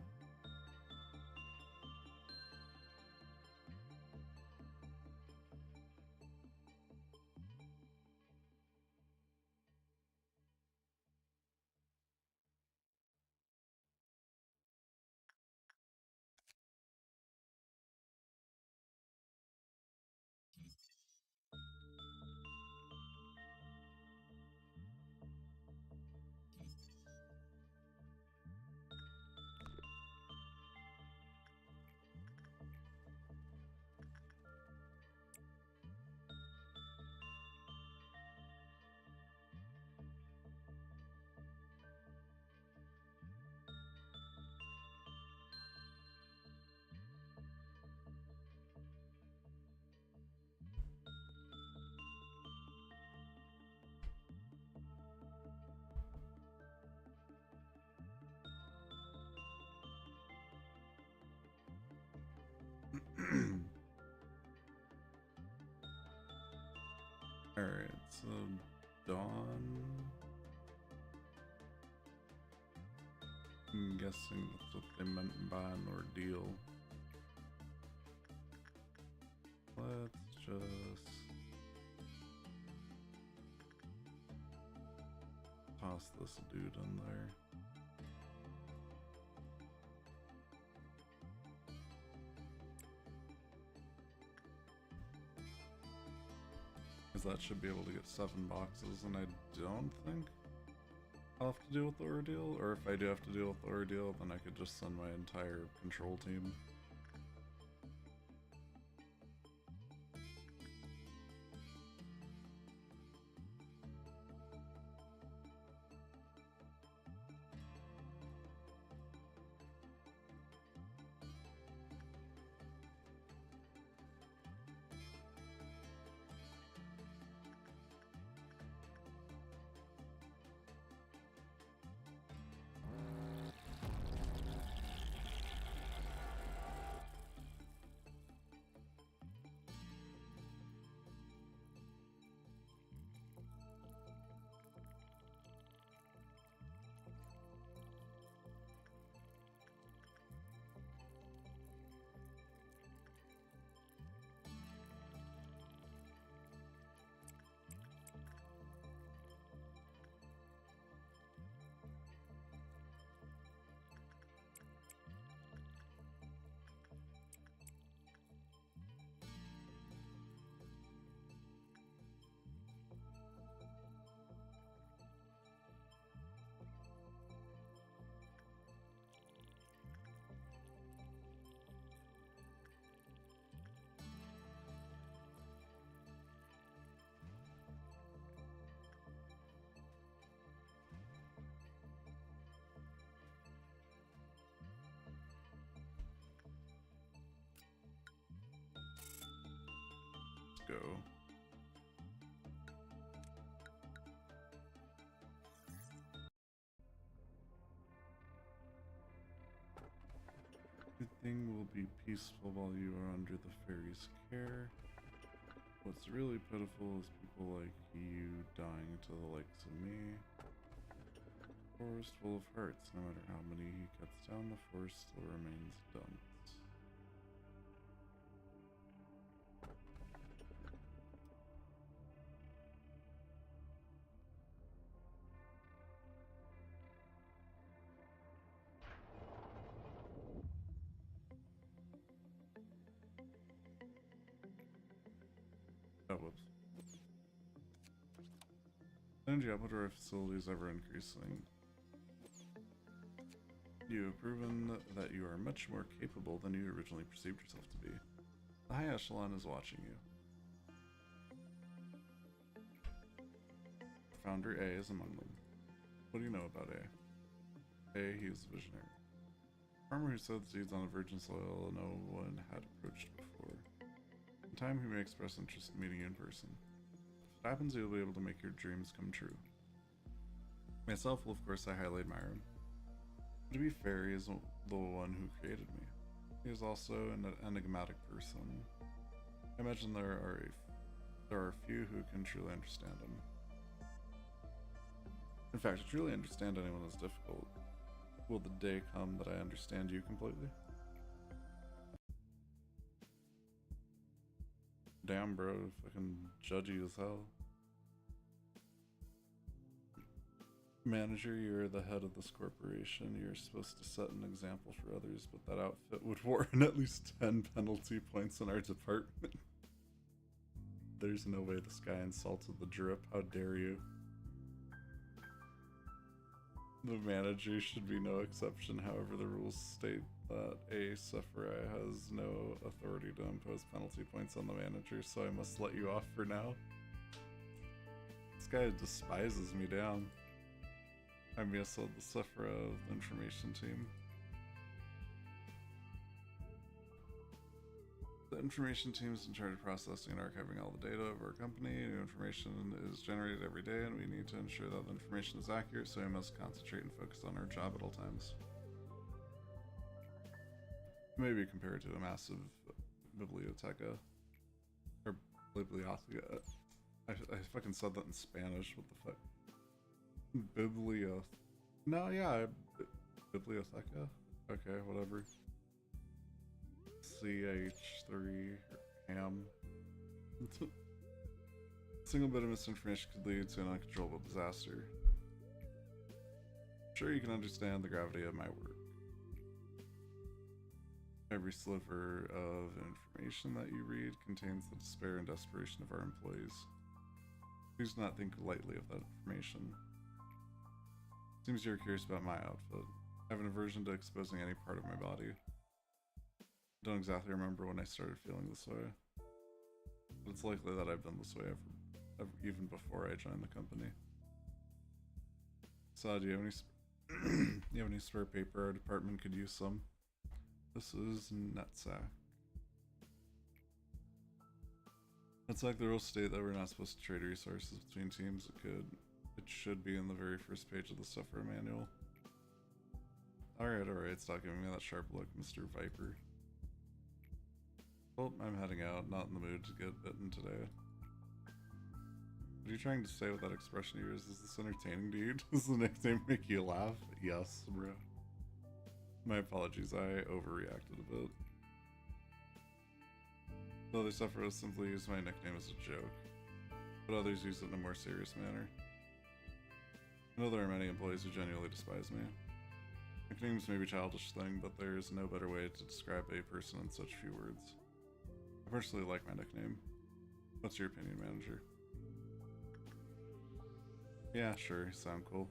Alright, so Dawn. I'm guessing that's what they meant by an ordeal. Let's just toss this dude in there. That should be able to get 7 boxes, and I don't think I'll have to deal with the ordeal, or if I do have to deal with the ordeal, then I could just send my entire control team. Go. Everything will be peaceful while you are under the fairy's care. What's really pitiful is people like you dying to the likes of me. Forest full of hearts. No matter how many he cuts down, the forest still remains dumb. Oh, whoops. Energy output of our facility is ever increasing. You have proven that you are much more capable than you originally perceived yourself to be. The high echelon is watching you. Founder A is among them. What do you know about A? A, he is a visionary. Farmer who sowed seeds on a virgin soil no one had approached before. In time, he may express interest in meeting you in person. If it happens, you'll be able to make your dreams come true. Myself will, of course, I highly admire him. To be fair, he is the one who created me. He is also an enigmatic person. I imagine there are few who can truly understand him. In fact, to truly understand anyone is difficult. Will the day come that I understand you completely? Damn, bro, fucking judgy as hell. Manager, you're the head of this corporation. You're supposed to set an example for others, but that outfit would warrant at least 10 penalty points in our department. There's no way this guy insulted the drip. How dare you? The manager should be no exception. However, the rules state that a sufferer has no authority to impose penalty points on the manager, so I must let you off for now. This guy despises me down. I'm also the sufferer of the information team. The information team is in charge of processing and archiving all the data of our company. New information is generated every day, and we need to ensure that the information is accurate, so we must concentrate and focus on our job at all times. Maybe compared to a massive biblioteca. Or biblioteca. I fucking said that in Spanish, what the fuck? No, yeah, biblioteca? Okay, whatever. CH3 ham. Single bit of misinformation could lead to an uncontrollable disaster. I'm sure you can understand the gravity of my work. Every sliver of information that you read contains the despair and desperation of our employees. Please do not think lightly of that information. Seems you're curious about my outfit. I have an aversion to exposing any part of my body. I don't exactly remember when I started feeling this way, but it's likely that I've been this way even before I joined the company. So, do you have any spare paper? Our department could use some. This is nutsack. It's like the rules state that we're not supposed to trade resources between teams. It should be in the very first page of the sufferer manual. Alright, stop giving me that sharp look, Mr. Viper. Well, I'm heading out, not in the mood to get bitten today. What are you trying to say with that expression of yours? Is this entertaining to you? Does the nickname make you laugh? Yes, bro. My apologies, I overreacted a bit. The other sufferers simply use my nickname as a joke, but others use it in a more serious manner. I know there are many employees who genuinely despise me. Nicknames may be a childish thing, but there is no better way to describe a person in such few words. I personally like my nickname. What's your opinion, manager? Yeah, sure, you sound cool.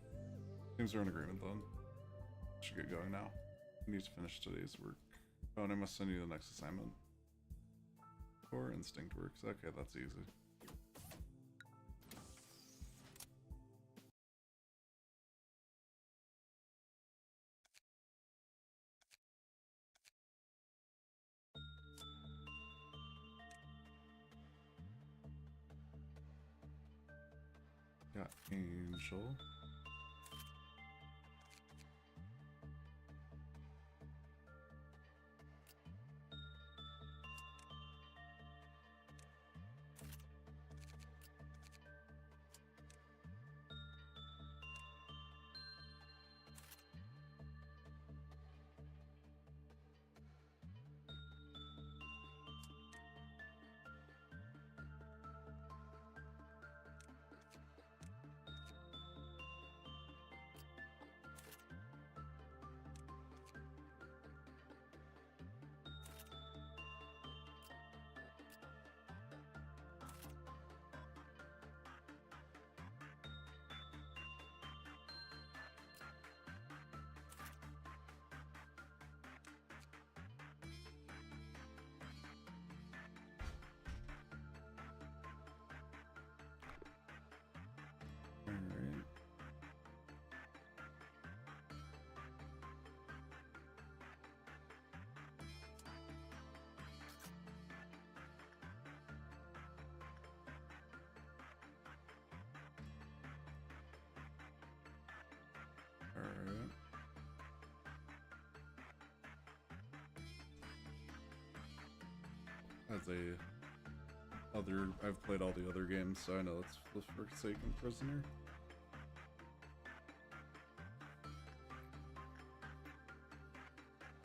Seems we're in agreement then. Should get going now. I need to finish today's work. Oh, and I must send you the next assignment. Or instinct works. Okay, that's easy. Got Angel. as I've played all the other games, so I know it's the Forsaken Prisoner.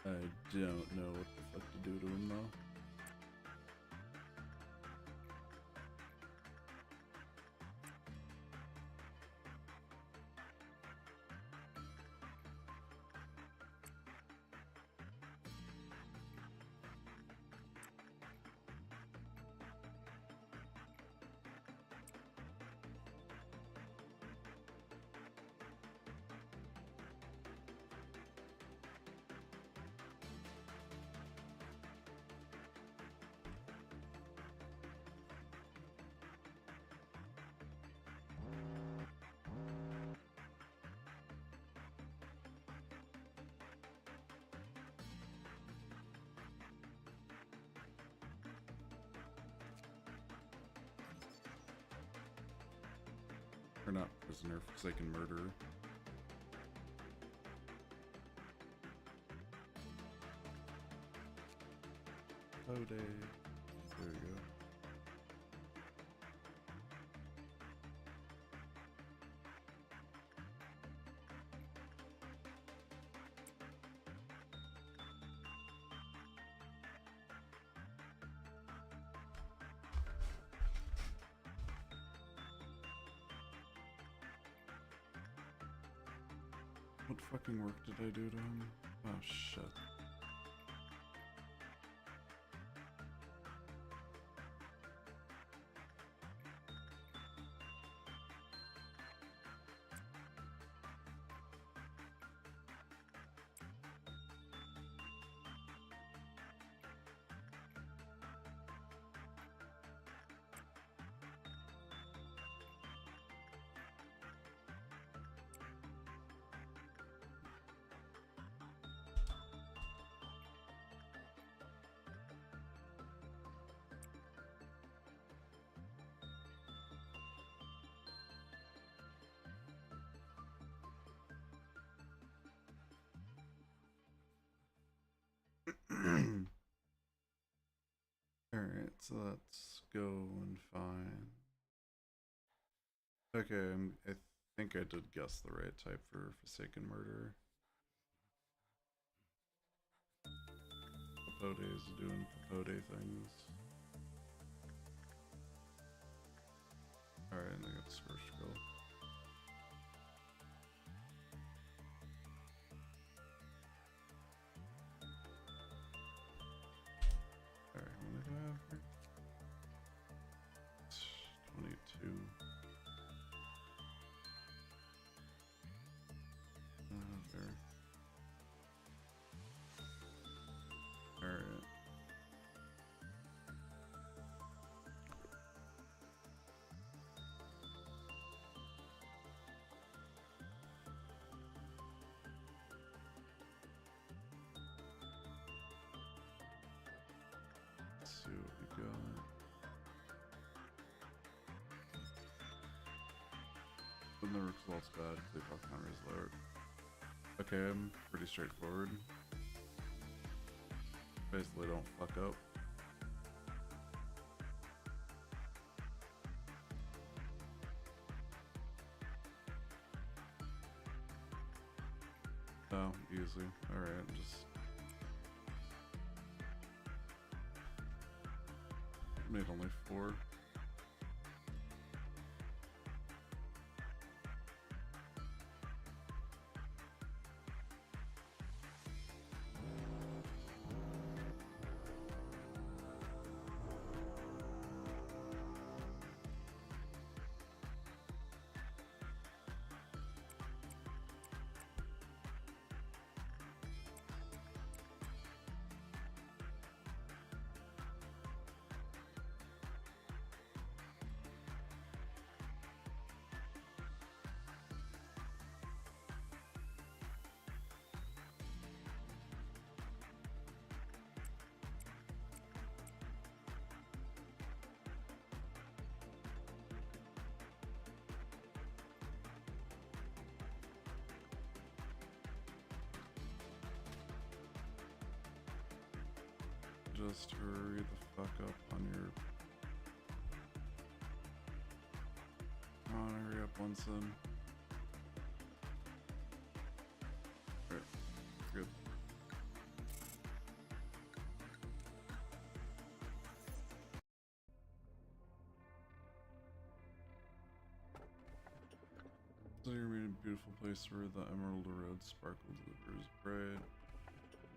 I don't know what the fuck to do to him though. Or not prisoner, Forsaken Murderer. Oh, day. There you go. What fucking work did I do to him? Oh shit. Alright, so let's go and find... Okay, I think I did guess the right type for Forsaken Murderer. Papode is doing Papode things. Alright, and I got Scorched Skull. Alright, what do I have here? 22. There. Alright. Let's see what we got. When the results bad, they fuck counters lower. Okay, I'm pretty straightforward. Basically, don't fuck up. Oh, easy. Alright, just... made only 4. just hurry the fuck up on your... Come on, hurry up once in. Alright, good. So you're in a beautiful place where the emerald road sparkles, the river is bright.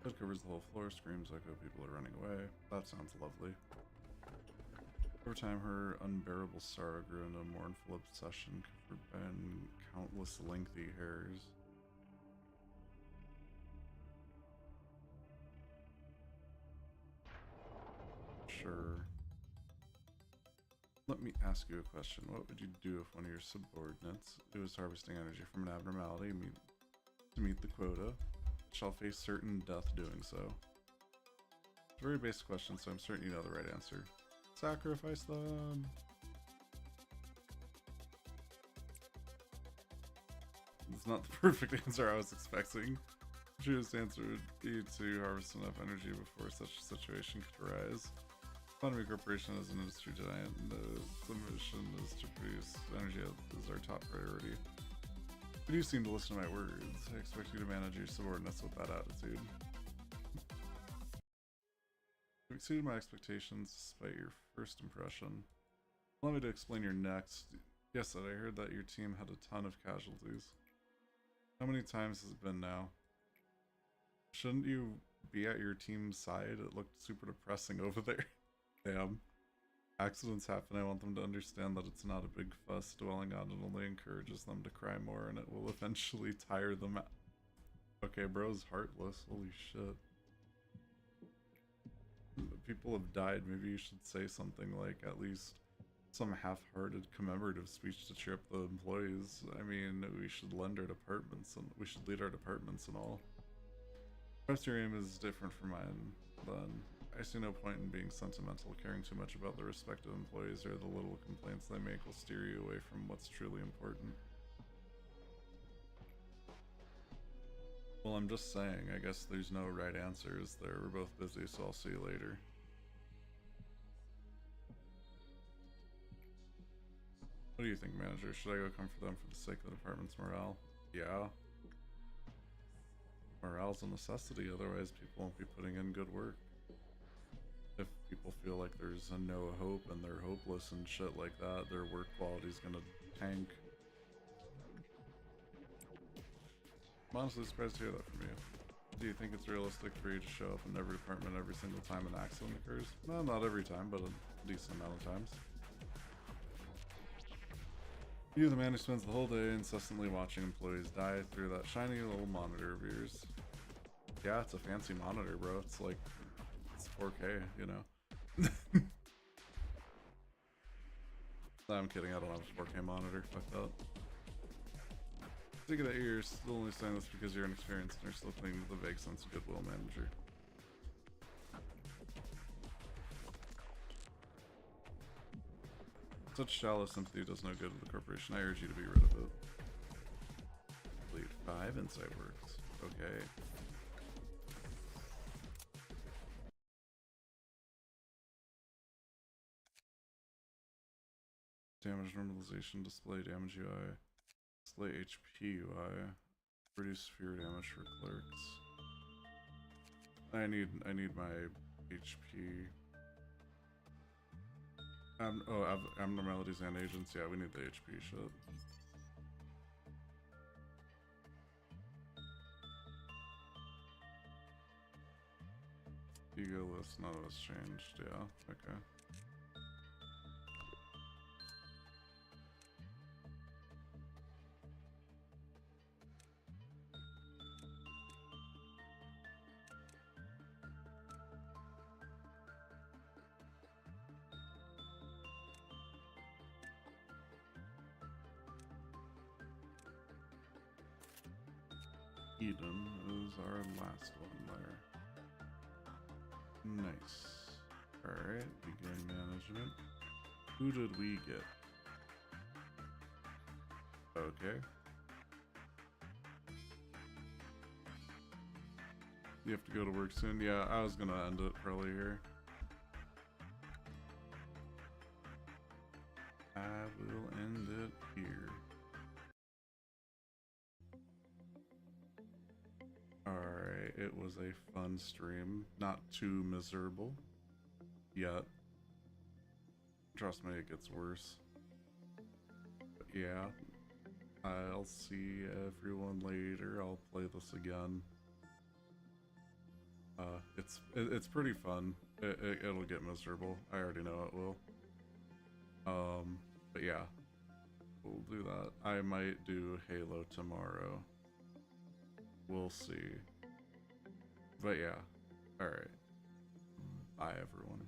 It covers the whole floor, screams echo, people are running away. That sounds lovely. Over time, her unbearable sorrow grew into a mournful obsession covered by countless lengthy hairs. Sure. Let me ask you a question. What would you do if one of your subordinates, who is harvesting energy from an abnormality to meet the quota, shall face certain death doing so? It's a very basic question, so I'm certain you know the right answer. Sacrifice them! It's not the perfect answer I was expecting. The truest answer would be to harvest enough energy before such a situation could arise. Lobotomy Corporation is an industry giant, and the mission is to produce energy as our top priority. You do seem to listen to my words. I expect you to manage your subordinates with that attitude. You exceeded my expectations despite your first impression. Allow me to explain your next. Yes, I heard that your team had a ton of casualties. How many times has it been now? Shouldn't you be at your team's side? It looked super depressing over there. Damn. Accidents happen. I want them to understand that it's not a big fuss dwelling on. It only encourages them to cry more, and it will eventually tire them out. Okay, bro's heartless. Holy shit. People have died. Maybe you should say something like, at least some half-hearted commemorative speech to cheer up the employees. I mean, we should lend our departments, and we should lead our departments and all. Perhaps your aim is different from mine, then. I see no point in being sentimental. Caring too much about the respective employees or the little complaints they make will steer you away from what's truly important. Well, I'm just saying, I guess there's no right answer, is there? We're both busy, so I'll see you later. What do you think, manager? Should I go comfort them for the sake of the department's morale? Yeah. Morale's a necessity, otherwise people won't be putting in good work. If people feel like there's a no hope and they're hopeless and shit like that, their work quality's gonna tank. I'm honestly surprised to hear that from you. Do you think it's realistic for you to show up in every department every single time an accident occurs? No, not every time, but a decent amount of times. You, the man who spends the whole day incessantly watching employees die through that shiny little monitor of yours. Yeah, it's a fancy monitor, bro. It's like, it's 4K, you know. No, I'm kidding, I don't have a 4K monitor. Fuck that. Think of that you're still only saying this because you're inexperienced and you're still clinging to the vague sense of goodwill, manager. Such shallow sympathy does no good to the corporation. I urge you to be rid of it. Complete 5 insight works. Okay. Damage normalization, display damage UI. Display HP UI. Reduce fear damage for clerks. I need my HP. Abnormalities and agents. Yeah, we need the HP shit. Ego list, none of us changed. Yeah, okay. Eden is our last one there. Nice. Alright, begin management. Who did we get? Okay. You have to go to work soon? Yeah, I was gonna end it probably here. It was a fun stream. Not too miserable yet. Trust me, it gets worse. But yeah, I'll see everyone later. I'll play this again. It's pretty fun. It'll get miserable. I already know it will. But yeah, we'll do that. I might do Halo tomorrow. We'll see. But yeah, alright. Bye everyone.